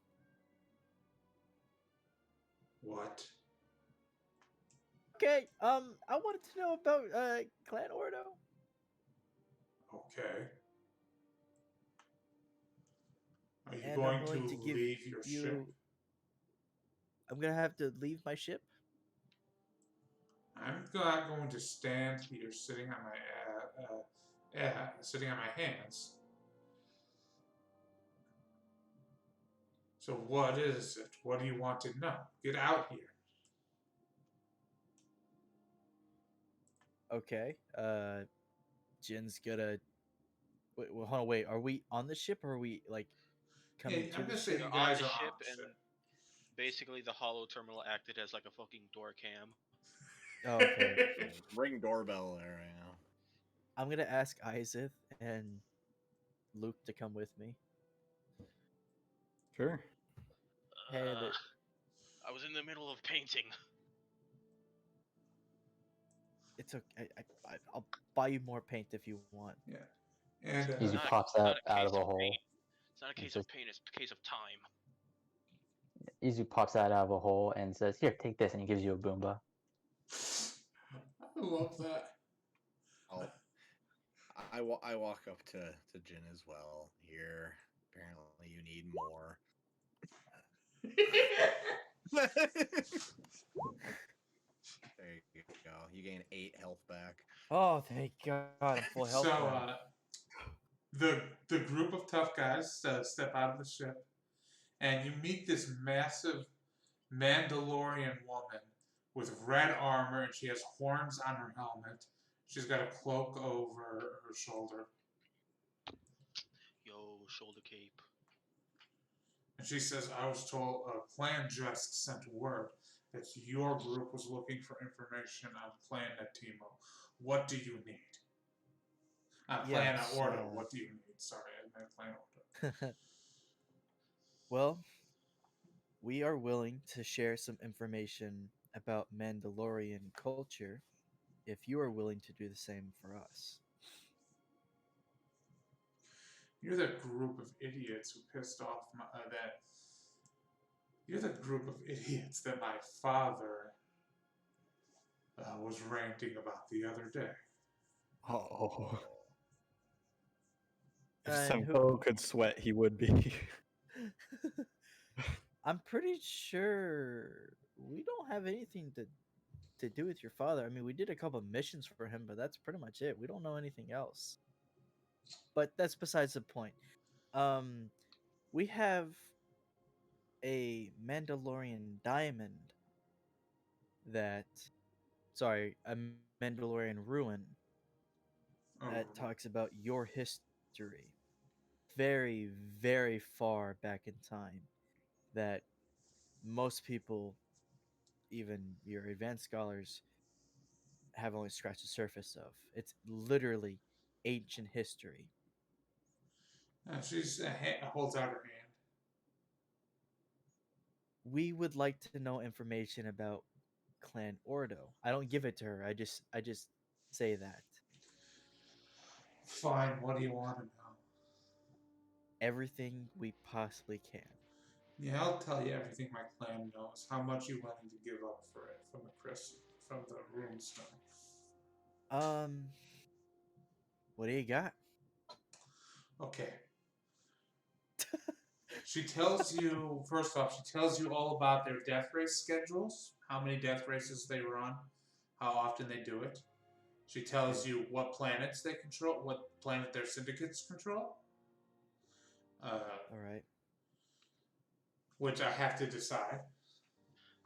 What? Okay. I wanted to know about Clan Ordo. Okay. Are you And I'm going willing to to give leave your you. ship? I'm gonna have to leave my ship. I'm not going to stand here sitting on my hands. So what is it? What do you want to know? Get out here. Okay. Jin's gonna. Wait, well, hold on. Wait, are we on the ship or are we like coming Yeah, to I'm the gonna say ship? you You're on guys the are ship, on the and ship. basically the hollow terminal acted as like a fucking door cam. Oh, okay. Ring doorbell there right now. I'm gonna ask Isaac and Luke to come with me. Sure. Hey, I was in the middle of painting. it's okay. I'll buy you more paint if you want. Yeah. And It's Izu not, pops it's not out a case of a of hole. paint. It's not a and case says, of paint. It's a case of time. Izu pops out of a hole and says, "Here, take this," and he gives you a Boomba. I love that. I'll, I walk up to Jin as well. Here, apparently you need more. There you go. You gain 8 health back. Oh, thank God, I'm full health So now. the group of tough guys step out of the ship, and you meet this massive Mandalorian woman with red armor, and she has horns on her helmet. She's got a cloak over her shoulder, Yo, shoulder cape. and she says, "I was told Clan just sent word that your group was looking for information on Planet Timo. What do you need?" Planet Yes. Ordo. What do you need? Sorry, I meant Planet Ordo. Well, we are willing to share some information about Mandalorian culture if you are willing to do the same for us. You're the group of idiots who pissed off that. You're the group of idiots that my father was ranting about the other day. Oh. If And Senko could sweat, he would be. I'm pretty sure we don't have anything to do with your father. I mean, we did a couple missions for him, but that's pretty much it. We don't know anything else. But that's besides the point. We have a Mandalorian diamond that, sorry, a Mandalorian ruin Oh, that talks about your history very, very far back in time that most people, even your advanced scholars, have only scratched the surface of. It's literally ancient history. she's holds out her hand. We would like to know information about Clan Ordo. I don't give it to her. I just say that. Fine. What do you want to know? Everything we possibly can. Yeah, I'll tell you everything my clan knows. How much you willing to give up for it from the runestone? Um, what do you got? Okay. She tells you first off. She tells you all about their death race schedules. How many death races they run. How often they do it. She tells you what planets they control. What planet their syndicates control. All right. Which I have to decide.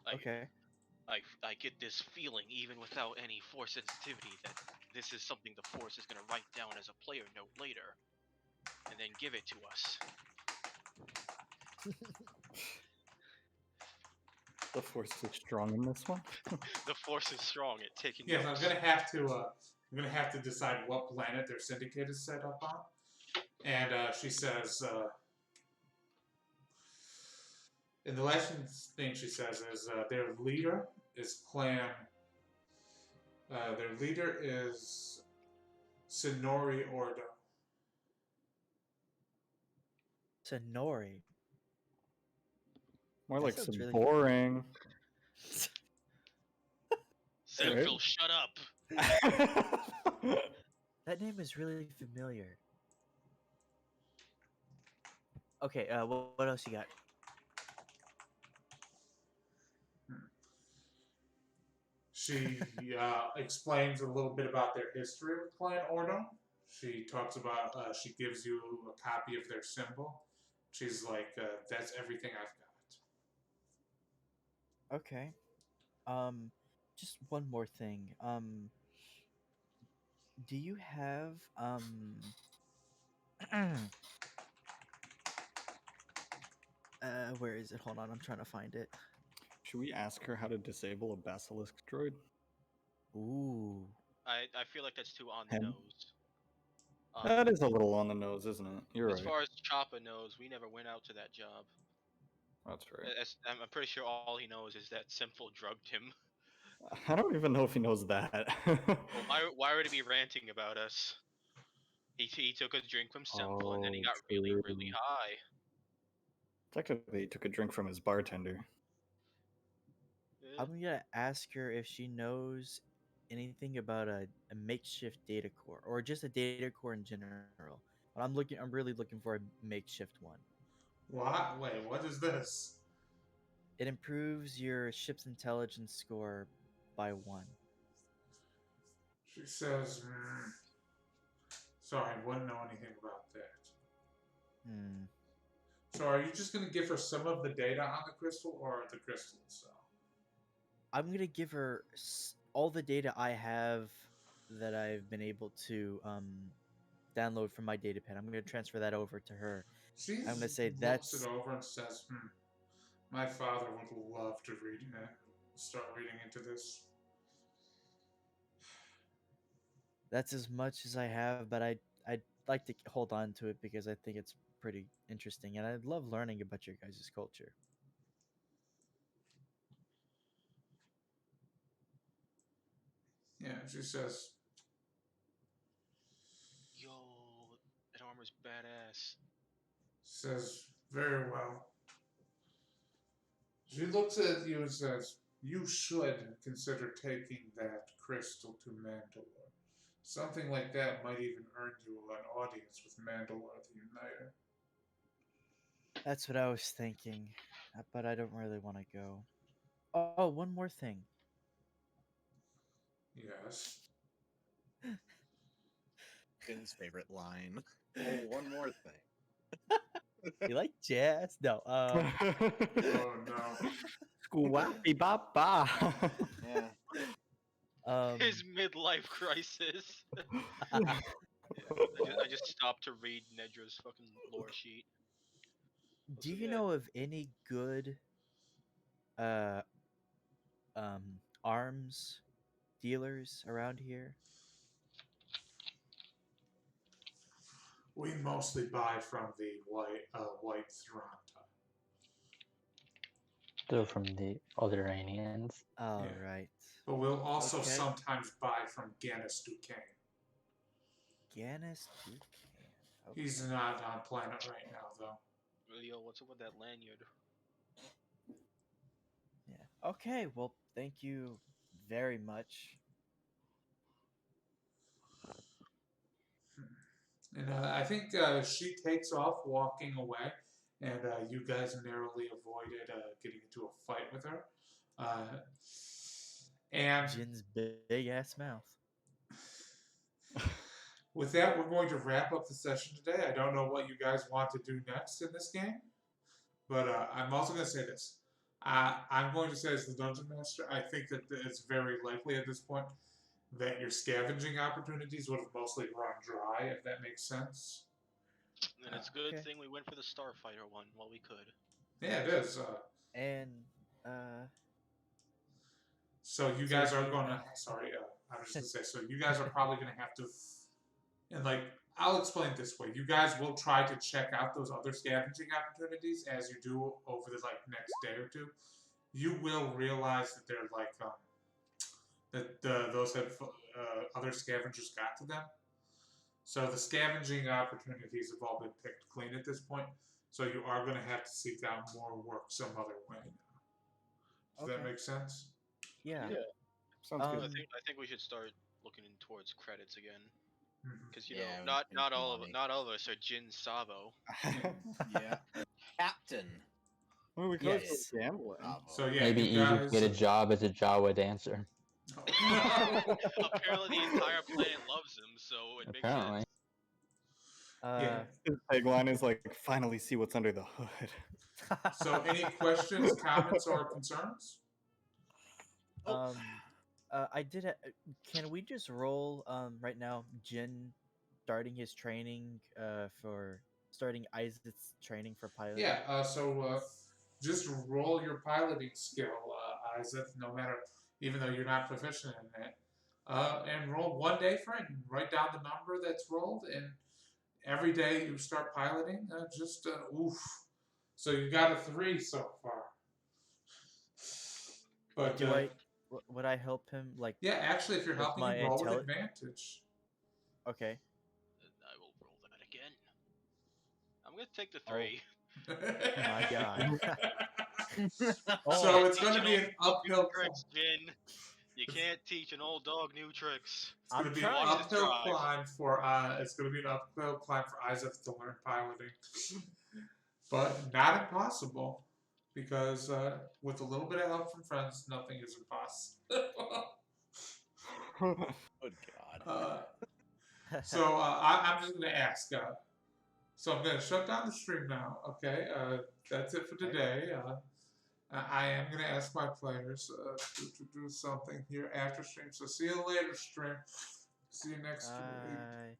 Like, Okay. I get this feeling, even without any force sensitivity, that this is something the force is gonna write down as a player note later, and then give it to us. The force is strong in this one. The force is strong at taking Yes, notes. I'm gonna have to decide what planet their syndicate is set up on. And she says, and the last thing she says is their leader is Clan. Their leader is Sonori Ordo. Sonori. More That like sounds some really boring. Senville, shut up. That name is really familiar. Okay, what else you got? She explains a little bit about their history with Clan Ordo. She talks about, she gives you a copy of their symbol. She's like, that's everything I've got. Okay. Just one more thing. Do you have where is it? Hold on, I'm trying to find it. Should we ask her how to disable a basilisk droid? Ooh. I feel like that's too on the Him. nose. That is a little on the nose, isn't it? You're As right. far as Choppa knows, we never went out to that job. That's right. I'm pretty sure all he knows is that Simple drugged him. I don't even know if he knows that. Well, why would he be ranting about us? He took a drink from Simple and then he Oh, got really, really true. high. Technically, he took a drink from his bartender. I'm gonna ask her if she knows anything about a makeshift data core or just a data core in general. But I'm really looking for a makeshift one. What? Wait, what is this? It improves your ship's intelligence score by 1. She says, sorry, wouldn't know anything about that. Hmm. So are you just going to give her some of the data on the crystal or the crystal itself? I'm gonna give her all the data I have that I've been able to download from my data pad. I'm gonna transfer that over to her. She I'm gonna say looks that's it over and says, my father would love to start reading into this. that's as much as I have, but I'd like to hold on to it because I think it's pretty interesting, and I love learning about your guys' culture. Yeah, she says, Yo, that armor's badass. very well. She looks at you and says, you should consider taking that crystal to Mandalore. Something like that might even earn you an audience with Mandalore the Uniter. That's what I was thinking, but I don't really want to go. Oh, one more thing. Yes. Finn's favorite line. Oh, one more thing. You like jazz? No. Oh no. Squappy baba. Yeah. His midlife crisis. I just stopped to read Nedra's fucking lore sheet. Do you know of any good uh arms dealers around here? We mostly buy from the White Thranta. They're from the other Iranians. All Yeah. right. But we'll also Okay. sometimes buy from Gannis Duquesne. Gannis Duquesne. Okay. He's not on planet right now, though. Yo, what's up with that lanyard? Yeah. Okay. Well, thank you very much. And I think she takes off walking away, and you guys narrowly avoided getting into a fight with her. And Jin's big ass mouth. with that, we're going to wrap up the session today. I don't know what you guys want to do next in this game, but I'm also going to say this. I'm going to say, as the Dungeon Master, I think that it's very likely at this point that your scavenging opportunities would have mostly run dry, if that makes sense. And it's a good Okay. thing we went for the Starfighter one while we could. Yeah, it is. And So you So guys do are you- going to. Sorry, I was just going to say. So you guys are probably going to have to. And like, I'll explain it this way. You guys will try to check out those other scavenging opportunities as you do over the next day or two. You will realize that they're those have other scavengers got to them. So the scavenging opportunities have all been picked clean at this point. So you are going to have to seek out more work some other way now. Does that Okay. make sense? Yeah. Sounds good. I think we should start looking towards credits again, Mhm. because you Yeah, know and money. not all of us are Jin Sabo. Yeah. Captain. Well, we could Yes. go gambling. Bravo. So yeah, Maybe you easier to guys. get a job as a Jawa dancer. Apparently, the entire planet loves him, so it makes Apparently. sense. Yeah. His tagline is like, "Finally see what's under the hood." So any questions, comments, or concerns? um, I did. Can we just roll right now? Jin starting his training for starting Isaac's training for piloting. Yeah. So just roll your piloting skill, Isaac. No matter, even though you're not proficient in it, and roll 1 day for it. And write down the number that's rolled, and every day you start piloting, just oof. So you got a 3 so far. But Would I help him like? yeah, actually, if you're with helping my him, roll with advantage. Okay. I will roll that again. I'm gonna take the Oh. 3. My God. So it's going to Teach be an an old dog uphill new climb. tricks, Jin. You can't teach an old dog new tricks. It's going to be an trying. uphill Strive. climb for it's going to be an uphill climb for Isaac to learn piloting, but not impossible, because with a little bit of help from friends, nothing is impossible. Good God. So I'm just going to ask. So I'm going to shut down the stream now. Okay, that's it for today. I am going to ask my players to do something here after stream. So see you later, stream. See you next week.